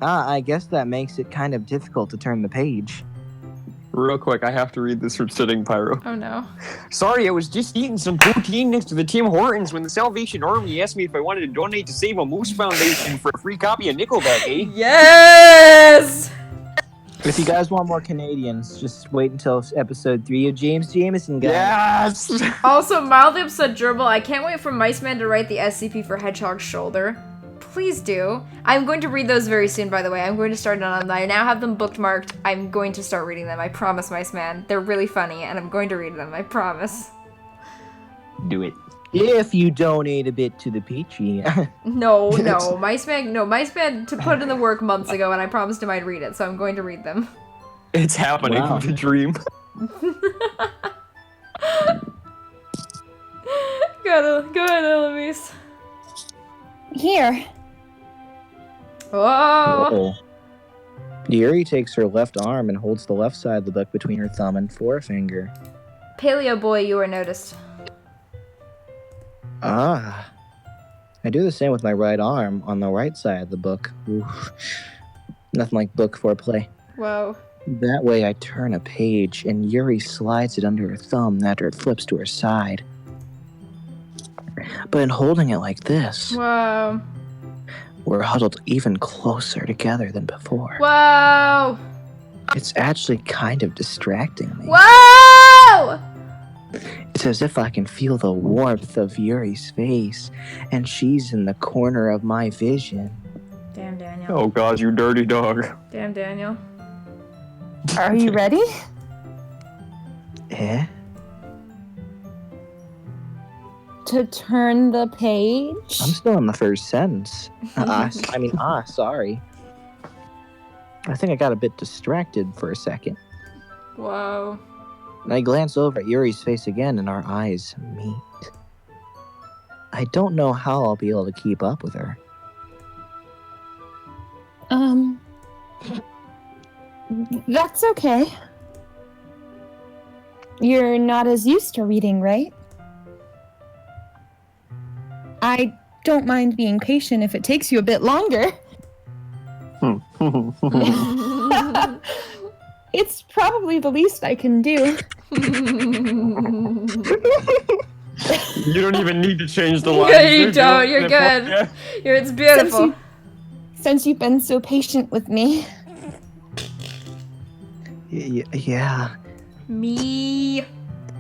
I guess that makes it kind of difficult to turn the page. Real quick, I have to read this from Sitting Pyro. Oh no. Sorry, I was just eating some poutine next to the Tim Hortons when the Salvation Army asked me if I wanted to donate to Save a Moose Foundation for a free copy of Nickelback, eh? Yes! If you guys want more Canadians, just wait until episode 3 of James Jameson, guys. Yes! Also, mildly upset gerbil, I can't wait for Miceman to write the SCP for Hedgehog's shoulder. Please do. I'm going to read those very soon, by the way. I'm going to start on them. I now have them bookmarked. I'm going to start reading them. I promise, Miceman. They're really funny, and I'm going to read them. I promise. Do it. If you donate a bit to the Patreon. No. Miceman to put in the work months ago, and I promised him I'd read it, so I'm going to read them. It's happening. Wow. The dream. Go ahead, Eloise. Here. Whoa. Yuri takes her left arm and holds the left side of the book between her thumb and forefinger. Paleo boy, you are noticed. Ah. I do the same with my right arm on the right side of the book. Oof. Nothing like book foreplay. Whoa. That way I turn a page and Yuri slides it under her thumb after it flips to her side. But in holding it like this, Whoa. we're huddled even closer together than before. Whoa. It's actually kind of distracting me. Whoa! It's as if I can feel the warmth of Yuri's face, and she's in the corner of my vision. Damn, Daniel. Oh god, you dirty dog. Damn, Daniel. Are you ready? Eh? To turn the page? I'm still in the first sentence. Sorry. I think I got a bit distracted for a second. Whoa. And I glance over at Yuri's face again, and our eyes meet. I don't know how I'll be able to keep up with her. That's okay. You're not as used to reading, right? I don't mind being patient if it takes you a bit longer. It's probably the least I can do. You don't even need to change the lines. Yeah, you don't. You're good. It's beautiful. Since you've been so patient with me. Yeah, Me.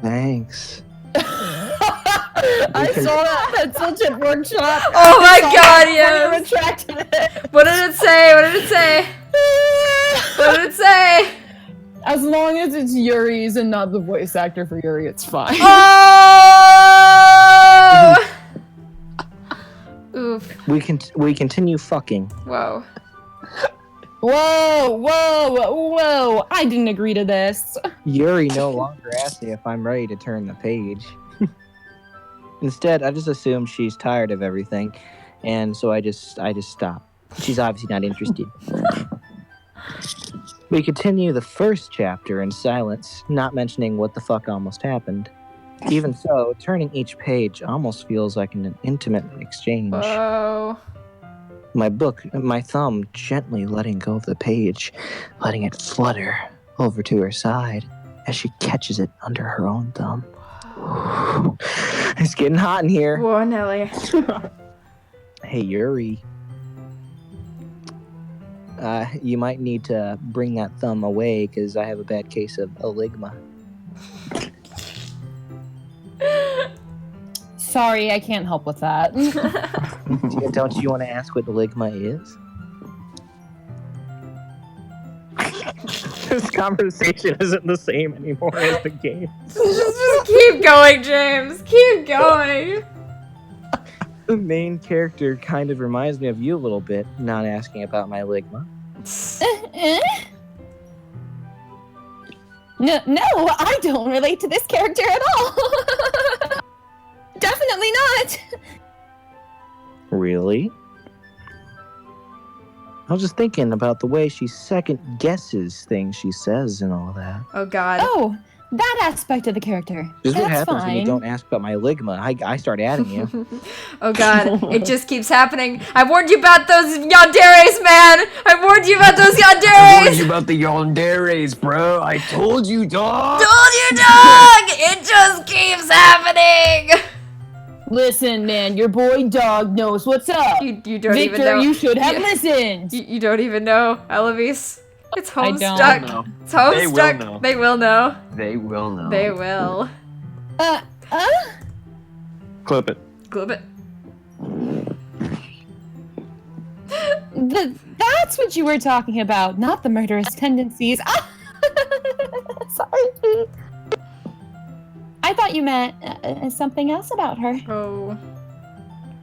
thanks. I saw that pencil tip workshop. Oh my god, I yes. retracted it. What did it say? What did it say? What did it say? As long as it's Yuri's and not the voice actor for Yuri, it's fine. Oh! Oof. We continue fucking. Whoa. Whoa! I didn't agree to this. Yuri no longer asks me if I'm ready to turn the page. Instead, I just assume she's tired of everything, and so I just stop. She's obviously not interested. We continue the first chapter in silence, not mentioning what the fuck almost happened. Even so, turning each page almost feels like an intimate exchange. Whoa. My thumb gently letting go of the page, letting it flutter over to her side as she catches it under her own thumb. It's getting hot in here. Whoa, Nelly. Hey, Yuri. You might need to bring that thumb away because I have a bad case of eligma. Sorry, I can't help with that. Don't you want to ask what eligma is? This conversation isn't the same anymore as the game. Just keep going, James. Keep going. The main character kind of reminds me of you a little bit, not asking about my ligma. No, I don't relate to this character at all. Definitely not. Really? I was just thinking about the way she second guesses things she says and all that. Oh God. Oh, that aspect of the character. This is what That's happens when you fine. don't ask about my ligma. I start adding you. Oh God, it just keeps happening. I warned you about those yanderes, man. I warned you about those I warned yanderes. you about the yanderes, bro. I told you, dog. Told you, dog. It just keeps happening. Listen, man, your boy dog knows what's up. You don't Victor, even know. you should have Yeah. listened. You don't even know, Eloise. It's I don't Homestuck. know. It's They will Homestuck. know. They will know. They will know. They will. Clip it. Glib it. That's what you were talking about, not the murderous tendencies. Sorry, Pete. I thought you meant something else about her. Oh.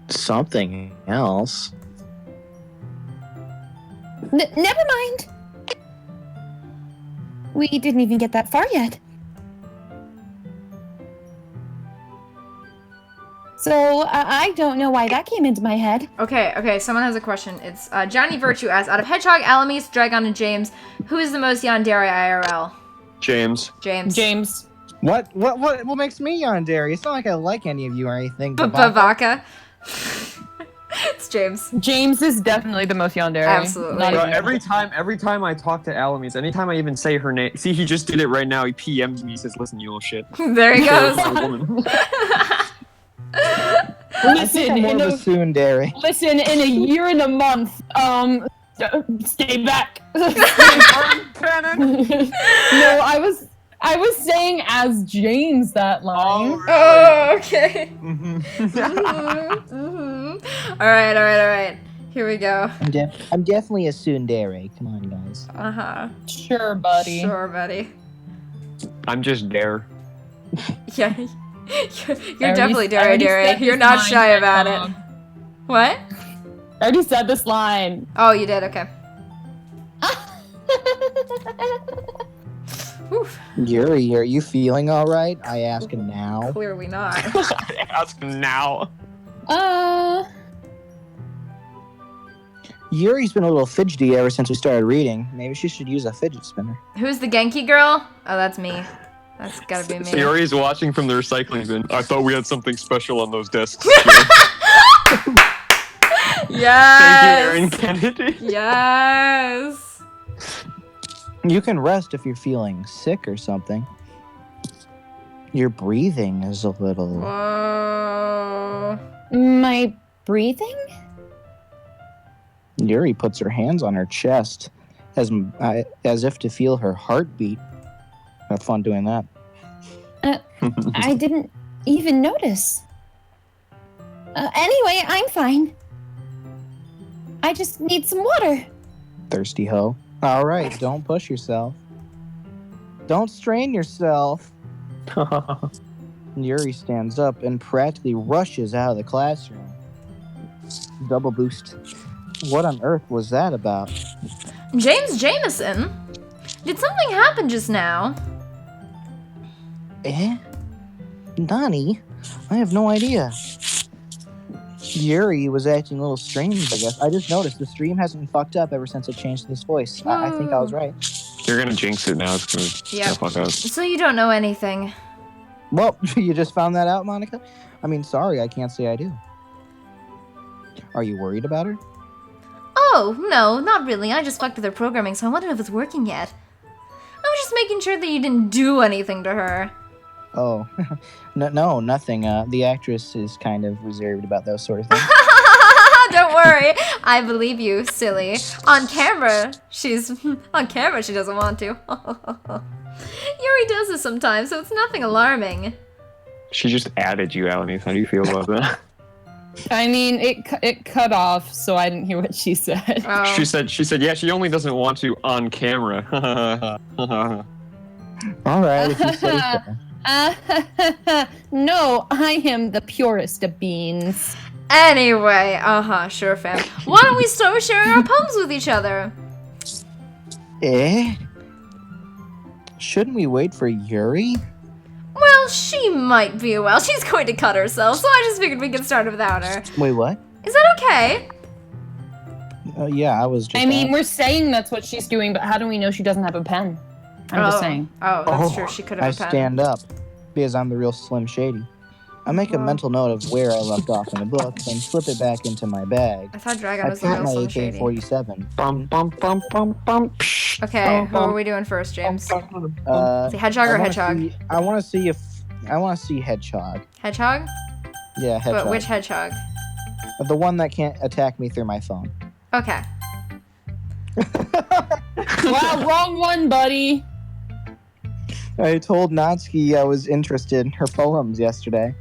Something else. Never mind. We didn't even get that far yet. So I don't know why that came into my head. Okay, someone has a question. It's Johnny Virtue asks, out of Hedgehog, Alamis, Dragon, and James, who is the most yandere IRL? James. James. James. What makes me yandere? It's not like I like any of you or anything. Pavaka. It's James. James is definitely the most yandere. Absolutely. Not Bro, even- every time I talk to Alamis, anytime I even say her name, see, he just did it right now. He PM'd me, he says, "Listen, you little shit." There he goes. My woman. Listen, More of a tsundere. listen, in a year and a month, stay back. No, I was saying as James that line. Oh, okay. Mhm. All right. Here we go. I'm definitely a tsundere. Come on, guys. Uh-huh. Sure, buddy. Sure, buddy. I'm just there. Yeah. You're I definitely already dare. said You're this not line, shy Red about Dog. it. What? I already said this line. Oh, you did? Okay. Oof. Yuri, are you feeling all right? I ask now. Clearly not. Ask now. Yuri's been a little fidgety ever since we started reading. Maybe she should use a fidget spinner. Who's the Genki girl? Oh, that's me. That's gotta be me. Sayori's watching from the recycling bin. I thought we had something special on those desks. Yes. Thank you, Aaron Kennedy. Yes. You can rest if you're feeling sick or something. Your breathing is a little... Whoa. My breathing? Yuri puts her hands on her chest as if to feel her heartbeat. Have fun doing that. I didn't even notice. Anyway, I'm fine. I just need some water. Thirsty hoe. All right, don't push yourself. Don't strain yourself. Yuri stands up and practically rushes out of the classroom. Double boost. What on earth was that about? James Jameson? Did something happen just now? Eh? Nani? I have no idea. Yuri was acting a little strange, I guess. I just noticed the stream hasn't fucked up ever since it changed his voice. I think I was right. You're gonna jinx it now. It's gonna Yep. fuck up. So you don't know anything. Well, you just found that out, Monica? I mean, sorry, I can't say I do. Are you worried about her? Oh, no, not really. I just fucked with her programming, so I wondered if it's working yet. I was just making sure that you didn't do anything to her. Oh, no, nothing. The actress is kind of reserved about those sort of things. Don't worry. I believe you, silly. On camera, she doesn't want to. Yuri does this sometimes, so it's nothing alarming. She just added you, Alanis. How do you feel about that? I mean, it cut off, so I didn't hear what she said. Oh. She said, yeah, she only doesn't want to on camera. All right, if you say so. No, I am the purest of beans. Anyway, sure, fam. Why don't we start sharing our poems with each other? Shouldn't we wait for Yuri? Well, she might be well. She's going to cut herself, so I just figured we could start without her. Wait, what? Is that okay? Yeah, I was just. I mean, we're saying that's what she's doing, but how do we know she doesn't have a pen? I'm just saying. Oh, that's true. She could have I a pen. stand up because I'm the real Slim Shady. I make a mental note of where I left off in the book, then slip it back into my bag. I thought Dragon I was the pat real my Slim Shady. AK-47. Bum, bum, bum, bum, bum. Okay, who are we doing first, James? Say Uh, hedgehog or hedgehog? I want to see Hedgehog. Hedgehog? Yeah, Hedgehog. But which hedgehog? The one that can't attack me through my phone. Okay. Wow, wrong one, buddy. I told Natsuki I was interested in her poems yesterday.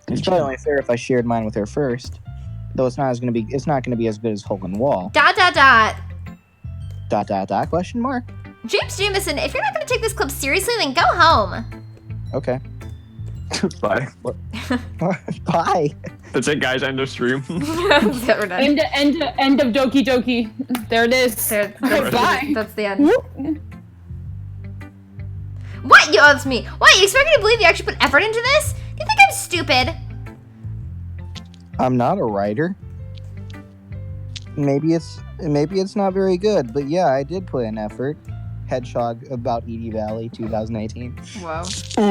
It's probably only fair if I shared mine with her first. Though it's not gonna be as good as Hole in Wall. ... Question mark? James Jameson, if you're not going to take this clip seriously, then go home. Okay. Bye. Bye. That's it, guys. End of stream. We're done. End of Doki Doki. There it is. Bye. That's the end. What? Oh, that's me. What? You expect me to believe you actually put effort into this? You think I'm stupid? I'm not a writer. Maybe it's not very good, but yeah, I did put in effort. Hedgehog about Edie Valley 2018. Whoa.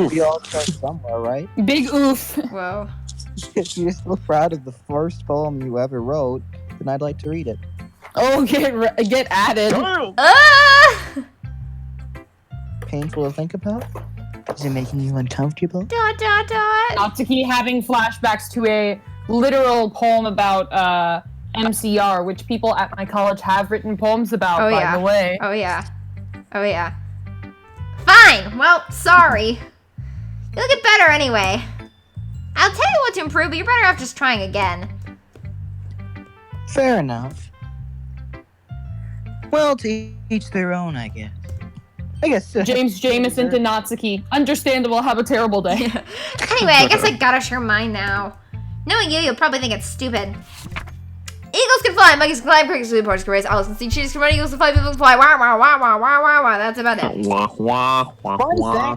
We all start somewhere, right? Big oof. Whoa. If you're so proud of the first poem you ever wrote, then I'd like to read it. Oh, get added. Ah! Painful to think about? Is it making you uncomfortable? ... Natsuki having flashbacks to a literal poem about MCR, which people at my college have written poems about, by the way. Oh, yeah. Oh, yeah. Fine. Well, sorry. You'll get better anyway. I'll tell you what to improve, but you're better off just trying again. Fair enough. Well, to each their own, I guess. James Jameson to Natsuki. Understandable, have a terrible day. Anyway, I guess I gotta share mine now. Knowing you'll probably think it's stupid. Eagles can fly, monkeys can climb, crickets can leap, can race, owls can see, cheetahs can run, eagles can fly, people can fly. Wah, wah, wah, wah, wah, wah, wah. That's about it. Wah, wah, wah, wah.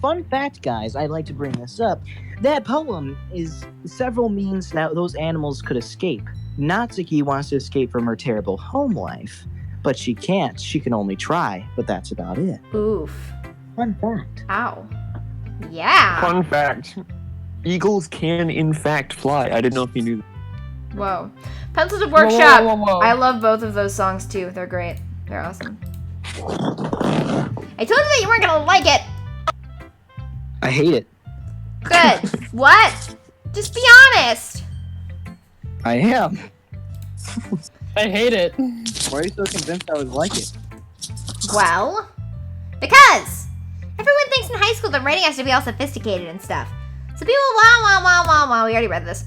Fun fact, guys, I'd like to bring this up. That poem is several means that those animals could escape. Natsuki wants to escape from her terrible home life, but she can't. She can only try, but that's about it. Oof. Fun fact. Ow. Yeah. Fun fact. Eagles can, in fact, fly. I didn't know if you knew that. Whoa. Pencil Tip Workshop. Whoa. I love both of those songs too. They're great. They're awesome. I told you that you weren't gonna like it. I hate it. Good. What? Just be honest. I am. I hate it. Why are you so convinced I would like it? Well, because everyone thinks in high school that writing has to be all sophisticated and stuff. So people wah. We already read this.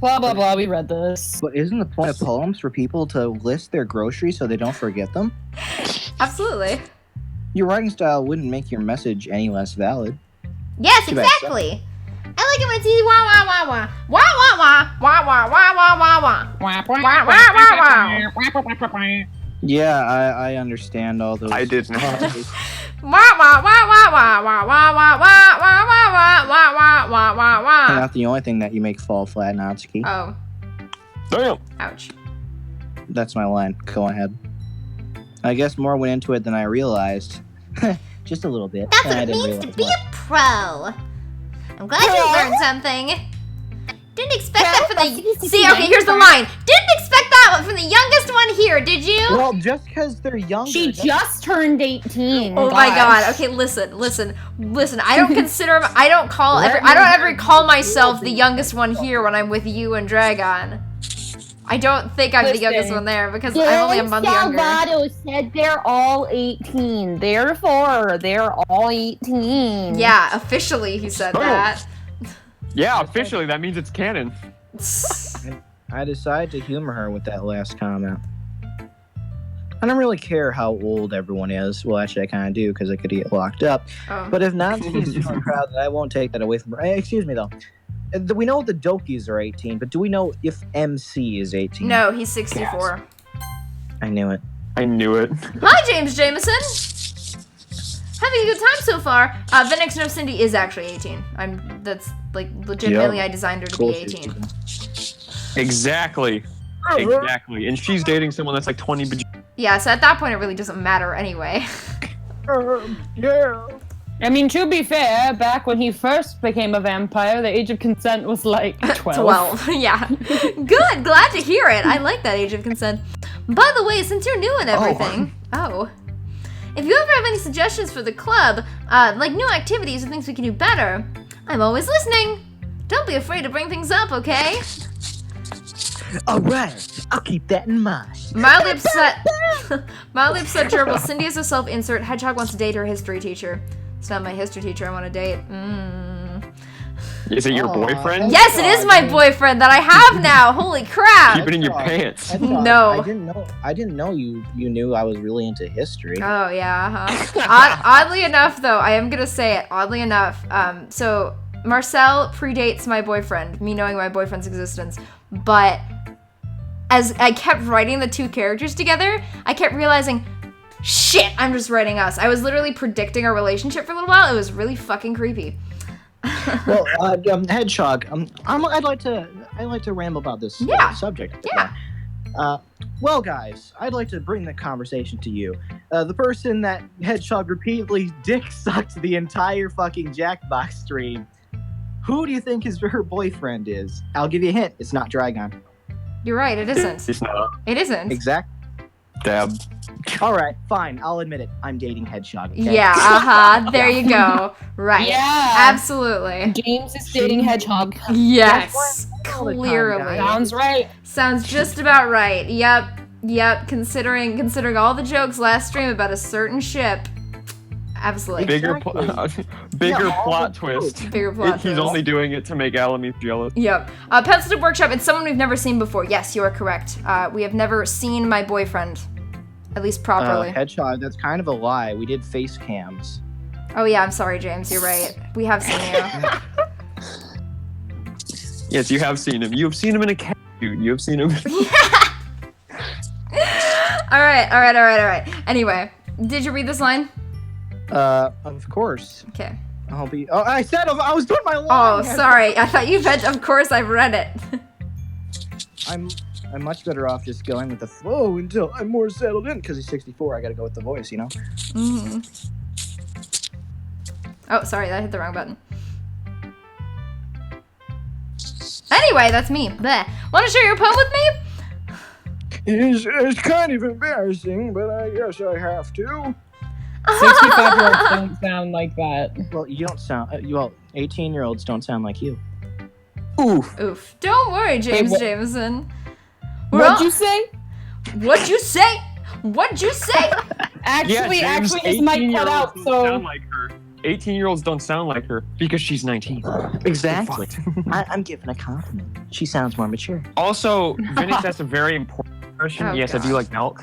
Blah, blah, blah, we read this. But isn't the point of poems for people to list their groceries so they don't forget them? Absolutely. Your writing style wouldn't make your message any less valid. Yes, Too bad, exactly. I like it when it's easy. Wah. Wah. Yeah, I understand all those. I didn't. Not the only thing that you make fall flat, Natsuki. Oh. Damn. Ouch. That's my line. Go ahead. I guess more went into it than I realized. Just a little bit. That's what I it didn't means to realize be much. a pro. I'm glad you learned something. Didn't expect that from the... See, okay, here's the line. Didn't expect that one from the youngest one here, did you? Well, just because they're younger. She just turned 18. Oh my god. Okay, listen. I don't consider I don't ever call myself the youngest one here when I'm with you and Dragon. I don't think I'm the youngest one there because I'm only a month younger. Salvato said they're all 18. Therefore, they're all 18. Yeah, officially he said that. Yeah, officially, that means it's canon. I decided to humor her with that last comment. I don't really care how old everyone is. Well, actually, I kind of do because I could get locked up. Oh. But if Nancy's feeling proud, then I won't take that away from her. Excuse me, though. We know the Dokis are 18, but do we know if MC is 18? No, he's 64. I knew it. I knew it. Hi, James Jameson. Having a good time so far. Vinix No Cindy is actually 18. That's like legitimately I designed her to be 18. Exactly. Exactly. And she's dating someone that's like 20. Yeah, so at that point it really doesn't matter anyway. Yeah. I mean, to be fair, back when he first became a vampire, the age of consent was like 12. 12, yeah. Good, glad to hear it. I like that age of consent. By the way, since you're new and everything, if you ever have any suggestions for the club, like new activities and things we can do better, I'm always listening. Don't be afraid to bring things up, okay? Alright, I'll keep that in mind. Mildly upset gerbil. Cindy is a self-insert. Hedgehog wants to date her history teacher. It's not my history teacher I want to date. Is it your boyfriend? Yes, it is my boyfriend that I have now. Holy crap! Keep it in your pants. No. I didn't know you knew I was really into history. Oh yeah. Oddly enough, though, I am gonna say it. Oddly enough, so Marcel predates my boyfriend. Me knowing my boyfriend's existence, but as I kept writing the two characters together, I kept realizing, shit, I'm just writing us. I was literally predicting our relationship for a little while. It was really fucking creepy. Well, Hedgehog, I'd like to ramble about this subject. Yeah. Well, guys, I'd like to bring the conversation to you. The person that Hedgehog repeatedly dick sucked the entire fucking Jackbox stream. Who do you think her boyfriend is? I'll give you a hint. It's not Dragon. You're right. It isn't. It's not. It isn't. Exact. Dab. All right, fine. I'll admit it. I'm dating Hedgehog. Okay? Yeah. There you go. Right. Yeah. Absolutely. James is dating Hedgehog. Yes. all the time, Clearly. guys. Sounds right. Sounds just about right. Yep. Considering all the jokes last stream about a certain ship. Absolutely. Bigger plot twist. Bigger plot He's twist. only doing it to make Alamith jealous. Yep. Pencil Tip Workshop, it's someone we've never seen before. Yes, you are correct. We have never seen my boyfriend. At least properly. Hedgehog, that's kind of a lie. We did face cams. Oh yeah, I'm sorry, James. You're right. We have seen you. Yes, you have seen him. You have seen him in a cat suit. You have seen him. All right. Anyway, did you read this line? Of course. Okay. I'll be. Oh, I said I was doing my line. Oh, sorry. I thought you meant, of course, I've read it. I'm much better off just going with the flow until I'm more settled in. Because he's 64, I gotta go with the voice, you know. Mm-hmm. Oh, sorry, I hit the wrong button. Anyway, that's me. Bleh. Want to share your poem with me? It's kind of embarrassing, but I guess I have to. 65-year-olds don't sound like that. Well, you don't sound. 18-year-olds don't sound like you. Oof. Don't worry, James what- Jameson. What'd you say? What'd you say? Actually, James, his mic cut 18-year-olds out, don't so... sound like her. 18-year-olds don't sound like her because she's 19. Exactly. I'm giving a compliment. She sounds more mature. Also, Vinix has a very important question. Oh, Yes, I do God. like milk.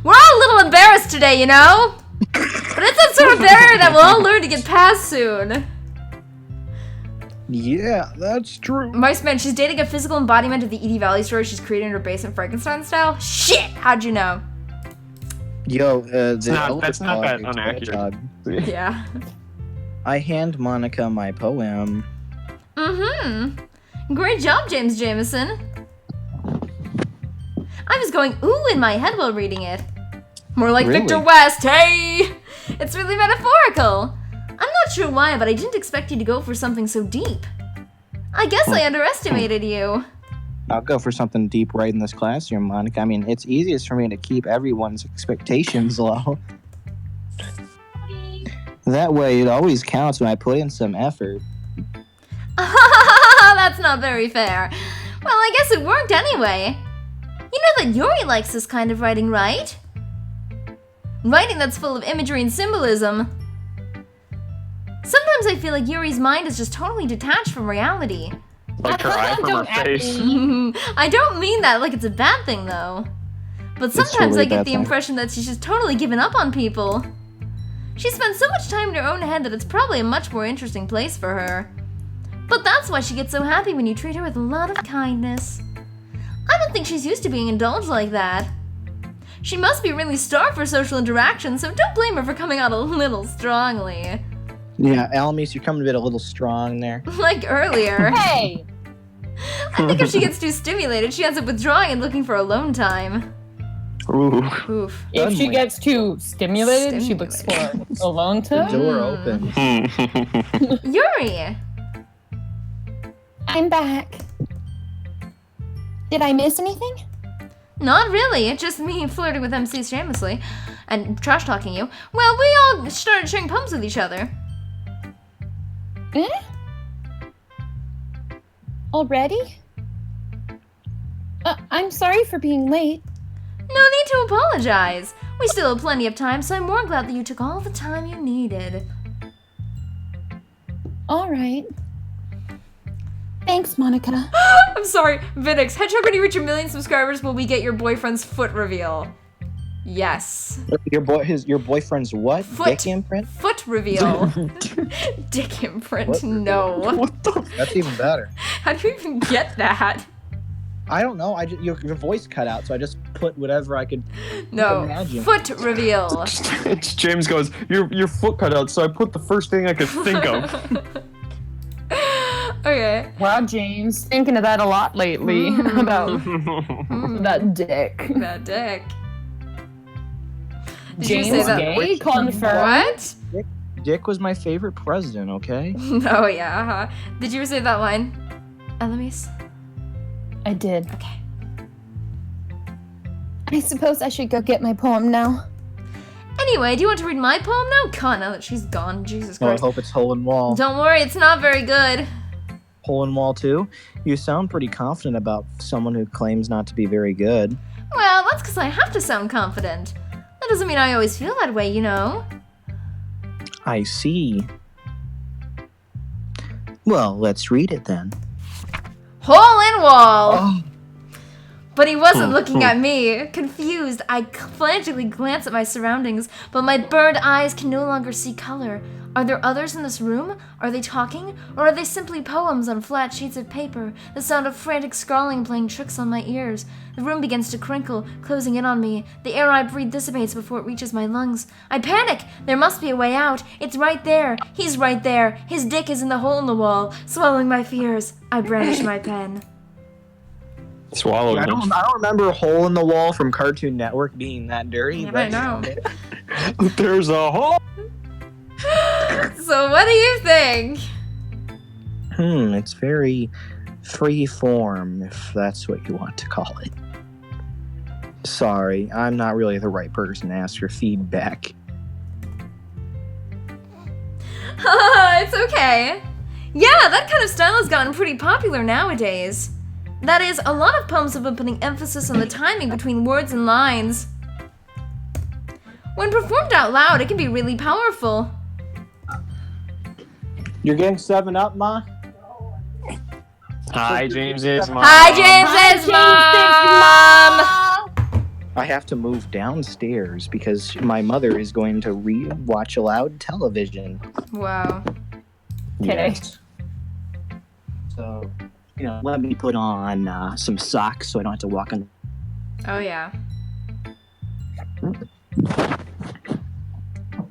We're all a little embarrassed today, you know? But it's that sort of barrier that we'll all learn to get past soon. Yeah, that's true. Mice Man, she's dating a physical embodiment of the Edie Valley story she's created in her basement Frankenstein style? Shit! How'd you know? Yo, That's not that inaccurate. Yeah. I hand Monica my poem. Mm-hmm. Great job, James Jameson. I was going ooh in my head while reading it. More like Really? Victor West, hey! It's really metaphorical. I'm not sure why, but I didn't expect you to go for something so deep. I guess I underestimated you. I'll go for something deep right in this classroom, Monica. I mean, it's easiest for me to keep everyone's expectations low. That way, it always counts when I put in some effort. That's not very fair. Well, I guess it worked anyway. You know that Yuri likes this kind of writing, right? Writing that's full of imagery and symbolism. Sometimes I feel like Yuri's mind is just totally detached from reality. Like her eye from her Don't at face. me. I don't mean that like it's a bad thing, though. But sometimes totally I a get bad the thing. impression that she's just totally given up on people. She spends so much time in her own head that it's probably a much more interesting place for her. But that's why she gets so happy when you treat her with a lot of kindness. I don't think she's used to being indulged like that. She must be really starved for social interaction, so don't blame her for coming out a little strongly. Yeah, Alamis, you're coming a little strong there. Like earlier. Hey! I think if she gets too stimulated, she ends up withdrawing and looking for alone time. Ooh. Oof. If she Suddenly. gets too stimulated, she looks for alone The time. door opens. Yuri! I'm back. Did I miss anything? Not really, it's just me flirting with MC shamelessly and trash talking you. Well, we all started sharing poems with each other. Eh? Already? I'm sorry for being late. No need to apologize. We still have plenty of time, so I'm more glad that you took all the time you needed. All right. Thanks, Monica. I'm sorry, Vidix. Hedgehog, when you reach 1 million subscribers, will we get your boyfriend's foot reveal? Yes. Your boyfriend's what? Foot. Dick imprint? Foot reveal. Dick imprint. What? No. That's even better. How do you even get that? I don't know. Your voice cut out, so I just put whatever I could No. imagine. Foot reveal. It's James goes, your foot cut out, so I put the first thing I could think of. Okay. Wow, James, thinking of that a lot lately about that dick. That dick. Did James you say that? gay? Confirmed. What? Dick was my favorite president, okay? Oh yeah. Uh-huh. Did you ever say that line, Elamis? I did. Okay. I suppose I should go get my poem now. Anyway, do you want to read my poem now? God, now that she's gone, Jesus Well, I Christ. hope it's hole in wall. Don't worry, it's not very good. Hole in wall too? You sound pretty confident about someone who claims not to be very good. Well, that's because I have to sound confident. That doesn't mean I always feel that way, you know. I see. Well, let's read it then. Hole in wall! Oh, But he wasn't looking at me. Confused, I frantically glance at my surroundings, but my burned eyes can no longer see color. Are there others in this room? Are they talking? Or are they simply poems on flat sheets of paper? The sound of frantic scrawling playing tricks on my ears. The room begins to crinkle, closing in on me. The air I breathe dissipates before it reaches my lungs. I panic! There must be a way out. It's right there. He's right there. His dick is in the hole in the wall. Swallowing my fears, I brandish my pen. Swallowed. I don't remember hole in the wall from Cartoon Network being that dirty. Yeah, but I know. There's a hole. So what do you think? It's very free form, if that's what you want to call it. Sorry, I'm not really the right person to ask for feedback. It's okay. Yeah, that kind of style has gotten pretty popular nowadays. That is, a lot of poems have been putting emphasis on the timing between words and lines. When performed out loud, it can be really powerful. You're getting 7-Up, Ma? Hi, James's mom. Hi, James's mom! I have to move downstairs because my mother is going to watch aloud television. Wow. Okay. Yes. So, let me put on some socks so I don't have to walk on. Oh, yeah.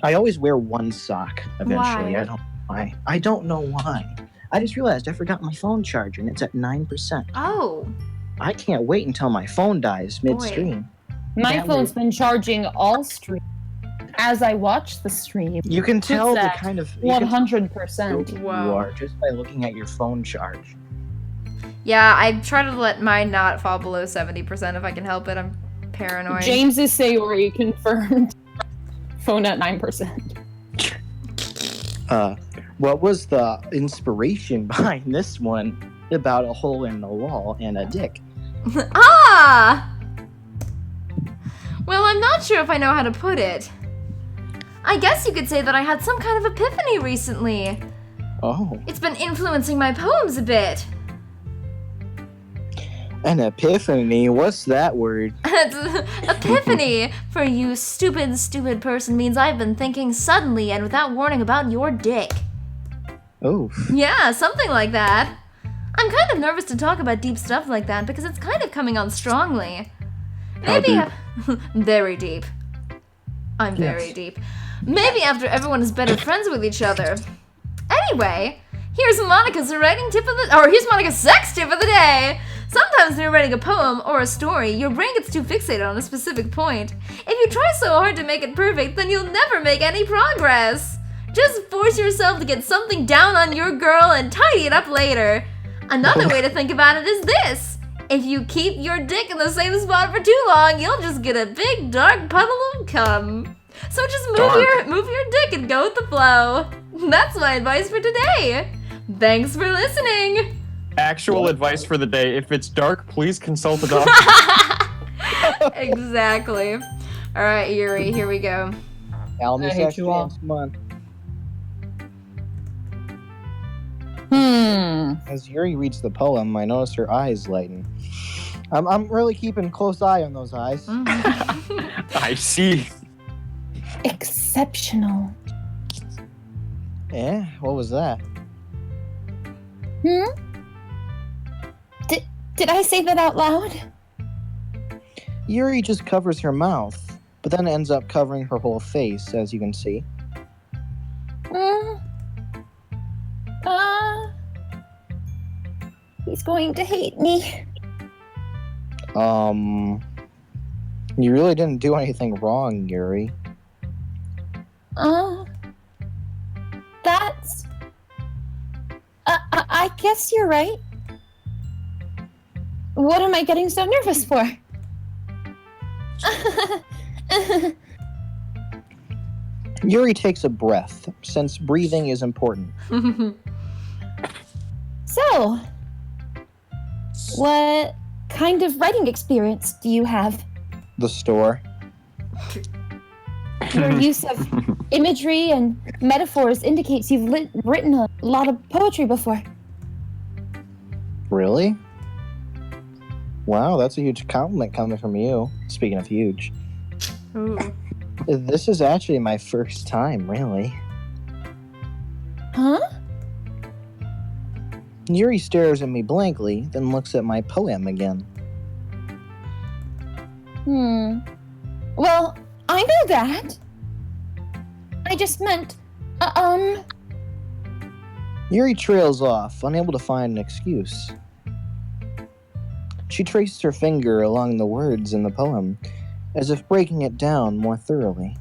I always wear one sock eventually. Why? I don't know why. I don't know why. I just realized I forgot my phone charger and it's at 9%. Oh. I can't wait until my phone dies midstream. My That phone's was- been charging all stream as I watch the stream. You can tell the that? kind of you can tell 100%. who Wow. you are just by looking at your phone charge. Yeah, I try to let mine not fall below 70% if I can help it. I'm paranoid. James is Sayori confirmed. Phone at 9%. What was the inspiration behind this one about a hole in the wall and a dick? Ah! Well, I'm not sure if I know how to put it. I guess you could say that I had some kind of epiphany recently. Oh, It's been influencing my poems a bit. an epiphany? What's that word? Epiphany, for you stupid person, means I've been thinking suddenly and without warning about your dick. Oh, Yeah, something like that. I'm kind of nervous to talk about deep stuff like that because it's kind of coming on strongly. How deep? Very deep. I'm very deep. Maybe after everyone is better friends with each other. Anyway, here's Monica's sex tip of the day. Sometimes when you're writing a poem or a story, your brain gets too fixated on a specific point. If you try so hard to make it perfect, then you'll never make any progress. Just force yourself to get something down on your girl and tidy it up later. Another way to think about it is this. If you keep your dick in the same spot for too long, you'll just get a big dark puddle of cum. So just move your dick and go with the flow. That's my advice for today. Thanks for listening. Actual advice for the day: if it's dark, please consult a doctor. Exactly. All right, Yuri, here we go. Tell me I hate sex you all. dance month. As Yuri reads the poem, I notice her eyes lighten. I'm really keeping close eye on those eyes. I see. Exceptional. Eh? What was that? Did I say that out loud? Yuri just covers her mouth, but then ends up covering her whole face, as you can see. He's going to hate me. You really didn't do anything wrong, Yuri. That's... I guess you're right. What am I getting so nervous for? Yuri takes a breath, since breathing is important. So, what kind of writing experience do you have? The store. Your use of imagery and metaphors indicates you've written a lot of poetry before. Really? Wow, that's a huge compliment coming from you. Speaking of huge. Ooh. This is actually my first time, really. Huh? Yuri stares at me blankly, then looks at my poem again. Well, I know that. I just meant, Yuri trails off, unable to find an excuse. She traced her finger along the words in the poem, as if breaking it down more thoroughly.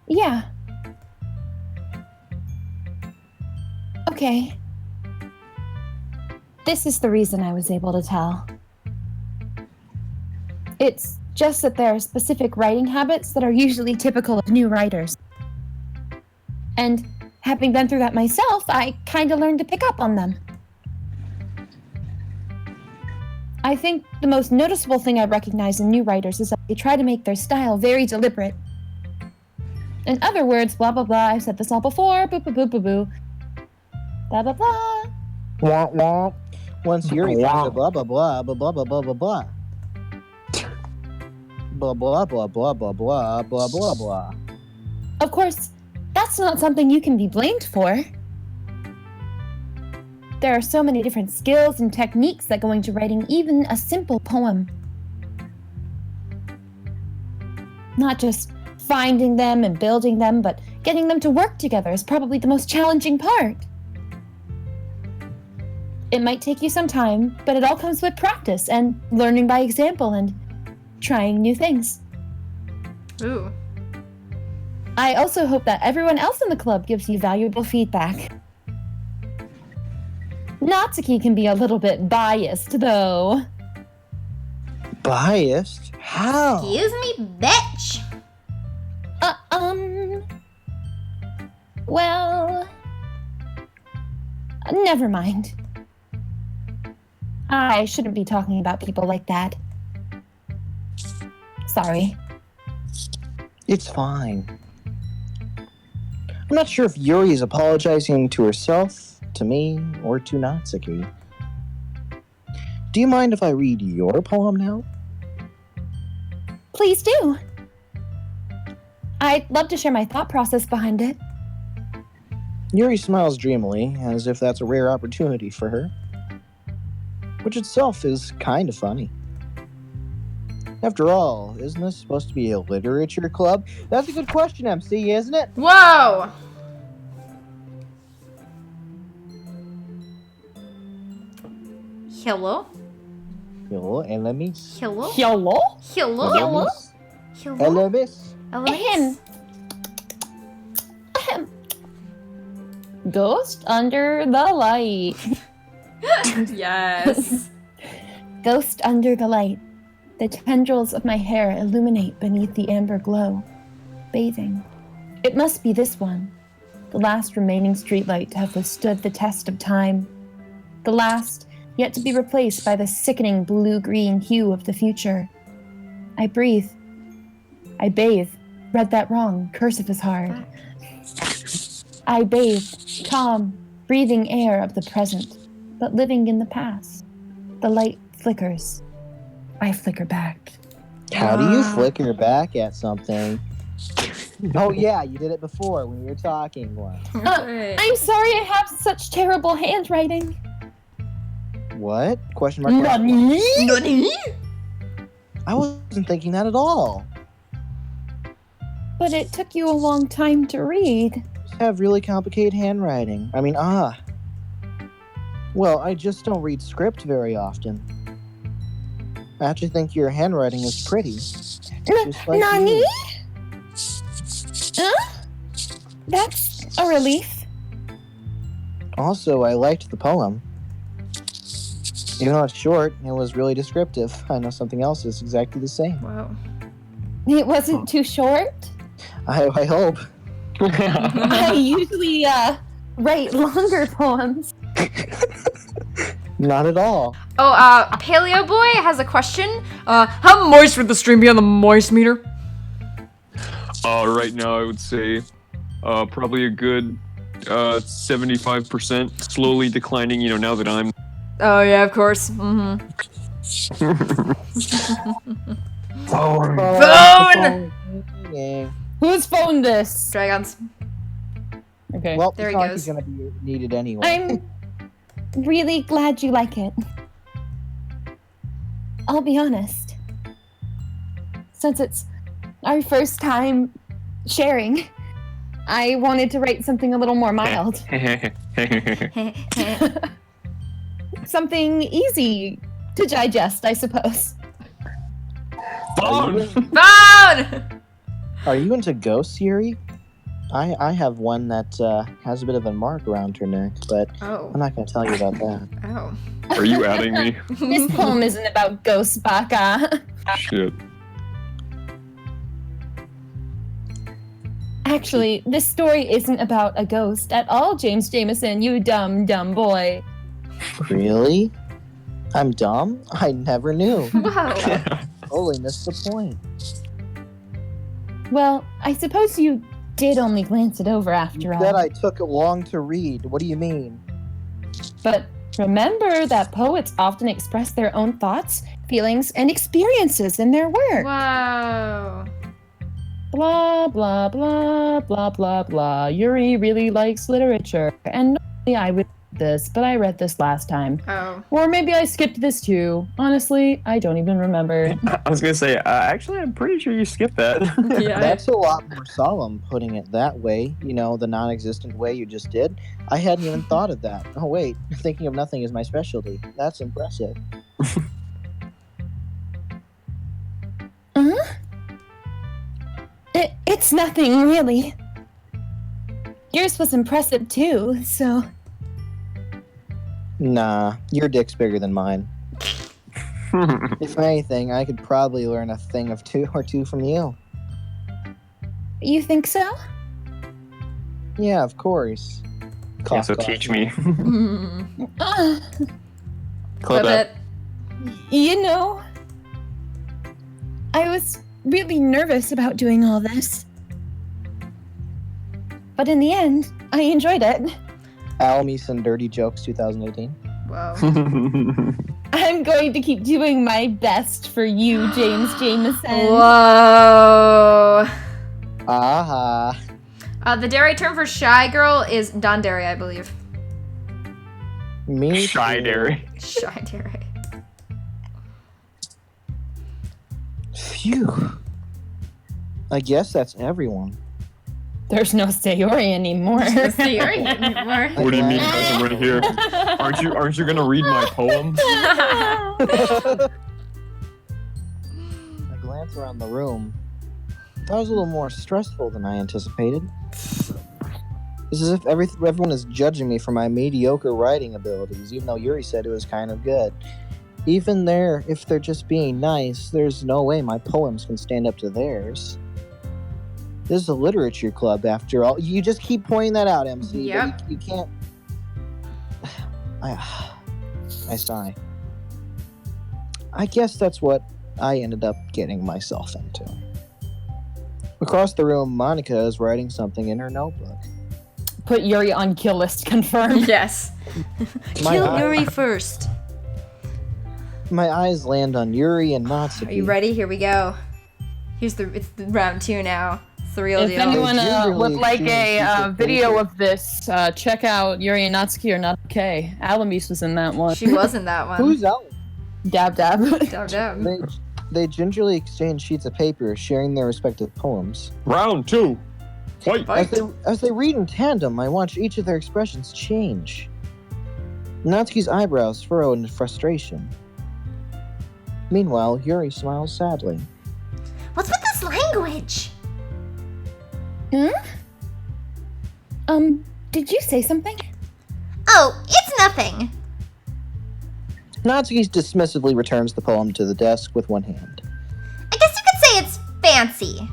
Yeah. Okay. This is the reason I was able to tell. It's just that there are specific writing habits that are usually typical of new writers. And having been through that myself, I kind of learned to pick up on them. I think the most noticeable thing I recognize in new writers is that they try to make their style very deliberate. In other words, blah blah blah, I've said this all before, boo boo boo boo boo. Blah blah blah. Wah wah. Once Yuri finds a blah blah blah blah blah blah blah blah blah. Blah blah blah blah blah blah blah blah blah. Of course, that's not something you can be blamed for. There are so many different skills and techniques that go into writing even a simple poem. Not just finding them and building them, but getting them to work together is probably the most challenging part. It might take you some time, but it all comes with practice and learning by example and trying new things. Ooh. I also hope that everyone else in the club gives you valuable feedback. Natsuki can be a little bit biased, though. Biased? How? Excuse me, bitch. Well... Never mind. I shouldn't be talking about people like that. Sorry. It's fine. I'm not sure if Yuri is apologizing to herself, to me, or to Natsuki. Do you mind if I read your poem now? Please do. I'd love to share my thought process behind it. Yuri smiles dreamily, as if that's a rare opportunity for her. Which itself is kind of funny. After all, isn't this supposed to be a literature club? That's a good question, MC, isn't it? Whoa! Hello? Hello, enemies. Hello? Hello? Hello? Hello? Hello? Enemies. Elements? Ghost under the light. Yes. Ghost under the light. The tendrils of my hair illuminate beneath the amber glow. Bathing. It must be this one. The last remaining streetlight to have withstood the test of time. The last, yet to be replaced by the sickening blue-green hue of the future. I breathe. I bathe. Read that wrong. Cursive is hard. I bathe, calm, breathing air of the present, but living in the past. The light flickers. I flicker back. How do you flicker back at something? Oh yeah, you did it before when we were talking once. Right. I'm sorry I have such terrible handwriting. What? Question mark? Question mark. Nani? I wasn't thinking that at all. But it took you a long time to read. I have really complicated handwriting. Well, I just don't read script very often. I actually think your handwriting is pretty. Just like Nani? you. Huh? That's a relief. Also, I liked the poem. Even though it's short, it was really descriptive. I know something else is exactly the same. Wow. It wasn't too short. I hope. I usually write longer poems. Not at all. Oh, Paleo Boy has a question. How moist would the stream be on the moist meter? Right now I would say probably a good 75%, slowly declining, now that I'm... Oh yeah, of course. Mm-hmm. Phone! Yeah. Whose phone this? Dragons. Okay. Well, There it's he not like goes. he's gonna be needed anyway. I'm really glad you like it. I'll be honest. Since it's our first time sharing, I wanted to write something a little more mild. Something easy to digest, I suppose. Phone! Phone! Are you into ghosts, Yuri? I have one that has a bit of a mark around her neck, but Oh. I'm not gonna tell you about that. Oh. Are you adding me? This poem isn't about ghosts, Baka. Shit. Actually, this story isn't about a ghost at all, James Jameson, you dumb, dumb boy. Really? I'm dumb? I never knew. Whoa. Totally missed the point. Well, I suppose you did only glance it over after all. That I took long to read. What do you mean? But remember that poets often express their own thoughts, feelings, and experiences in their work. Wow. Blah, blah, blah, blah, blah, blah. Yuri really likes literature. And normally I would read this, but I read this last time. Oh. Or maybe I skipped this too. Honestly, I don't even remember. I was gonna say, actually, I'm pretty sure you skipped that. Yeah. That's a lot more solemn, putting it that way. You know, the non-existent way you just did. I hadn't even thought of that. Oh wait, thinking of nothing is my specialty. That's impressive. It's nothing, really. Yours was impressive too, so... Nah, your dick's bigger than mine. If anything, I could probably learn a thing of two from you. You think so? Yeah, of course. Yeah, Cough, so cough. teach me. Uh, Clip it. you know, I was really nervous about doing all this. But in the end, I enjoyed it. Alamis and Dirty Jokes 2018. Whoa. I'm going to keep doing my best for you, James Jameson. Whoa. Aha. The dairy term for shy girl is dondere, I believe. Me Shy too. dairy. Shy dairy. Phew. I guess that's everyone. There's no Sayori anymore. Sayori anymore. What do you mean, cousin, right here? Aren't you gonna read my poem? I glance around the room. That was a little more stressful than I anticipated. It's as if everyone is judging me for my mediocre writing abilities, even though Yuri said it was kind of good. Even there, if they're just being nice, there's no way my poems can stand up to theirs. This is a literature club, after all. You just keep pointing that out, MC. Yep. But you can't... I sigh. I guess that's what I ended up getting myself into. Across the room, Monica is writing something in her notebook. Put Yuri on kill list, confirmed. Yes. My Kill eye- Yuri first. My eyes land on Yuri and Natsuki. Are you ready? Here we go. It's the round 2 now. It's the real If deal. anyone Gingerly would like exchanged a secret video paper. of this, check out Yuri and Natsuki are not okay. Alamis was in that one. She was in that one. Who's out? Dab dab. Dum dum. They gingerly exchange sheets of paper, sharing their respective poems. Round 2. Fight. Fight. As they read in tandem, I watch each of their expressions change. Natsuki's eyebrows furrow in frustration. Meanwhile, Yuri smiles sadly. What's with this language? Did you say something? Oh, it's nothing. Natsuki dismissively returns the poem to the desk with one hand. I guess you could say it's fancy.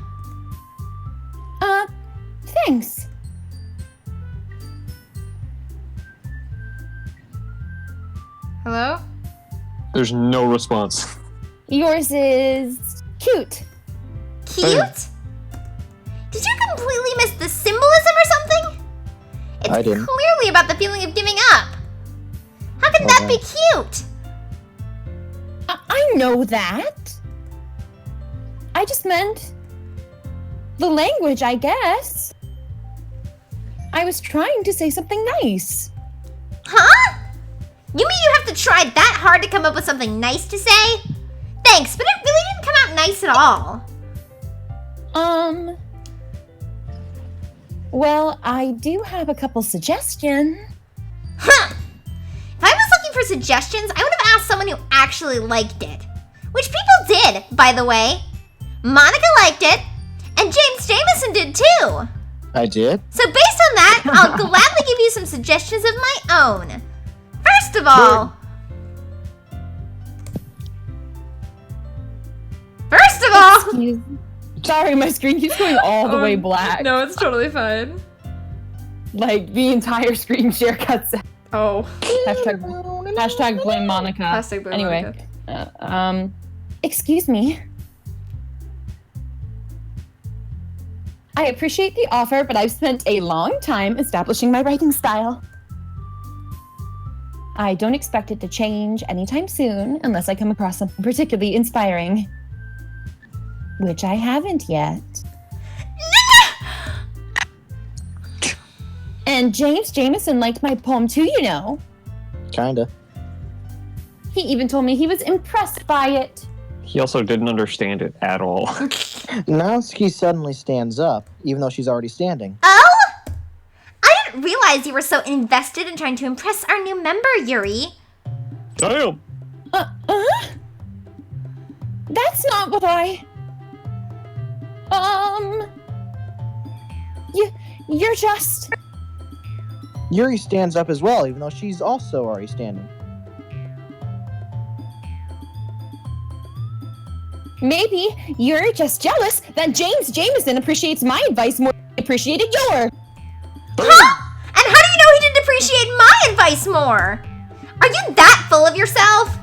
Thanks. Hello? There's no response. Yours is cute. Cute? Did you completely miss the symbolism or something? It's I didn't. clearly about the feeling of giving up. How can that be cute? I know that. I just meant the language, I guess. I was trying to say something nice. Huh? You mean you have to try that hard to come up with something nice to say? Thanks, but it really didn't come out nice at all. Well, I do have a couple suggestions. Huh. If I was looking for suggestions, I would have asked someone who actually liked it. Which people did, by the way. Monica liked it, and James Jameson did too. I did? So based on that, I'll gladly give you some suggestions of my own. First of all... Sorry, my screen keeps going all the way black. No, it's totally fine. Like, the entire screen share cuts out. Oh. Hashtag blame Monica. Hashtag blame anyway, Monica. Excuse me. I appreciate the offer, but I've spent a long time establishing my writing style. I don't expect it to change anytime soon unless I come across something particularly inspiring. Which I haven't yet. And James Jameson liked my poem too, you know. Kinda. He even told me he was impressed by it. He also didn't understand it at all. Natsuki suddenly stands up, even though she's already standing. Oh? I didn't realize you were so invested in trying to impress our new member, Yuri. Damn! That's not what I... You're just... Yuri stands up as well, even though she's also already standing. Maybe you're just jealous that James Jameson appreciates my advice more than he appreciated yours. Huh? And how do you know he didn't appreciate my advice more? Are you that full of yourself?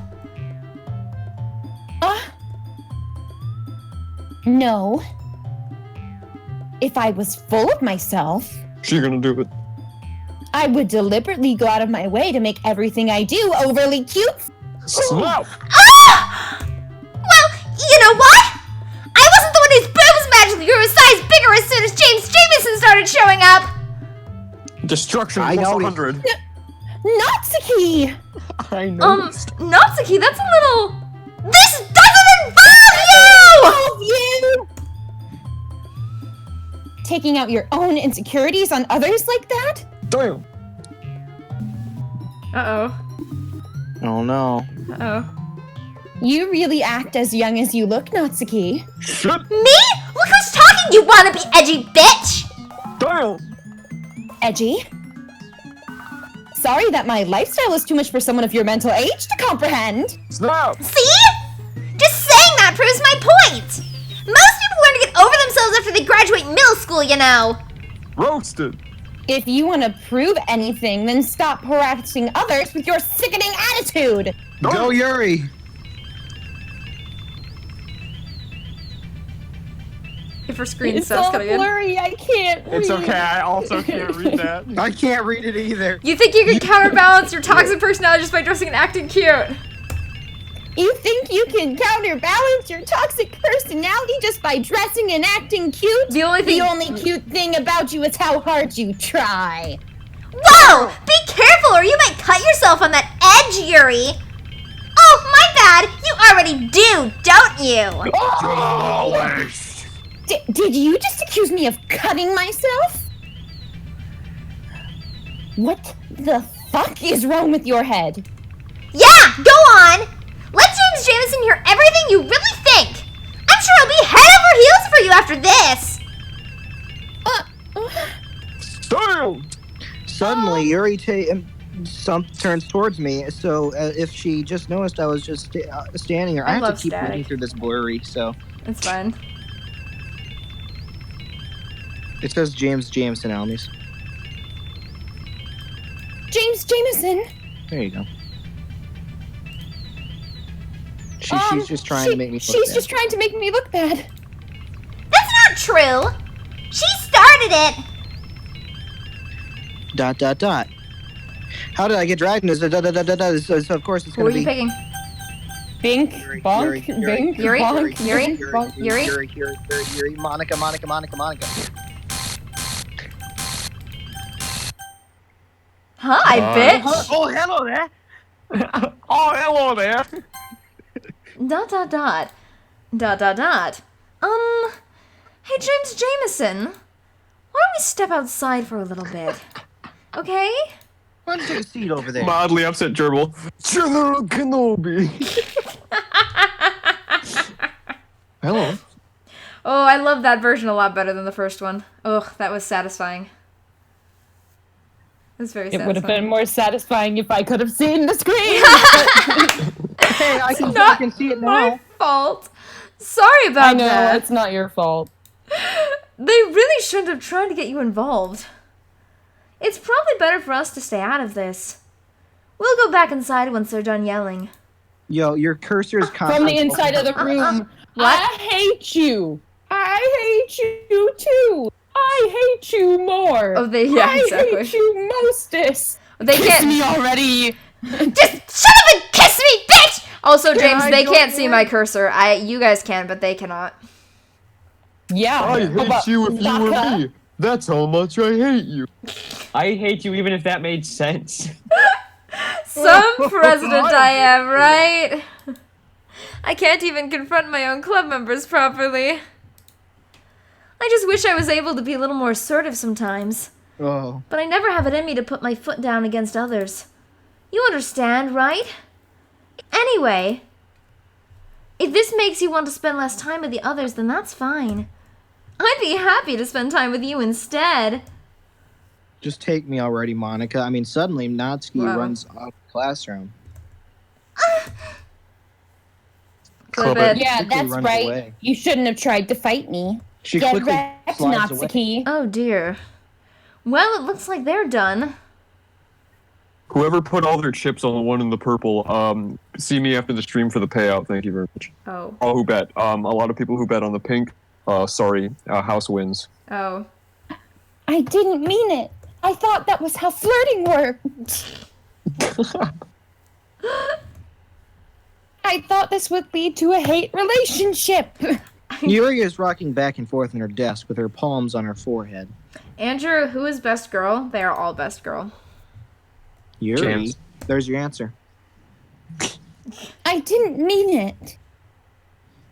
No. If I was full of myself, She gonna do it. I would deliberately go out of my way to make everything I do overly cute. Snap! Ah! Well, you know what? I wasn't the one whose boobs magically grew a size bigger as soon as James Jameson started showing up. Destruction I plus know. 100. Natsuki! I know. Natsuki, that's a little... This doesn't involve you! All of you! Taking out your own insecurities on others like that? Damn. Uh-oh. Oh no. Uh-oh. You really act as young as you look, Natsuki. Shit. Me? Look who's talking, you wanna be edgy bitch! Damn. Edgy? Sorry that my lifestyle is too much for someone of your mental age to comprehend. Snap. See? Just saying that proves my point! Most people learn to get over themselves after they graduate middle school, you know. Roasted. If you want to prove anything, then stop harassing others with your sickening attitude. Go Yuri! If her screen It's stuff's all cutting in. blurry, I can't read. It's okay, I also can't read that. I can't read it either. You think you can counterbalance your toxic personality just by dressing and acting cute? You think you can counterbalance your toxic personality just by dressing and acting cute? The only thing... The only cute thing about you is how hard you try. Whoa! Be careful or you might cut yourself on that edge, Yuri! Oh, my bad! You already do, don't you? Did you just accuse me of cutting myself? What the fuck is wrong with your head? Yeah, go on! Let James Jameson hear everything you really think! I'm sure he'll be head over heels for you after this! Damn. Suddenly, Yuri turns towards me. So if she just noticed I was just standing here, I have love to keep static. reading through this blurry. So It's fine. it says James Jameson Almies. James Jameson. There you go. She's just trying to make me look She's bad. just trying to make me look bad. That's not true! She started it! ... How did I get dragged into this? So of course it's Who are gonna you be picking? Bink, bonk, bink, Yuri? bonk, Yuri? bink, bonk. Yuri, Monica. Hi, bitch! Oh, hello there. Oh, hello there. Dot. Hey, James Jameson. Why don't we step outside for a little bit? Okay? Why don't you take a seat over there? Mildly upset gerbil. General Kenobi. Hello. Oh, I love that version a lot better than the first one. Ugh, that was satisfying. It was very It satisfying. would have been more satisfying if I could have seen the screen. Hey, I Not can see it my now. fault. Sorry about I know, that. it's not your fault. They really shouldn't have tried to get you involved. It's probably better for us to stay out of this. We'll go back inside once they're done yelling. Yo, your cursor is From the inside of the room. What? I hate you. I hate you too. I hate you more. Oh, yeah, I exactly. hate you mostest. They Kiss can't. me already. Just shut up and kiss me, bitch! Also, James, I they go can't see for my it? cursor. You guys can, but they cannot. Yeah. I hate you if you were me. That's how much I hate you. I hate you even if that made sense. Some president I am, right? I can't even confront my own club members properly. I just wish I was able to be a little more assertive sometimes. Oh. But I never have it in me to put my foot down against others. You understand, right? Anyway, if this makes you want to spend less time with the others, then that's fine. I'd be happy to spend time with you instead. Just take me already, Monica. I mean, suddenly Natsuki Wow. runs out of the classroom. Clip Clip it. Yeah, Quickly that's runs right. away. You shouldn't have tried to fight me. She Get quickly wrecked, slides away. Natsuki. Oh dear. Well, it looks like they're done. Whoever put all their chips on the one in the purple, see me after the stream for the payout. Thank you very much. Oh. All who bet. A lot of people who bet on the pink. Sorry, house wins. Oh. I didn't mean it. I thought that was how flirting worked. I thought this would lead to a hate relationship. Yuri is rocking back and forth in her desk with her palms on her forehead. Andrew, who is best girl? They are all best girl. Yuri, James. there's your answer. I didn't mean it.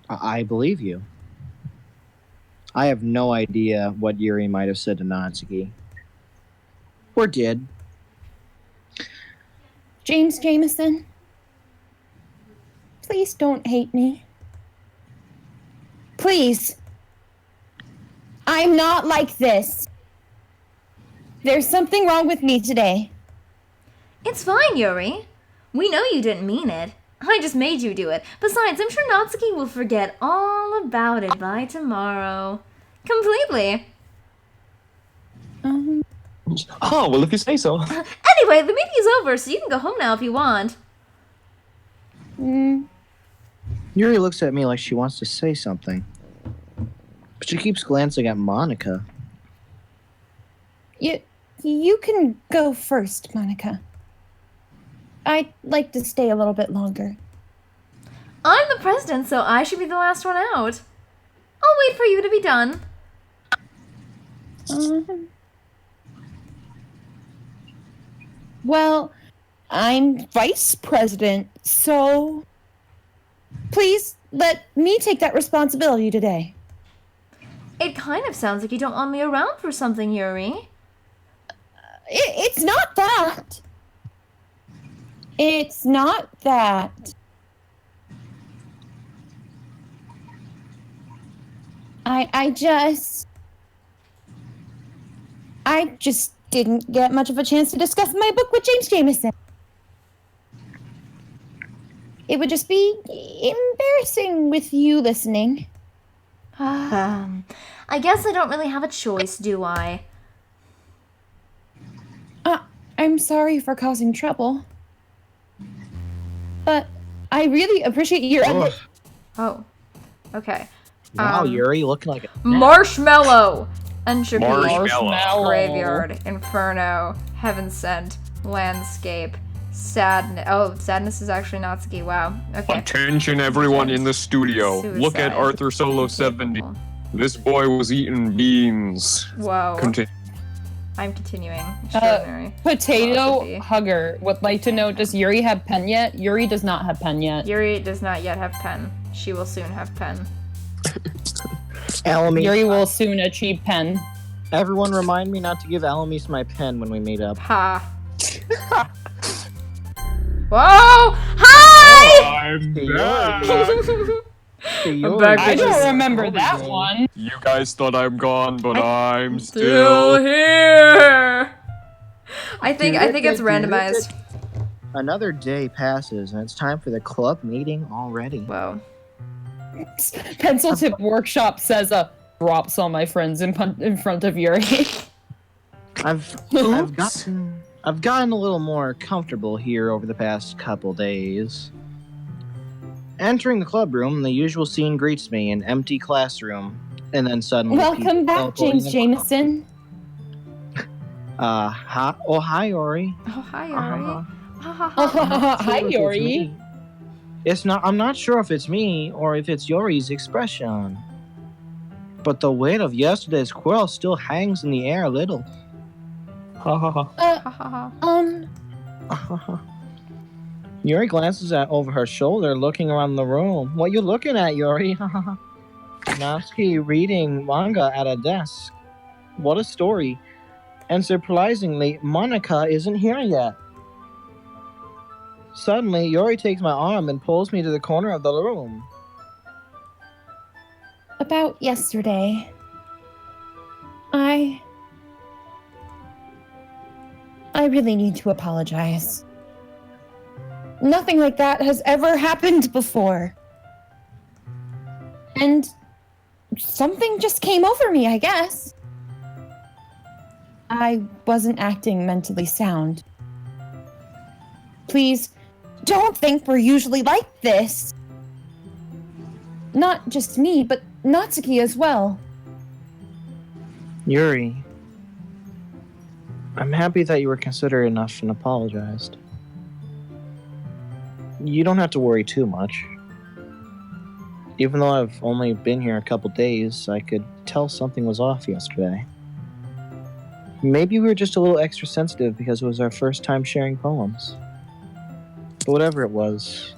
I believe you. I have no idea what Yuri might have said to Natsuki. Or did. James Jameson, please don't hate me. Please. I'm not like this. There's something wrong with me today. It's fine, Yuri. We know you didn't mean it. I just made you do it. Besides, I'm sure Natsuki will forget all about it by tomorrow. Completely. Oh, well, if you say so. Anyway, the meeting's over, so you can go home now if you want. Yuri looks at me like she wants to say something. But she keeps glancing at Monica. You can go first, Monica. I'd like to stay a little bit longer. I'm the president, so I should be the last one out. I'll wait for you to be done. Well, I'm vice president, so please let me take that responsibility today. It kind of sounds like you don't want me around for something, Yuri. It's not that. It's not that. I just didn't get much of a chance to discuss my book with James Jameson. It would just be embarrassing with you listening. I guess I don't really have a choice, do I? I'm sorry for causing trouble. But I really appreciate your... Oh. Okay. Wow, Yuri, looking like a... Marshmallow! Entropy. Marshmallow. Graveyard. Inferno. Heaven Sent. Landscape. Sadness. Oh, sadness is actually Natsuki. Wow. Okay. Attention, everyone in the studio. Look at Suicide. Arthur Solo 70. This boy was eating beans. Whoa. I'm continuing. Extraordinary. Potato philosophy. Hugger would like to know, does Yuri have pen yet? Yuri does not have pen yet. Yuri does not yet have pen. She will soon have pen. Alamis. Yuri will soon achieve pen. Everyone remind me not to give Alamis my pen when we meet up. Ha. Whoa! Hi! I'm Yuri, back I with don't this remember that one. You guys thought I'm gone, but I'm Still still. here. I think it's randomized. Another day passes, and it's time for the club meeting already. Whoa. Pencil Tip Workshop says, drops on my friends in front of Yuri. I've gotten a little more comfortable here over the past couple days. Entering the club room, the usual scene greets me: an empty classroom, and then suddenly. Welcome back, James Jameson. Hi, oh hi, Yuri. Oh, hi, Yuri. Hi, Sure if it's Yuri. me. It's not. I'm not sure if it's me or if it's Yuri's expression. But the weight of yesterday's quarrel still hangs in the air a little. Yuri glances over her shoulder, looking around the room. What you looking at, Yuri? Natsuki reading manga at a desk. What a story. And surprisingly, Monica isn't here yet. Suddenly, Yuri takes my arm and pulls me to the corner of the room. About yesterday, I really need to apologize. Nothing like that has ever happened before. And something just came over me, I guess. I wasn't acting mentally sound. Please, don't think we're usually like this. Not just me, but Natsuki as well. Yuri, I'm happy that you were considerate enough and apologized. You don't have to worry too much. Even though I've only been here a couple days, I could tell something was off yesterday. Maybe we were just a little extra sensitive because it was our first time sharing poems. But whatever it was,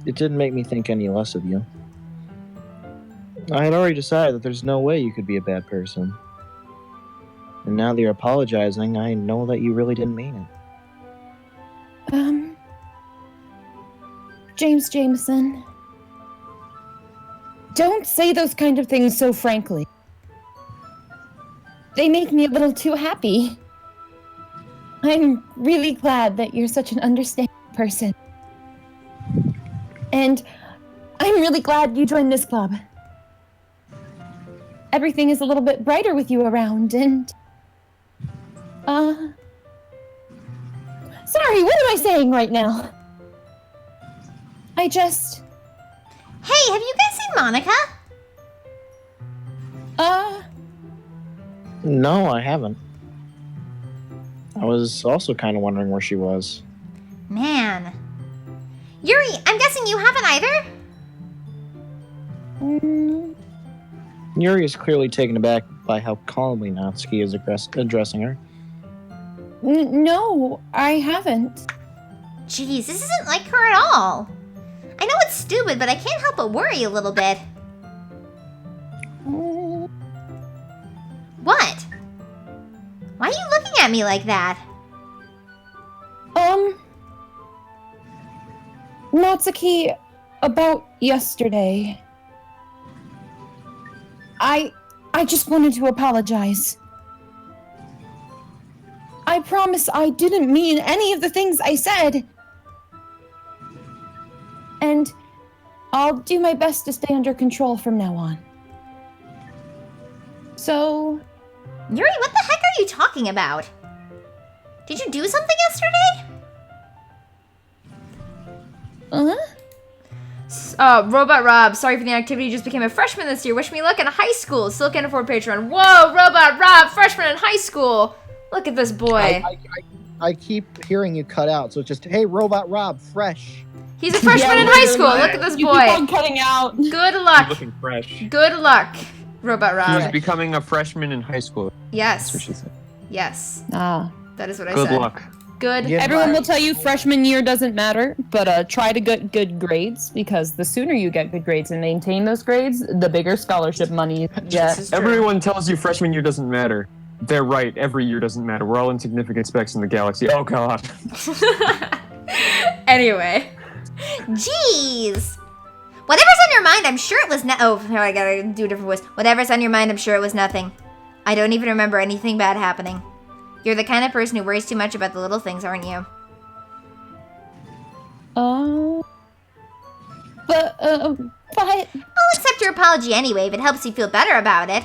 it didn't make me think any less of you. I had already decided that there's no way you could be a bad person. And now that you're apologizing, I know that you really didn't mean it. James Jameson. Don't say those kind of things so frankly. They make me a little too happy. I'm really glad that you're such an understanding person. And I'm really glad you joined this club. Everything is a little bit brighter with you around, and... Sorry, what am I saying right now? I just... Hey, have you guys seen Monica? No, I haven't. I was also kind of wondering where she was. Man. Yuri, I'm guessing you haven't either? Yuri is clearly taken aback by how calmly Natsuki is addressing her. No, I haven't. Jeez, this isn't like her at all. I know it's stupid, but I can't help but worry a little bit. What? Why are you looking at me like that? Natsuki, about yesterday. I just wanted to apologize. I promise I didn't mean any of the things I said. And I'll do my best to stay under control from now on. So... Yuri, what the heck are you talking about? Did you do something yesterday? Robot Rob, sorry for the activity, just became a freshman this year. Wish me luck in high school. Still can't afford Patreon. Whoa, Robot Rob, freshman in high school. Look at this boy. I keep hearing you cut out, so it's just, hey, Robot Rob, fresh. He's a freshman in high school. Look at this You boy. keep on cutting out. Good luck. Looking fresh. Good luck, Robot Rob. He's becoming a freshman in high school. That's what Yes. she said. Yes. That is what I Good said. luck. Good. Yeah. Everyone will tell you freshman year doesn't matter, but try to get good grades, because the sooner you get good grades and maintain those grades, the bigger scholarship money you This get. is true. Everyone tells you freshman year doesn't matter. They're right. Every year doesn't matter. We're all insignificant specks in the galaxy. Oh, God. Anyway. Jeez. Whatever's on your mind, I'm sure it was oh, I gotta do a different voice. Whatever's on your mind, I'm sure it was nothing. I don't even remember anything bad happening. You're the kind of person who worries too much about the little things, aren't you? But... I'll accept your apology anyway if it helps you feel better about it.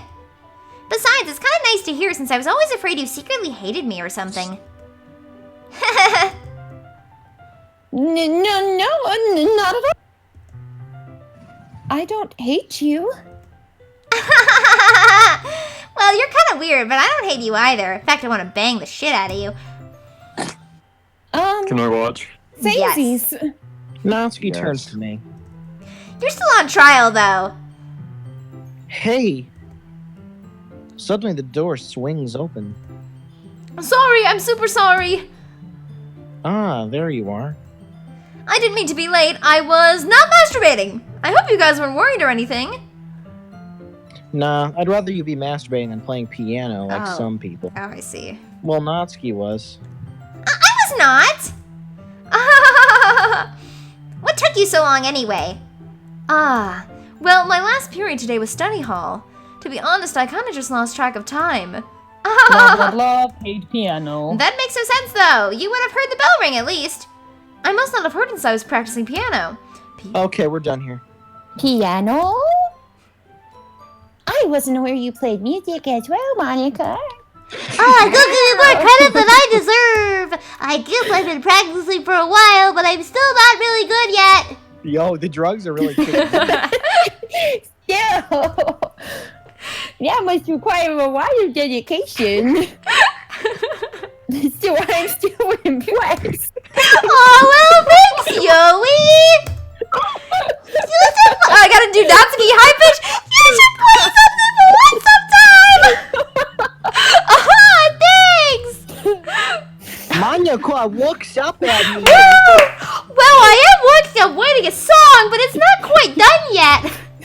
Besides, it's kind of nice to hear since I was always afraid you secretly hated me or something. No, not at all. I don't hate you. Well, you're kind of weird, but I don't hate you either. In fact, I want to bang the shit out of you. Can I watch? Samesies. Natsuki Yes. turns to me. You're still on trial, though. Hey! Suddenly the door swings open. I'm sorry. I'm super sorry. Ah, there you are. I didn't mean to be late. I was not masturbating. I hope you guys weren't worried or anything. Nah, I'd rather you be masturbating than playing piano like Oh. some people. Oh, I see. Well, Natsuki was. I was not. What took you so long anyway? Ah, well, my last period today was study hall. To be honest, I kind of just lost track of time. Blah, blah, blah, paid piano. That makes no sense, though. You would have heard the bell ring at least. I must not have heard it since I was practicing piano. Okay, we're done here. Piano? I wasn't aware you played music as well, Monica. I could give you more credit than I deserve. I guess I've been practicing for a while, but I'm still not really good yet. Yo, the drugs are really kicking in. Yeah. That must require a lot of dedication. you. I'm still impressed. Oh, well, thanks, Yuri. I gotta do Natsuki high pitch. You should play something for once sometime. Thanks. Manya-qua looks up at me. Well, I am working on writing a song, but it's not quite done yet.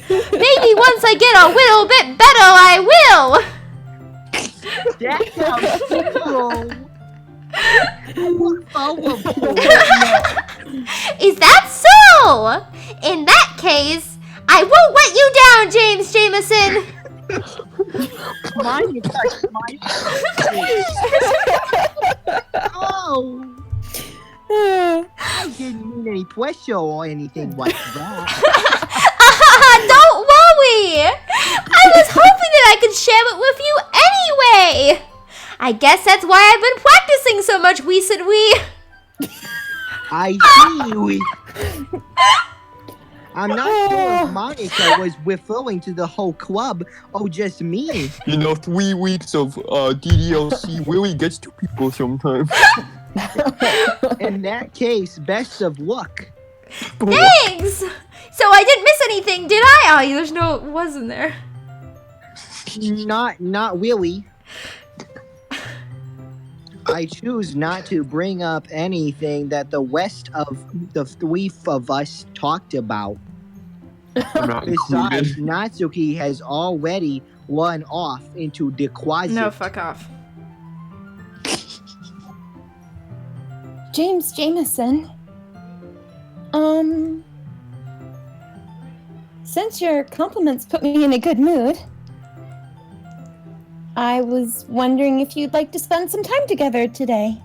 Maybe once I get a little bit better, I will. That sounds cool. I look forward to it. Is that so? In that case, I won't let you down, James Jameson. Mine touched my Oh, I didn't mean any pressure or anything like that. Don't worry. I was hoping that I could share it with you anyway. I guess that's why I've been practicing so much recently. I see. I'm not sure if Monica was referring to the whole club or just me. 3 weeks of DDLC really gets to people sometimes. In that case, best of luck. Thanks. So I didn't miss anything, did I? Oh, there's no wasn't there. Not really. I choose not to bring up anything that the rest of the three of us talked about. I'm not Besides, included. Natsuki has already run off into the closet. No, fuck off. James Jameson. Since your compliments put me in a good mood, I was wondering if you'd like to spend some time together today.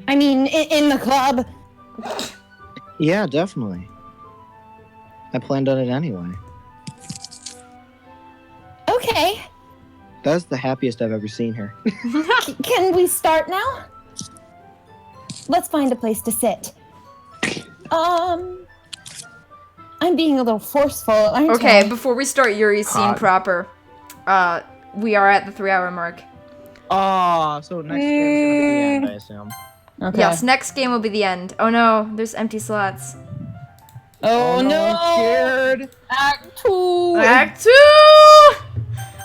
I mean, in the club. Yeah, definitely. I planned on it anyway. Okay. That's the happiest I've ever seen her. Can we start now? Let's find a place to sit. I'm being a little forceful, aren't I? Okay, before we start Yuri's scene Hot. proper, we are at the 3-hour mark. So next game's gonna be the end, I assume. Okay. Yes, next game will be the end. Oh no, there's empty slots. Oh, no! I'm scared. Act 2! Act 2!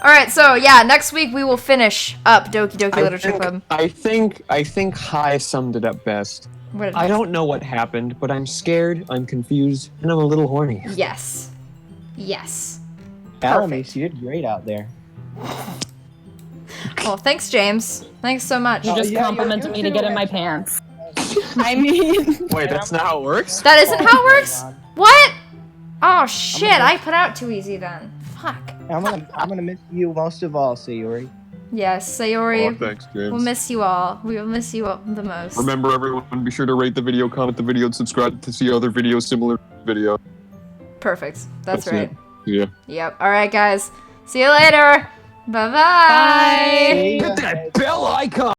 Alright, so yeah, next week we will finish up Doki Doki Literature Club. I think Hai summed it up best. What did I don't know what happened, but I'm scared, I'm confused, and I'm a little horny. Yes. Yes. Alamis, you did great out there. Well, thanks, James. Thanks so much. You just yeah, complimented you me to too, get in my actually. pants. I mean... Wait, that's not how it works? That isn't how it works? God. What? Oh shit, I put out too easy then. Fuck. I'm gonna miss you most of all, Sayori. Yes, Oh, Sayori. thanks, James. We'll miss you all. We will miss you all the most. Remember, everyone, be sure to rate the video, comment the video, and subscribe to see other videos similar to the video. Perfect. That's That's right. it. Yeah. Yep. Alright, guys. See you later. Bye-bye. Bye. Hit that bell icon!